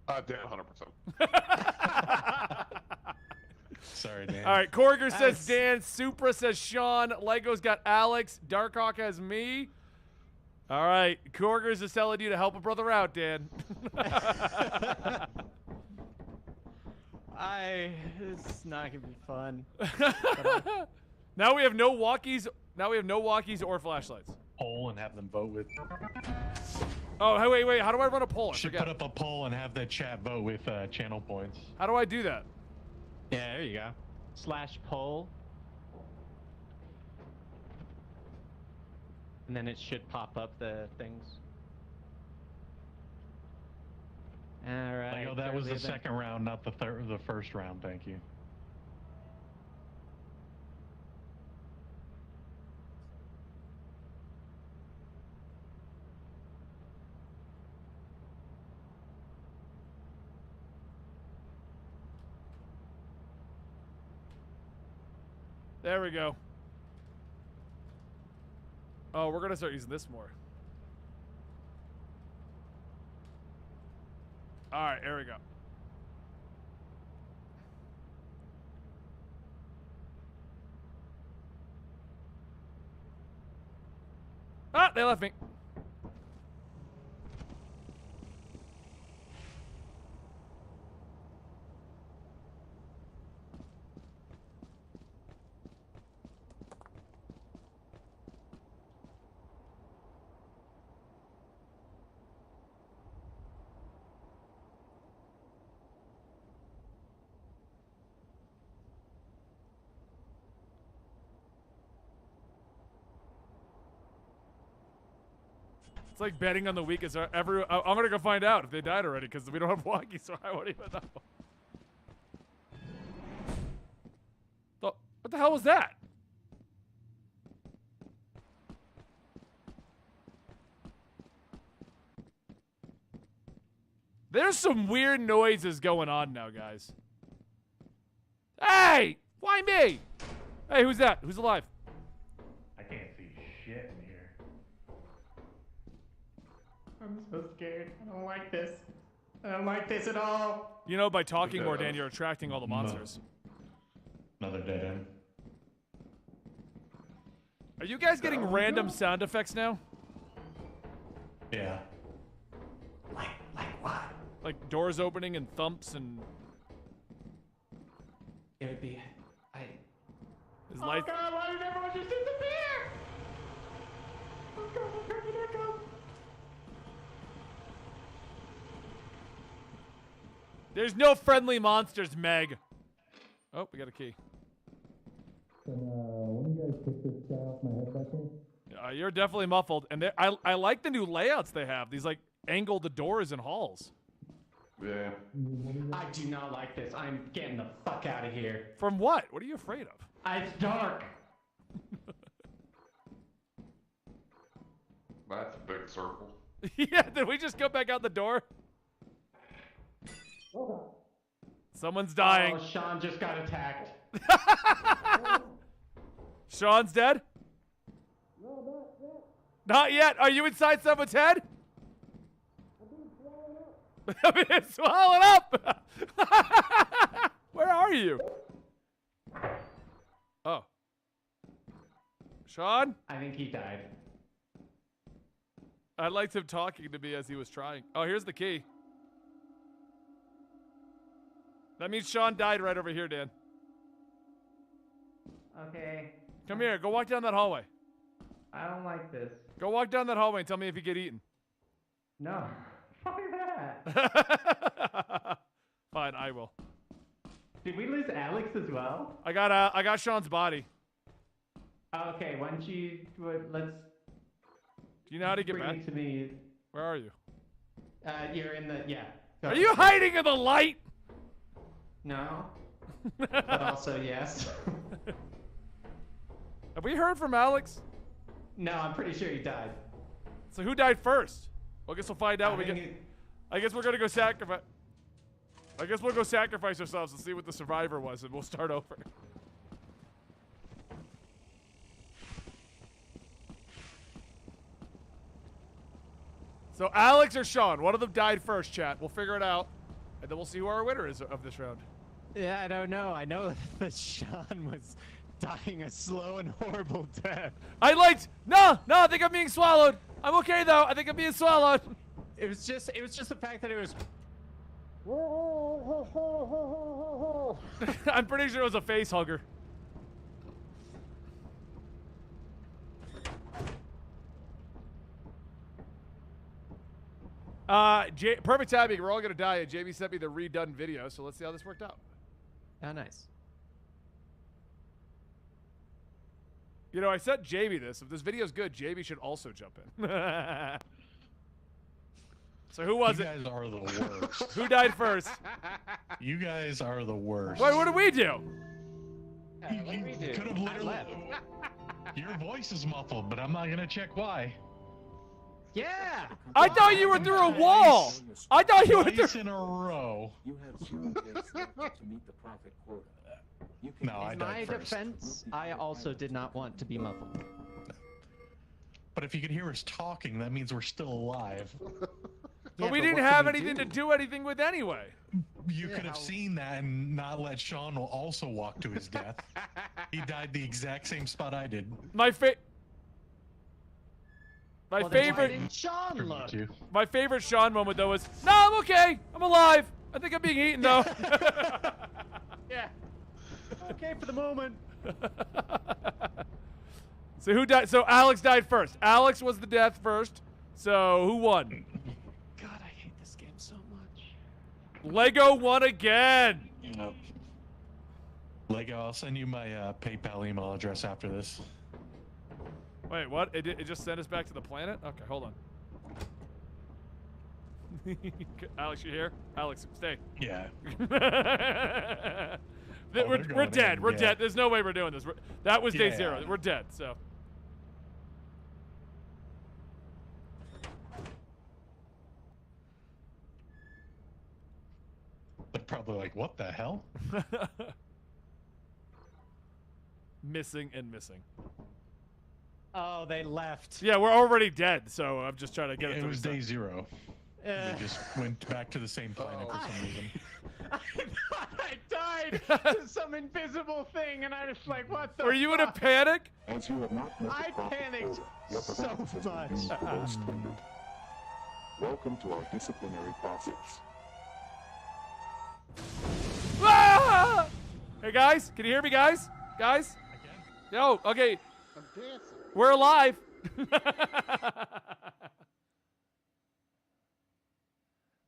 Dan, 100%. Sorry, Dan. All right, Korger says That's- Dan, Supra says Sean, Lego's got Alex, Darkhawk has me. All right, Korger's just telling you to help a brother out, Dan. It's not gonna be fun. Now we have no walkies. Now we have no walkies or flashlights. Poll and have them vote with. Oh, hey, wait. How do I run a poll? I Should forget. put up a poll and have the chat vote with channel points. How do I do that? Yeah, there you go. /poll. And then it should pop up the things. All right. Lego, that was the fairly event- second round, not the first round. Thank you. There we go. Oh, we're gonna start using this more. All right, here we go. Ah, they left me. It's like betting on the weakest. I'm gonna go find out if they died already because we don't have walkies, so I won't even know. What the hell was that? There's some weird noises going on now, guys. Hey! Why me? Hey, who's that? Who's alive? I can't see shit in here. I'm so scared. I don't like this. I don't like this at all. You know, by talking more, Dan, you're attracting all the monsters. Another dead end. Are you guys getting random sound effects now? Yeah. Like what? Like doors opening and thumps and... It would be... His Oh life... God, why did everyone just disappear? Oh God, I'm turning it up. There's no friendly monsters, Meg. Oh, we got a key. When you guys pick this guy off my head back here? You're definitely muffled, and I like the new layouts they have. These like angled doors and halls. Yeah. I do not like this. I'm getting the fuck out of here. From what? What are you afraid of? It's dark. That's a big circle. Yeah, did we just go back out the door? Someone's dying. Oh, Sean just got attacked. Sean's dead? Not yet. Are you inside someone's head? I'm being swallowed up. Where are you? Oh. Sean? I think he died. I liked him talking to me as he was trying. Oh, here's the key. That means Sean died right over here, Dan. Okay. Come here. Go walk down that hallway. I don't like this. Go walk down that hallway and tell me if you get eaten. No. Fuck that. Fine, I will. Did we lose Alex as well? I got Sean's body. Okay, why don't you let's. Do you know how to get bring back? it to me. Where are you? You're in the Are you hiding in the light? No. But also yes. Have we heard from Alex? No, I'm pretty sure he died. So who died first? Well, I guess we'll find out when we get. I guess we're gonna go sacrifice. I guess we'll go sacrifice ourselves and see what the survivor was, and we'll start over. So Alex or Sean, one of them died first, chat. We'll figure it out, and then we'll see who our winner is of this round. Yeah, I don't know. I know that Sean was dying a slow and horrible death. No, I think I'm being swallowed. I'm okay though. I think I'm being swallowed. It was just the fact that it was. I'm pretty sure it was a face hugger. Perfect timing. We're all gonna die, and Jamie sent me the redone video, so let's see how this worked out. Oh, nice. You know, I sent Jamie this. If this video's good, Jamie should also jump in. So who was it? You guys are the worst. Who died first? You guys are the worst. Wait, what did we do? You could have literally. Your voice is muffled, but I'm not gonna check why. Yeah. I thought you were through a wall. I thought you were through. Twice in a row. You have 0 days left to meet the profit quota. You can No, I In died my first. defense, I also did not want to be muffled. But if you can hear us talking, that means we're still alive. But we didn't have anything to do anything with anyway. You could have seen that and not let Sean also walk to his death. He died the exact same spot I did. My favorite. Why didn't Sean look? My favorite Sean moment though was, "No, I'm okay. I'm alive. I think I'm being eaten though." Yeah. Okay for the moment. So who died? So Alex died first. Alex was the death first. So who won? God, I hate this game so much. Lego won again. Nope. Lego, I'll send you my PayPal email address after this. Wait, what? It just sent us back to the planet? Okay, hold on. Alex, you here? Alex, stay. Yeah. We're dead. We're dead. There's no way we're doing this. That was day Yeah. 0. We're dead, so. They're probably like, what the hell? Missing and missing. Oh, they left. Yeah, we're already dead, so I'm just trying to get It was reset. day 0. They just went back to the same planet for some reason. I thought I died to some invisible thing, and I was like, what the Were you in a panic? As you have not met the I proper panicked quota, your so performance has much. been below standard. Welcome to our disciplinary process. Ah! Hey guys, can you hear me, guys? Guys? Yo, okay. I'm dancing. We're alive.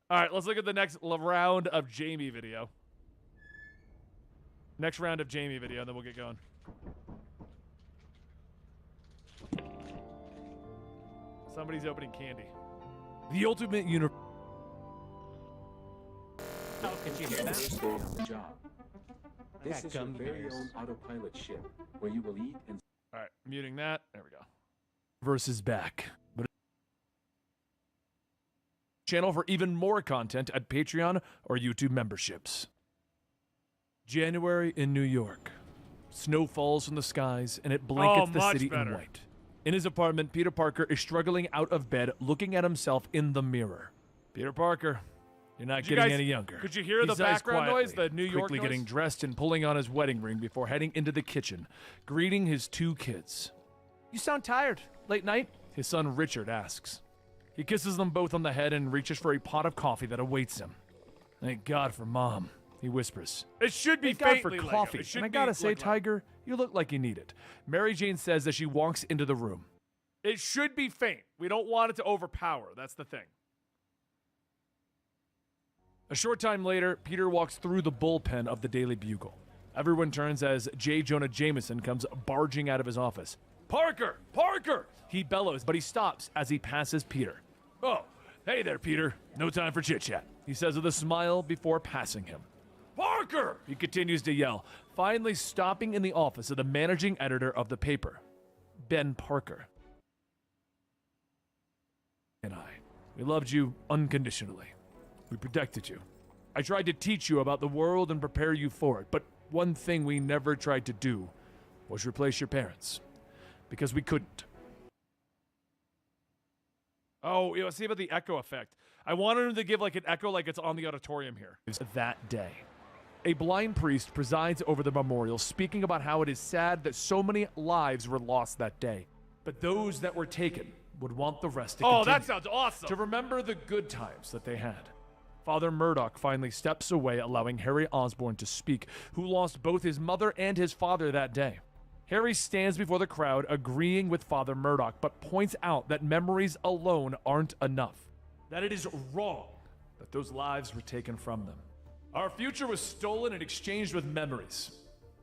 All right, let's look at the next round of Jamie video. Next round of Jamie video, and then we'll get going. Somebody's opening candy. The ultimate universe. Oh, could you hear that? First day on the job. This got is your gummy very bears. own autopilot ship, where you will eat and All right, muting that. There we go. Versus back. But channel for even more content at Patreon or YouTube memberships. January in New York. Snow falls from the skies and it blankets the city in white. In his apartment, Peter Parker is struggling out of bed, looking at himself in the mirror. Peter Parker, you're not getting any younger. Could you hear He the sighs background noise, quietly, the New York quickly noise? getting dressed and pulling on his wedding ring before heading into the kitchen, greeting his 2 kids. You sound tired. Late night? His son Richard asks. He kisses them both on the head and reaches for a pot of coffee that awaits him. Thank God for Mom, he whispers. It should be Thank God for faintly coffee. Lego. It And I should gotta be say, like Tiger, you look like you need it. Mary Jane says as she walks into the room. It should be faint. We don't want it to overpower. That's the thing. A short time later, Peter walks through the bullpen of the Daily Bugle. Everyone turns as J. Jonah Jameson comes barging out of his office. Parker! Parker! He bellows, but he stops as he passes Peter. Oh, hey there, Peter. No time for chit-chat, he says with a smile before passing him. Parker! He continues to yell, finally stopping in the office of the managing editor of the paper, Ben Parker. And we loved you unconditionally. We protected you. I tried to teach you about the world and prepare you for it, but one thing we never tried to do was replace your parents. Because we couldn't. Oh, see about the echo effect. I wanted him to give like an echo like it's on the auditorium here. That day. A blind priest presides over the memorial, speaking about how it is sad that so many lives were lost that day. But those that were taken would want the rest to continue. Oh, that sounds awesome. To remember the good times that they had. Father Murdoch finally steps away, allowing Harry Osborn to speak, who lost both his mother and his father that day. Harry stands before the crowd, agreeing with Father Murdoch, but points out that memories alone aren't enough. That it is wrong that those lives were taken from them. Our future was stolen and exchanged with memories.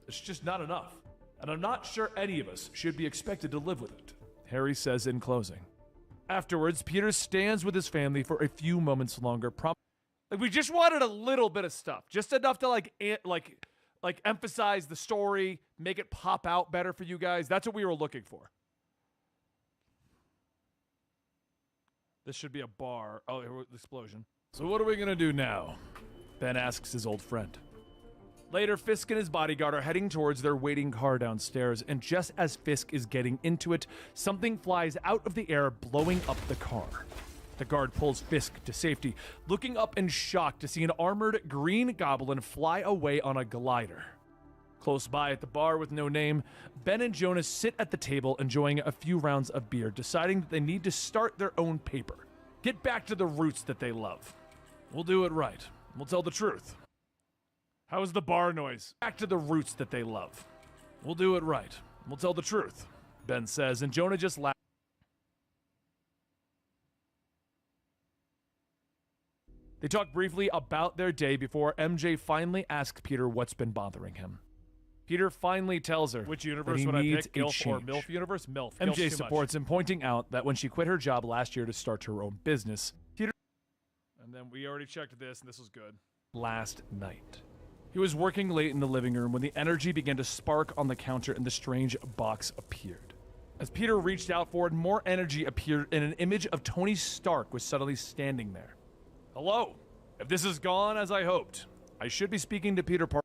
It's just not enough. And I'm not sure any of us should be expected to live with it, Harry says in closing. Afterwards, Peter stands with his family for a few moments longer. Like, we just wanted a little bit of stuff, just enough to like emphasize the story, make it pop out better for you guys. That's what we were looking for. This should be a bar. Oh, here was the explosion. So what are we gonna do now? Ben asks his old friend. Later, Fisk and his bodyguard are heading towards their waiting car downstairs, and just as Fisk is getting into it, something flies out of the air, blowing up the car. The guard pulls Fisk to safety, looking up in shock to see an armored green goblin fly away on a glider. Close by at the bar with no name, Ben and Jonas sit at the table enjoying a few rounds of beer, deciding that they need to start their own paper. Get back to the roots that they love. We'll do it right. We'll tell the truth. How was the bar noise? Back to the roots that they love. We'll do it right. We'll tell the truth, Ben says, and Jonah just laughs. They talk briefly about their day before MJ finally asks Peter what's been bothering him. Peter finally tells her Which that universe he would I needs pick? a GILF or change. MILF universe? MILF. MJ GILF's too much. supports him, pointing out that when she quit her job last year to start her own business, Peter. And then we already checked this, and this was good. Last night. He was working late in the living room when the energy began to spark on the counter and the strange box appeared. As Peter reached out for it, more energy appeared and an image of Tony Stark was suddenly standing there. Hello. If this is gone as I hoped, I should be speaking to Peter Parker.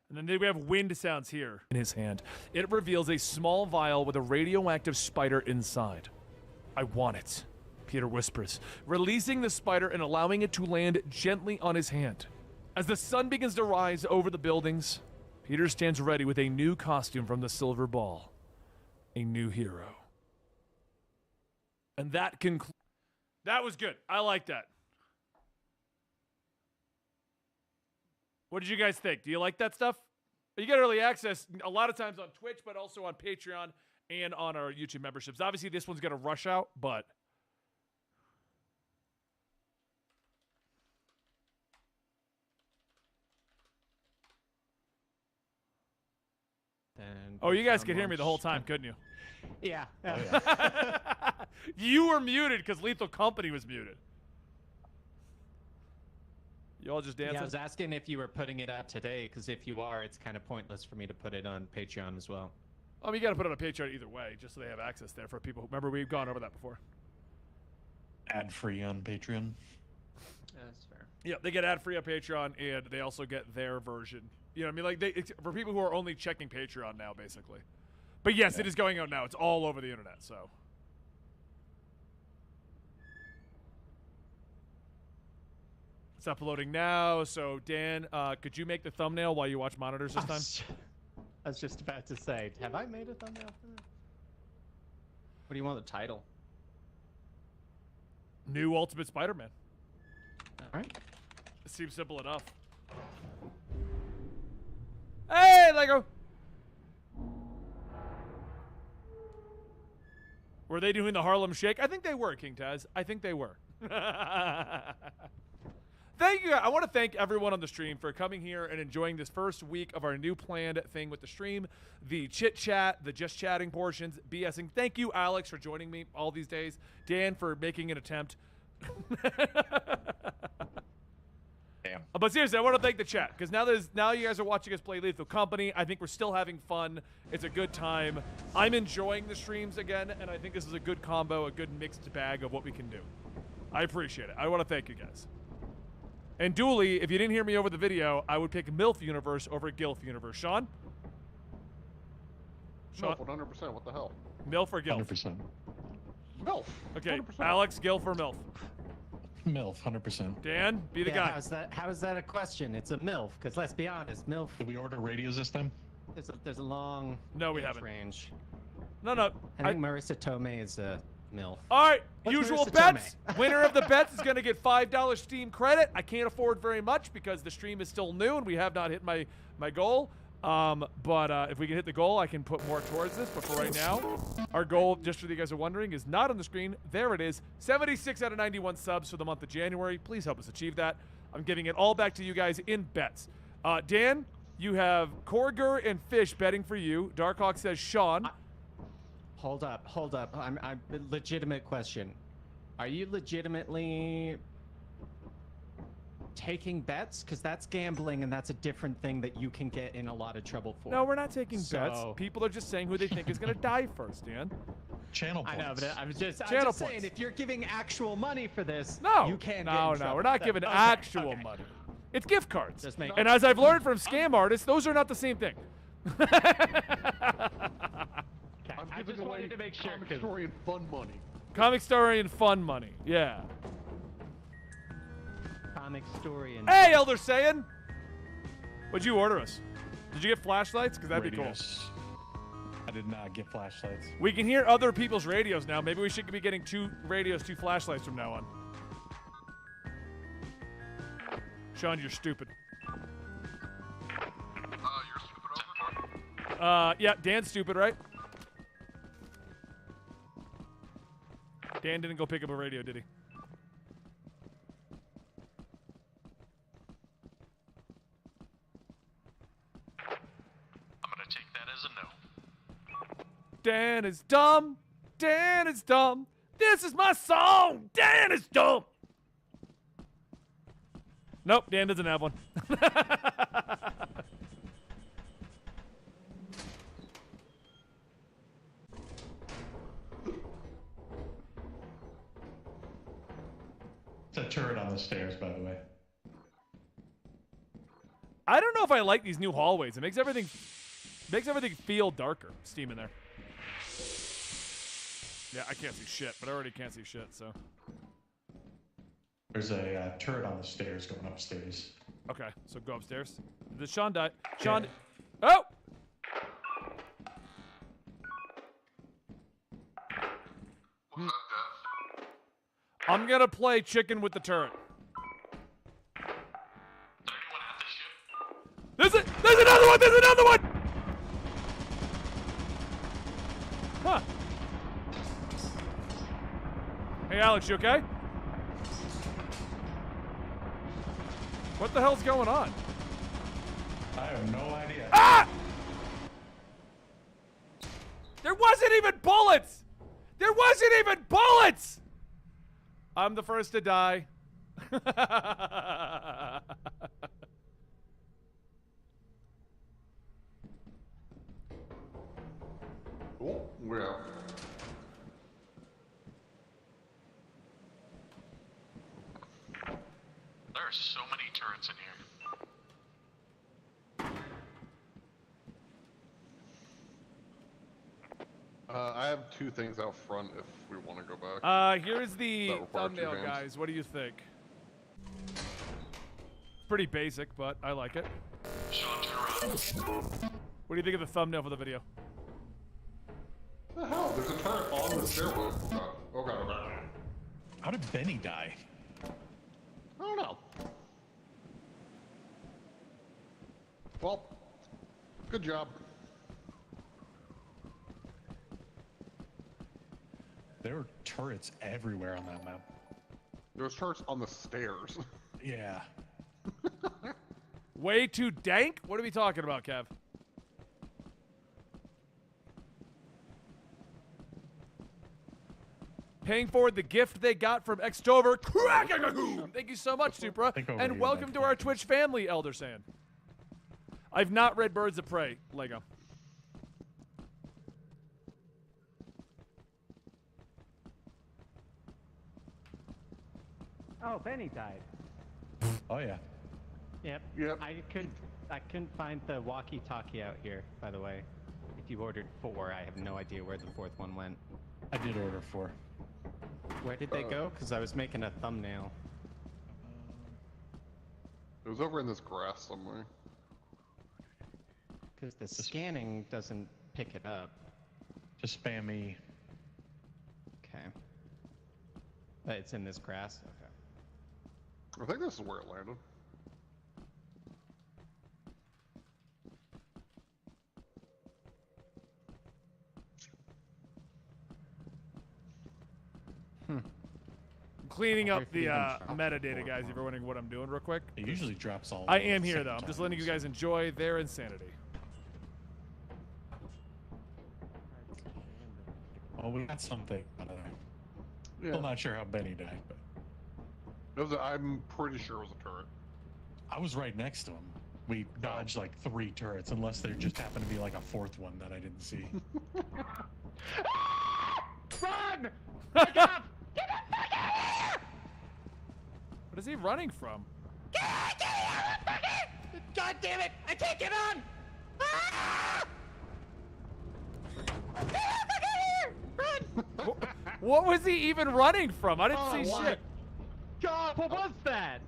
And then we have wind sounds here in his hand. It reveals a small vial with a radioactive spider inside. I want it, Peter whispers, releasing the spider and allowing it to land gently on his hand. As the sun begins to rise over the buildings, Peter stands ready with a new costume from the Silver Ball. A new hero. And that concludes. That was good. I like that. What did you guys think? Do you like that stuff? You get early access a lot of times on Twitch, but also on Patreon and on our YouTube memberships. Obviously, this one's going to rush out, but... Oh, you guys could hear me the whole time, couldn't you? Yeah. Oh, yeah. You were muted because Lethal Company was muted. You all just dancing? Yeah, I was asking if you were putting it up today, because if you are, it's kind of pointless for me to put it on Patreon as well. You got to put it on Patreon either way, just so they have access there for people. Remember, we've gone over that before. Ad-free on Patreon. That's fair. Yeah, they get ad-free on Patreon, and they also get their version. You know what I mean? Like, for people who are only checking Patreon now, basically. But yes, It is going out now. It's all over the internet, so. It's uploading now. So, Dan, could you make the thumbnail while you watch monitors this time? I was just about to say, have I made a thumbnail for that? What do you want the title? New Ultimate Spider-Man. All right. It seems simple enough. Hey, Lego! Were they doing the Harlem Shake? I think they were, King Taz. I think they were. Thank you. I want to thank everyone on the stream for coming here and enjoying this first week of our new planned thing with the stream. The chit-chat, the just chatting portions, BSing. Thank you, Alex, for joining me all these days. Dan, for making an attempt. Damn. But seriously, I want to thank the chat, because now you guys are watching us play Lethal Company. I think we're still having fun. It's a good time. I'm enjoying the streams again, and I think this is a good combo, a good mixed bag of what we can do. I appreciate it. I want to thank you guys. And Dooley, if you didn't hear me over the video, I would pick MILF Universe over GILF Universe. Sean? Sean? MILF, 100%. What the hell? MILF or GILF? 100%. MILF. Okay, 100%. Alex, GILF or MILF? MILF, 100%. Dan, be the guy. How is that a question? It's a MILF, because let's be honest, MILF... Did we order radios this time? There's a long we age haven't. range. No. I think Marissa Tomei is a MILF. All right, What's usual Marissa bets. Tomei? Winner of the bets is going to get $5 Steam credit. I can't afford very much because the stream is still new and we have not hit my goal. But if we can hit the goal, I can put more towards this. But for right now, our goal, just so you guys are wondering, is not on the screen. There it is. 76 out of 91 subs for the month of January. Please help us achieve that. I'm giving it all back to you guys in bets. Dan, you have Korger and Fish betting for you. Darkhawk says Sean. Hold up. I'm legitimate question. Are you legitimately taking bets? Because that's gambling, and that's a different thing that you can get in a lot of trouble for. No, we're not taking bets. People are just saying who they think is going to die first, Dan. Channel points. I know, but I'm just Channel saying, points. if you're giving actual money for this, No, you can't get no, in trouble. we're not giving Okay, actual okay. money. It's gift cards. Just make- And as I've learned from scam artists, those are not the same thing. I'm giving just away wanted to make sure, 'cause- Comicstorian fun money. Comicstorian fun money. Yeah. Comicstorian. Hey, Elder Saiyan! What'd you order us? Did you get flashlights? Because that'd Radios. I did not get flashlights. be cool. We can hear other people's radios now. Maybe we should be getting 2 radios, 2 flashlights from now on. Sean, you're stupid. You're stupid over. Yeah, Dan's stupid, right? Dan didn't go pick up a radio, did he? I'm gonna take that as a no. Dan is dumb. Dan is dumb. This is my song. Dan is dumb. Nope, Dan doesn't have one. It's a turret on the stairs, by the way. I don't know if I like these new hallways. It makes everything feel darker. Steam in there. Yeah, I can't see shit, but I already can't see shit, so. There's a turret on the stairs going upstairs. Okay, so go upstairs. Did Sean die? Sean. Oh! I'm gonna play chicken with the turret. There's another one! There's another one! Huh. Hey, Alex, you okay? What the hell's going on? I have no idea. Ah! There wasn't even bullets! There wasn't even bullets! I'm the first to die. Oh, well. There are so many turrets in here. I have two things out front if we want to go back. Here's the That require two thumbnail, hands. guys. What do you think? It's pretty basic, but I like it. Sean, turn around. What do you think of the thumbnail for the video? What the hell? There's a turret on the stairwell. Oh god, oh god. How did Benny die? I don't know. Well, good job. There were turrets everywhere on that map. There's turrets on the stairs. Yeah. Way too dank? What are we talking about, Kev? Paying forward the gift they got from Xtover. Thank you so much, Supra. And welcome to our Twitch family, Elder Sand. I've not read Birds of Prey, Lego. Oh, Benny died. Oh yeah. Yep. I couldn't find the walkie-talkie out here, by the way. If you ordered 4, I have no idea where the 4th one went. I did order 4. Where did they go? Because I was making a thumbnail. It was over in this grass somewhere. Because the scanning doesn't pick it up. Just spam me. Okay. But it's in this grass? Okay. I think this is where it landed. Cleaning up the metadata, guys, if you're wondering what I'm doing real quick. It usually drops all. I am here, though. I'm just letting you guys enjoy their insanity. Oh, we got something. Yeah. Still not sure how Benny died, but I'm pretty sure it was a turret. I was right next to him. We dodged like 3 turrets, unless there just happened to be like a 4th one that I didn't see. Run! Back up! Get the fuck out of here! What is he running from? God damn it! I can't get on! Ah! Get the fuck out of here! Run! What was he even running from? I didn't see what? shit. God, what was that?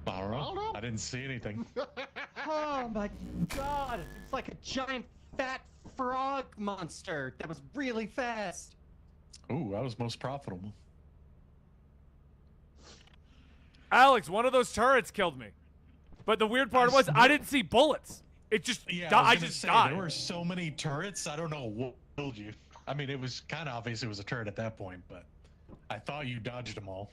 I don't know. I didn't see anything. Oh my god! It's like a giant fat frog monster that was really fast. Ooh, I was most profitable. Alex, one of those turrets killed me. But the weird part was I didn't see bullets. It just I just died. There were so many turrets. I don't know what killed you. I mean, it was kind of obvious it was a turret at that point, but I thought you dodged them all.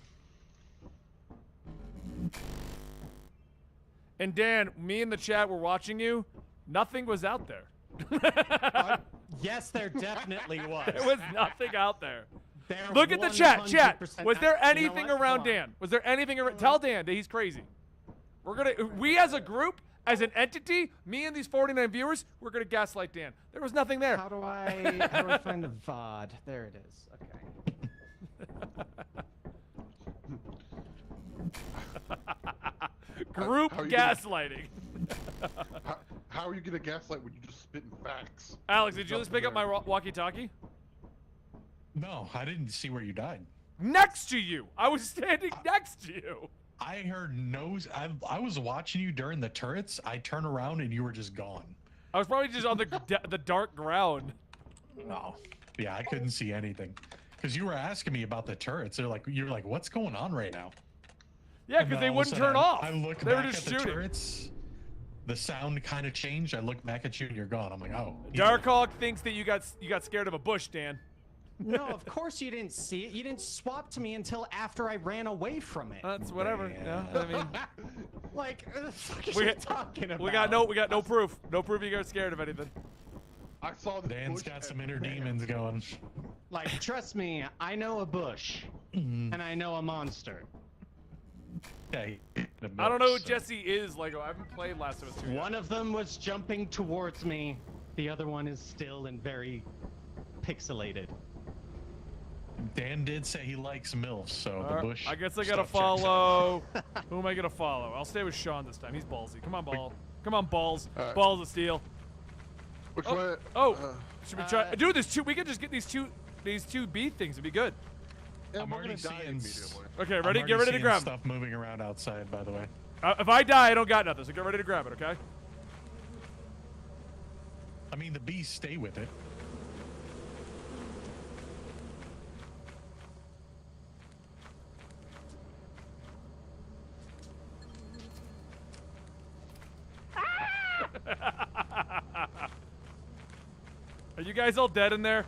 And Dan, me and the chat were watching you. Nothing was out there. Yes, there definitely was. There was nothing out there. Look at the chat. Chat. Was there anything around Dan? Was there anything around? Tell Dan that he's crazy. We as a group, as an entity, me and these 49 viewers, we're gonna gaslight Dan. There was nothing there. How do I find the VOD? There it is. Okay. Group gaslighting. How are you gonna gaslight when you just spitting facts? Alex, did you just pick up my walkie-talkie? No, I didn't see where you died. Next to you. I was standing next to you. I heard nose. I was watching you during the turrets. I turn around and you were just gone. I was probably just on the dark ground. No. Yeah, I couldn't see anything. Because you were asking me about the turrets. You're like, what's going on right now? Yeah, because they wouldn't turn off. I look they were back just at the shooting. turrets. The sound kind of changed. I look back at you and you're gone. I'm like, oh. Darkhawk thinks that you got scared of a bush, Dan. No, of course you didn't see it. You didn't swap to me until after I ran away from it. That's whatever. Yeah, I mean, like, the fuck are you talking about? we got no proof. No proof you got scared of anything. I saw the Dan's got some inner demons going. Like, trust me, I know a bush, and I know a monster. Okay. I don't know who Jesse is, Lego. I haven't played Last of Us 2 yet. One of them was jumping towards me. The other one is still and very pixelated. Dan did say he likes MILFs, so the bush. I guess I gotta follow. Who am I gonna follow? I'll stay with Sean this time. He's ballsy. Come on, Ball. Come on, Balls. Balls of steel. Which way? Should we try? Dude, we could just get these two B things. It'd be good. Yeah, I'm already seeing. Okay, ready? Get ready to grab stuff moving around outside, by the way. If I die, I don't got nothing. So get ready to grab it. Okay. I mean, the bees stay with it. Are you guys all dead in there?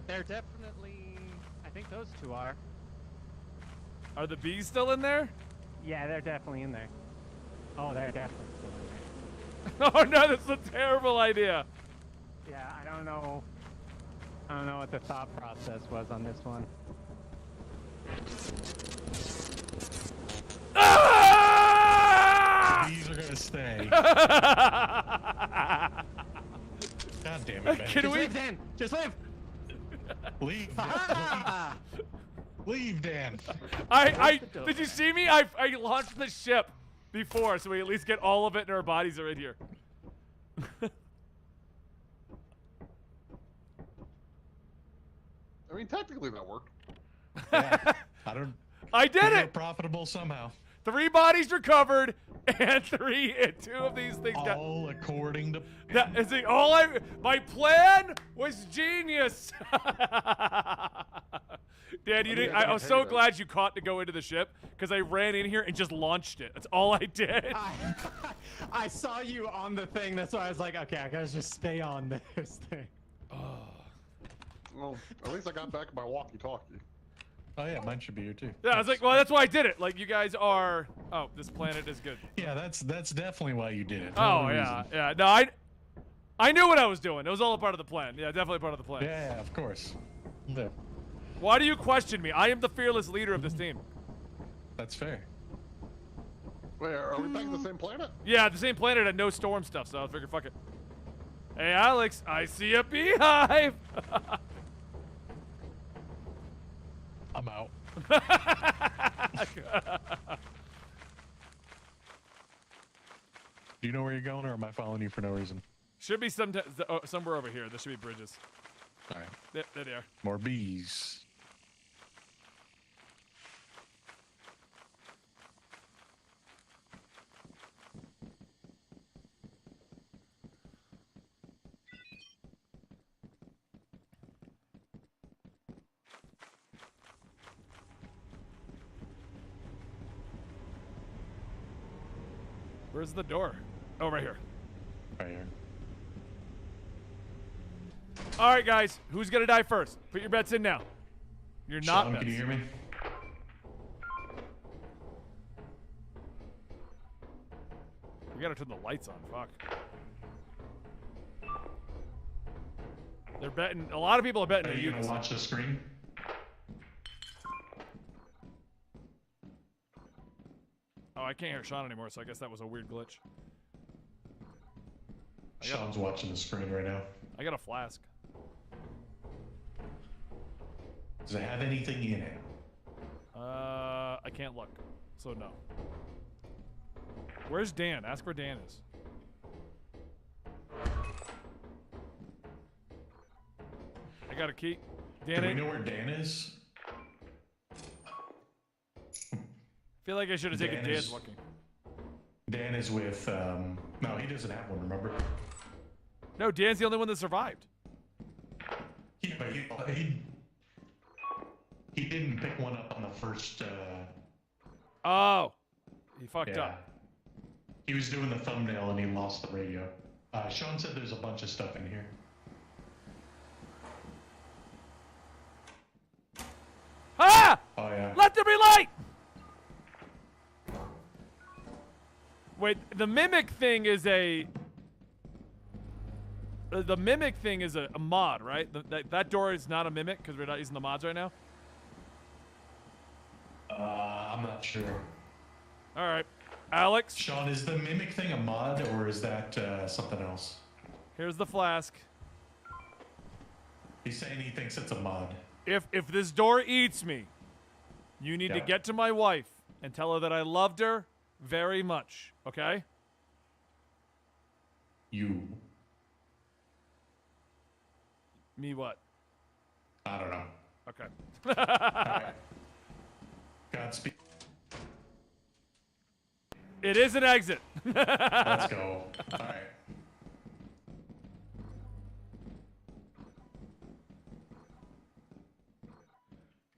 They're definitely. I think those two are. Are the bees still in there? Yeah, they're definitely in there. Oh, they're definitely still in there. Oh no, that's a terrible idea. Yeah, I don't know what the thought process was on this one. Ah! These are gonna stay. God damn it, man. Can we? Live, Dan. Just live. Leave. Leave, Dan. Did you see me? I launched the ship before, so we at least get all of it, and our bodies are in here. I mean, technically that worked. Yeah, I did it. Profitable somehow. 3 bodies recovered, and 2 of these things got. All according to. That is my plan was genius. Dad, you didn't. I was so glad you caught to go into the ship because I ran in here and just launched it. That's all I did. I saw you on the thing. That's why I was like, okay, I gotta just stay on this thing. Well, at least I got back my walkie-talkie. Oh yeah, mine should be here too. Yeah, I was like, well, that's why I did it. Like, you guys are. Oh, this planet is good. Yeah, that's definitely why you did it. Oh yeah, yeah. No, I knew what I was doing. It was all a part of the plan. Yeah, definitely part of the plan. Yeah, of course. Yeah. Why do you question me? I am the fearless leader of this team. That's fair. Wait, are we back to the same planet? Yeah, the same planet and no storm stuff, so I figured, fuck it. Hey, Alex, I see a beehive. I'm out. Do you know where you're going, or am I following you for no reason? Should be somewhere over here. There should be bridges. All right. There they are. More bees. Where's the door? Oh, right here. Right here. All right, guys. Who's gonna die first? Put your bets in now. You're not. Sean, can you hear me? We gotta turn the lights on. Fuck. They're betting. A lot of people are betting. Are you gonna watch the screen? Oh, I can't hear Sean anymore, so I guess that was a weird glitch. Sean's watching the screen right now. I got a flask. Does it have anything in it? I can't look, so no. Where's Dan? Ask where Dan is. got a key. Do Dan, we know where Dan is? feel like I should have taken Dan Dan's is- looking. Dan is with, no, he doesn't have one, remember? No, Dan's the only one that survived. Yeah, but he didn't pick one up on the first, Oh. He fucked up. He was doing the thumbnail and he lost the radio. Sean said there's a bunch of stuff in here. Ah! Oh, yeah. Let there be light! Wait, the mimic thing is a... The mimic thing is a mod, right? That door is not a mimic because we're not using the mods right now? I'm not sure. All right. Alex? Sean, is the mimic thing a mod or is that something else? Here's the flask. He's saying he thinks it's a mod. If this door eats me, you need to get to my wife and tell her that I loved her very much, okay? You. Me what? I don't know. Okay. Alright. Godspeed. It is an exit. Let's go. Alright.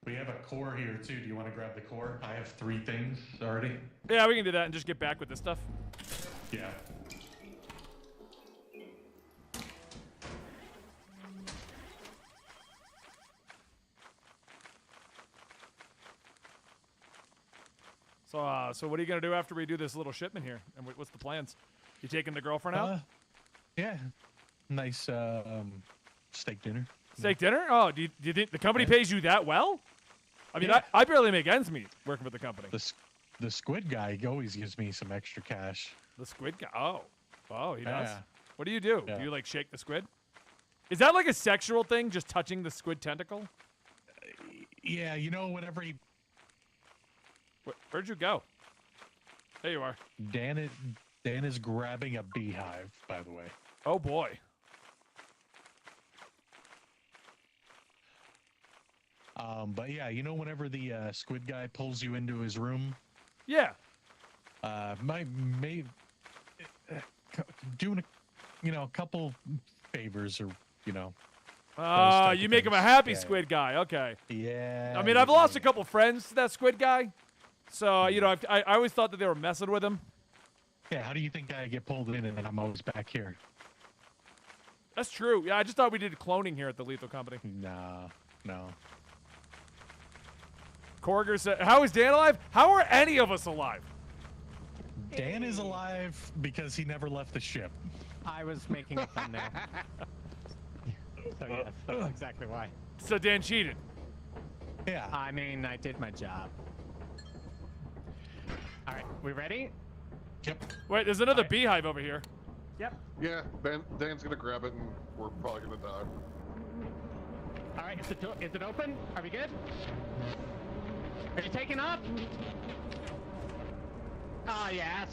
We have a core here too. Do you want to grab the core? I have 3 things already. Yeah, we can do that and just get back with this stuff. Yeah. So what are you gonna do after we do this little shipment here? And what's the plans? You taking the girlfriend out? Yeah. Nice steak dinner. Steak dinner? Oh, do you think the company pays you that well? I mean, I barely make ends meet working with the company. The squid guy always gives me some extra cash. The squid guy? Oh, he does? Yeah. What do you do? Yeah. Do you, like, shake the squid? Is that, like, a sexual thing, just touching the squid tentacle? Yeah, you know, whenever he... Where'd you go? There you are. Dan is grabbing a beehive, by the way. Oh, boy. But yeah, you know, whenever the squid guy pulls you into his room, Yeah. doing a couple favors or those You type of make him a things. happy Yeah. squid guy. Okay. Yeah. I mean, I've lost a couple friends to that squid guy. So, I always thought that they were messing with him. Yeah, how do you think I get pulled in and then I'm always back here? That's true. Yeah, I just thought we did cloning here at the Lethal Company. Nah, no. Korger said, how is Dan alive? How are any of us alive? Dan is alive because he never left the ship. I was making a thumbnail. So yes, that's exactly why. So Dan cheated. Yeah. I mean, I did my job. All right, we ready? Yep. Wait, there's another beehive over here. Yep. Yeah, Dan's gonna grab it and we're probably gonna die. All right, is it open? Are we good? Are you taking up? Oh yeah.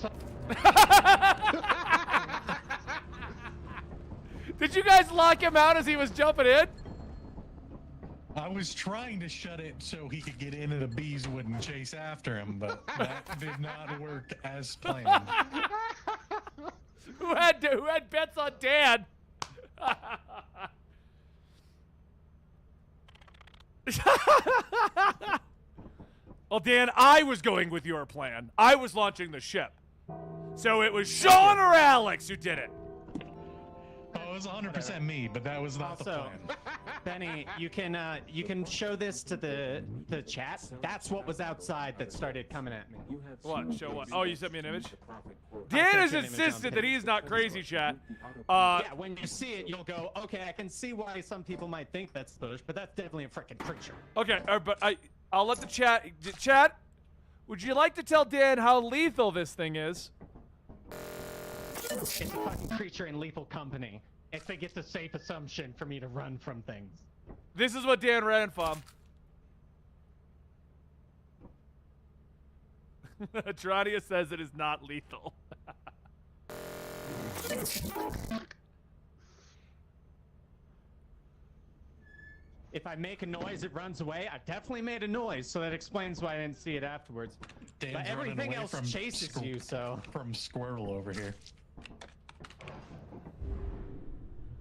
Did you guys lock him out as he was jumping in? I was trying to shut it so he could get in and the bees wouldn't chase after him, but that did not work as planned. Who had bets on Dan? Well, Dan, I was going with your plan. I was launching the ship. So it was Sean or Alex who did it. Oh, it was 100% me, but that was not the Also, plan. Benny, you can show this to the chat. That's what was outside that started coming at me. What? Show what? Oh, you sent me an image? Dan has insisted that he's not crazy, chat. Yeah, when you see it, you'll go, okay, I can see why some people might think that's bush, but that's definitely a freaking creature. Okay, but I'll let the chat. Chat, would you like to tell Dan how lethal this thing is? It's a fucking creature in Lethal Company. I think it's a safe assumption for me to run from things. This is what Dan ran from. Atrania says it is not lethal. If I make a noise, it runs away. I definitely made a noise, so that explains why I didn't see it afterwards. Dan's But running everything away else from chases you, so... From Squirrel over here.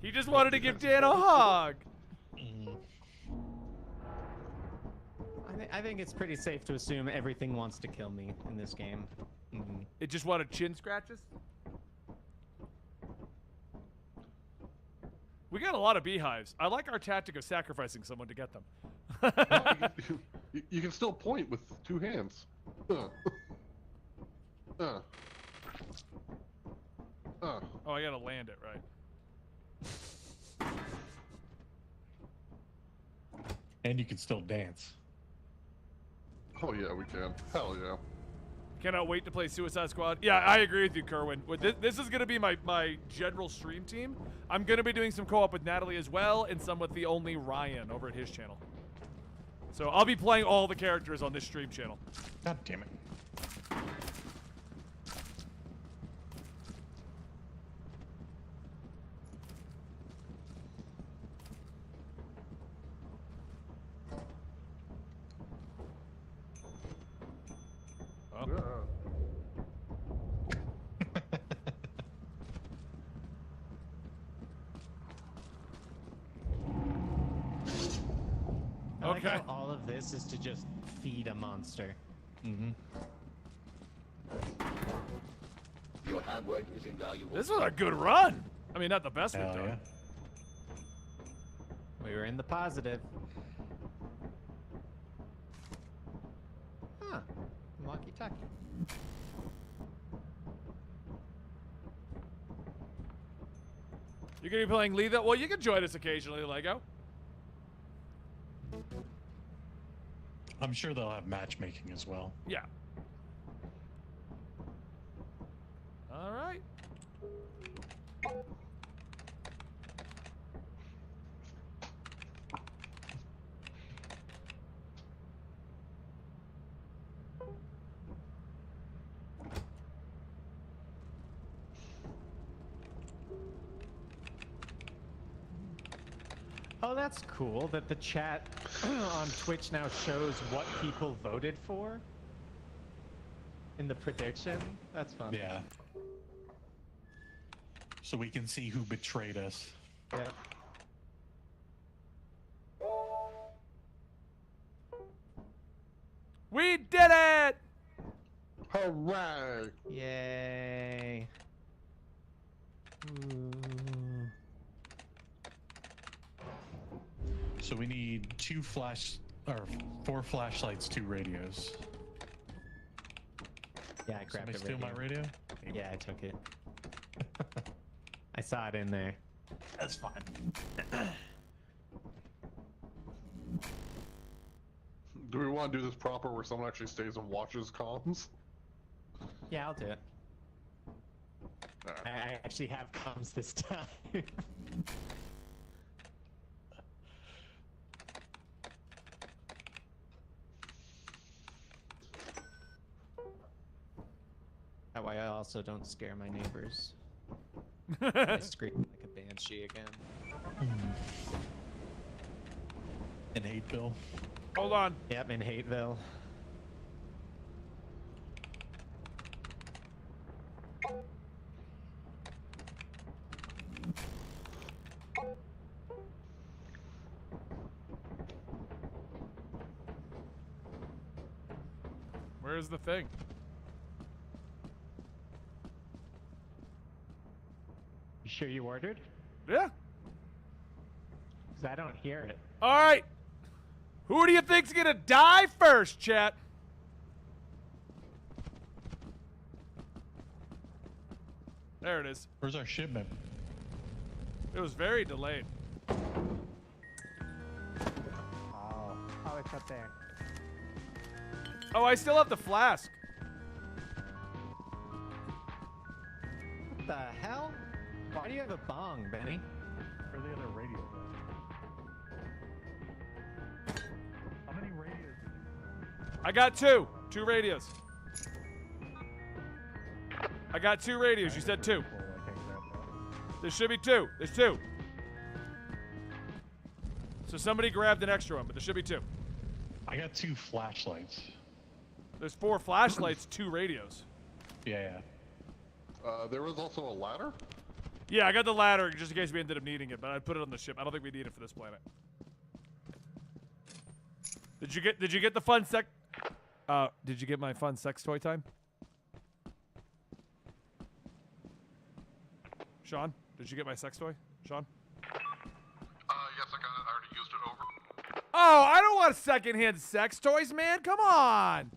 He just wanted to give Dan a hug. I think it's pretty safe to assume everything wants to kill me in this game. It just wanted chin scratches? We got a lot of beehives. I like our tactic of sacrificing someone to get them. You can still point with 2 hands. Oh, I gotta land it right. And you can still dance. Oh yeah, we can. Hell yeah. Cannot wait to play Suicide Squad. Yeah, I agree with you, Kerwin. This is going to be my general stream team. I'm going to be doing some co-op with Natalie as well, and some with the only Ryan over at his channel. So I'll be playing all the characters on this stream channel. God damn it. I like how all of this is to just feed a monster. Your hard work is invaluable. This was a good run. I mean, not the best we've done. We were in the positive. Huh. Walkie-talkie. You're going to be playing Lee, though? Well, you can join us occasionally, Lego. I'm sure they'll have matchmaking as well. Yeah. All right. Oh, that's cool that the chat on Twitch now shows what people voted for in the prediction. That's fun. Yeah. So we can see who betrayed us. Yeah. We did it! Hooray! Yay. Ooh. So we need 4 flashlights, 2 radios. Yeah, I grabbed Somebody the steal my radio? Yeah, I took it. I saw it in there. That's fine. Do we want to do this proper where someone actually stays and watches comms? Yeah, I'll do it. I actually have comms this time. That way I also don't scare my neighbors. I scream like a banshee again. In Hateville. Hold on. Yep, in Hateville. Where's the thing? You sure you ordered? Yeah. Because I don't hear it. All right. Who do you think's going to die first, chat? There it is. Where's our shipment? It was very delayed. Oh, it's up there. Oh, I still have the flask. What the hell? Why do you have a bong, Benny? For the other radio, How many radios? I got 2. 2 radios. I got 2 radios. You said 2. There should be 2. There's 2. So somebody grabbed an extra one, but there should be 2. I got 2 flashlights. There's 4 flashlights, 2 radios. Yeah. There was also a ladder? Yeah, I got the ladder just in case we ended up needing it, but I put it on the ship. I don't think we need it for this planet. Did you get the fun did you get my fun sex toy time? Sean, did you get my sex toy? Sean? Yes, I got it. I already used it over. Oh, I don't want secondhand sex toys, man. Come on.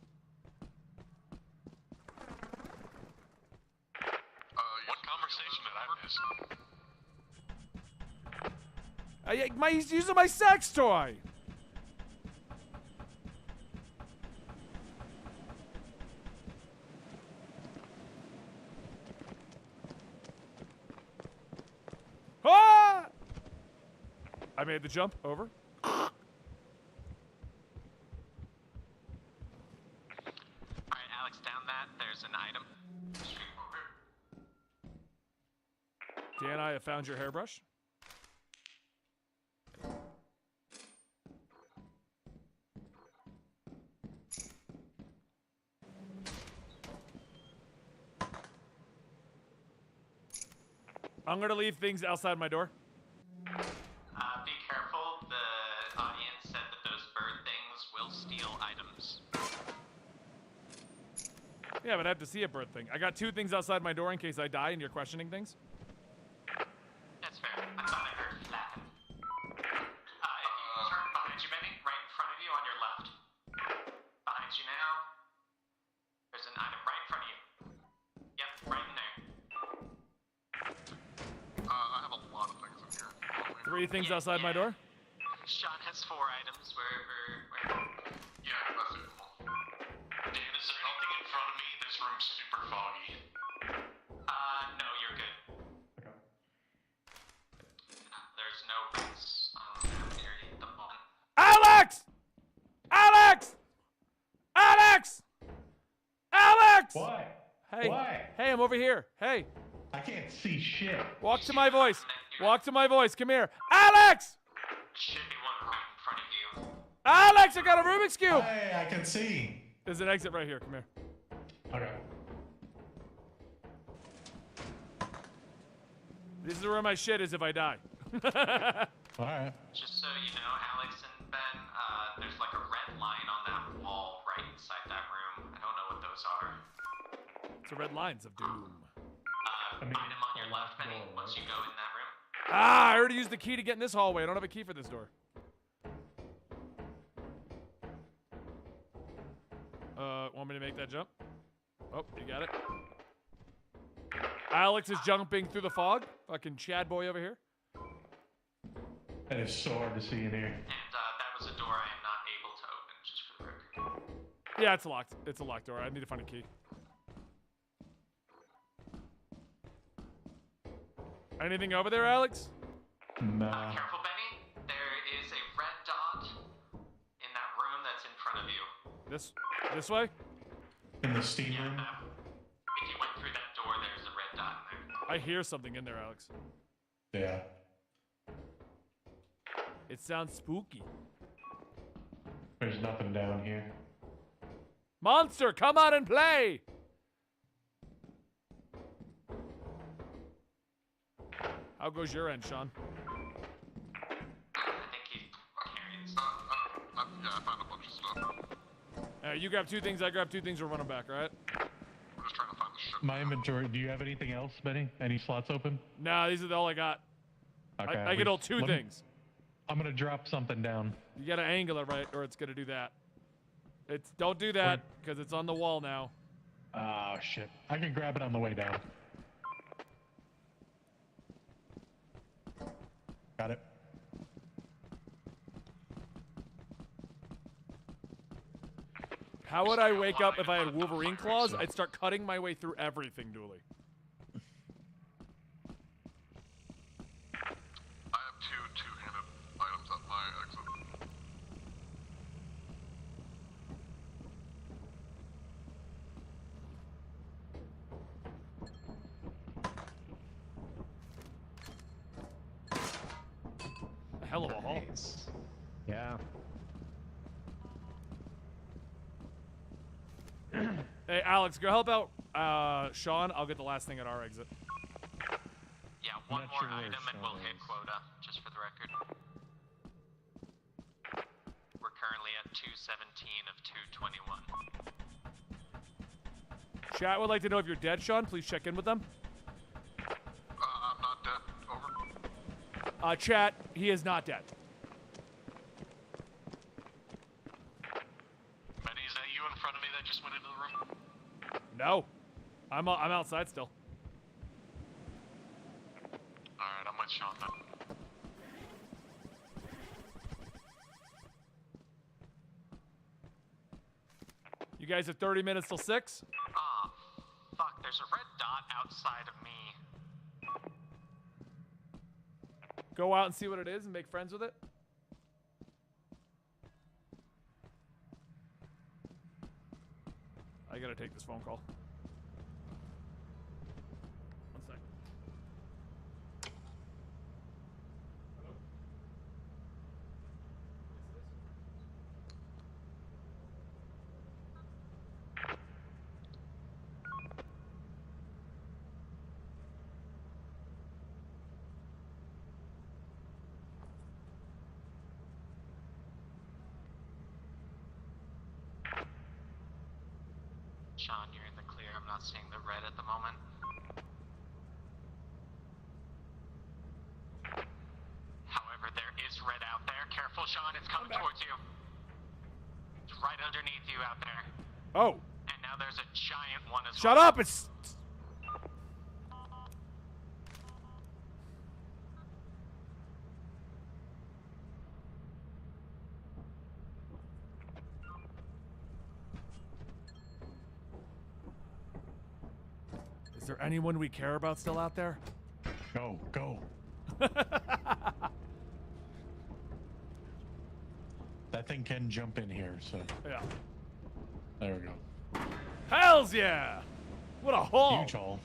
What conversation did I miss? He's using my sex toy. Ah! I made the jump. Over. Alright, Alex, down that, there's an item. Dan, I have found your hairbrush. I'm gonna leave things outside my door. Be careful. The audience said that those bird things will steal items. Yeah, but I have to see a bird thing. I got 2 things outside my door in case I die and you're questioning things. That's fair. I thought I heard flapping. If you turn behind you, Benny, right in front of you on your left. Behind you now. There's an item right in front of you. Yep, right in there. I have a lot of things in here. 3 things outside my door. Sean has 4 items. Where? Yeah, that's it. Dan, is there anything in front of me? This room's super foggy. No, you're good. Okay. There's no rooms on that area at the moment. Alex! Alex! Alex! Alex! What? Hey. What? Hey, I'm over here. Hey. I can't see shit. Walk to my voice. Walk to my voice. Come here. Alex! Should be one right in front of you. Alex, I got a Rubik's Cube! Hey, I can see. There's an exit right here. Come here. Okay. This is where my shit is if I die. Alright. Just so you know, Alex and Ben, there's like a red line on that wall right inside that room. I don't know what those are. It's the red lines of doom. Item on your left, Benny, once you go in that room. Ah, I already used the key to get in this hallway. I don't have a key for this door. Want me to make that jump? Oh, you got it. Alex is jumping through the fog. Fucking Chad boy over here. That is so hard to see in here. And that was a door I am not able to open, just for the record. Yeah, it's locked. It's a locked door. I need to find a key. Anything over there, Alex? Nah. Careful, Benny. There is a red dot in that room that's in front of you. This way? In the steam room? If you went through that door, there's a red dot in there. I hear something in there, Alex. Yeah. It sounds spooky. There's nothing down here. Monster, come out and play! How goes your end, Sean? I think he's carrying Yeah, I found a bunch of stuff. You grab 2 things, I grab 2 things, we're running back, alright? I'm just trying to find the ship. My inventory. Do you have anything else, Benny? Any slots open? Nah, these are all I got. Okay. I get all 2 things. I'm gonna drop something down. You gotta angle it right, or it's gonna do that. Don't do that, because it's on the wall now. Oh, shit. I can grab it on the way down. Got it. How would I wake up if I had Wolverine claws? I'd start cutting my way through everything, Dooley. I have 2 two-handed items at my exit. A hell of a haul. Nice. Yeah. Hey, Alex, go help out Sean. I'll get the last thing at our exit. Yeah, one more item and we'll hit quota, just for the record. We're currently at 217 of 221. Chat would like to know if you're dead, Sean. Please check in with them. I'm not dead. Over. Chat, he is not dead. Benny, is that you in front of me that just went into the room? No. I'm outside still. Alright, I'm with Sean then. You guys have 30 minutes till 6? Ah, fuck, there's a red dot outside of me. Go out and see what it is and make friends with it. I gotta take this phone call. One sec. Sean, you're in the clear. I'm not seeing the red at the moment. However, there is red out there. Careful, Sean. It's coming towards you. It's right underneath you out there. Oh. And now there's a giant one as Shut well. up! It's... Is there anyone we care about still out there? Go, go. That thing can jump in here, so Yeah. there we go. Hells yeah! What a haul! Huge haul.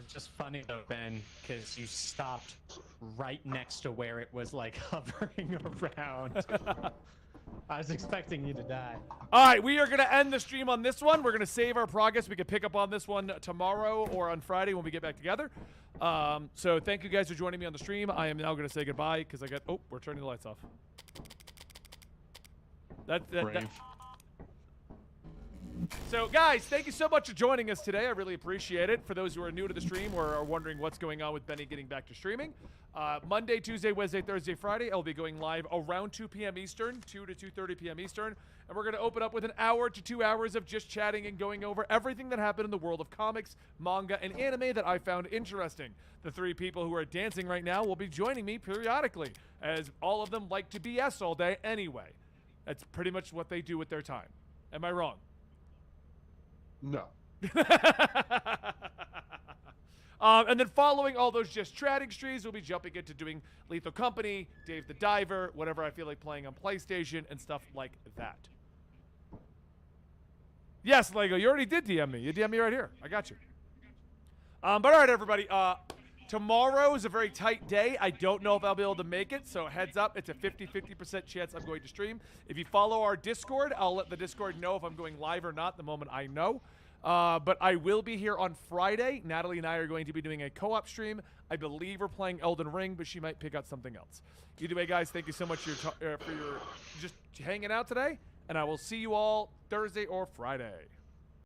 It's just funny though, Ben, because you stopped right next to where it was like hovering around. I was expecting you to die. All right, we are going to end the stream on this one. We're going to save our progress. We can pick up on this one tomorrow or on Friday when we get back together. So thank you guys for joining me on the stream. I am now going to say goodbye because I got... Oh, we're turning the lights off. That, So, guys, thank you so much for joining us today. I really appreciate it. For those who are new to the stream or are wondering what's going on with Benny getting back to streaming, Monday, Tuesday, Wednesday, Thursday, Friday, I'll be going live around 2 p.m. Eastern, 2 to 2:30 p.m. Eastern, and we're going to open up with an hour to 2 hours of just chatting and going over everything that happened in the world of comics, manga, and anime that I found interesting. The three people who are dancing right now will be joining me periodically, as all of them like to BS all day anyway. That's pretty much what they do with their time. Am I wrong? No. And then following all those just chatting streams, we'll be jumping into doing Lethal Company, Dave the Diver, whatever I feel like playing on PlayStation, and stuff like that. Yes, Lego, you already did DM me. You DM me right here. I got you. But all right, everybody. Tomorrow is a very tight day. I don't know if I'll be able to make it, so heads up. It's a 50% chance I'm going to stream. If you follow our Discord, I'll let the Discord know if I'm going live or not the moment I know. But I will be here on Friday. Natalie and I are going to be doing a co-op stream. I believe we're playing Elden Ring, but she might pick out something else. Either way, guys, thank you so much for your just hanging out today, and I will see you all Thursday or Friday.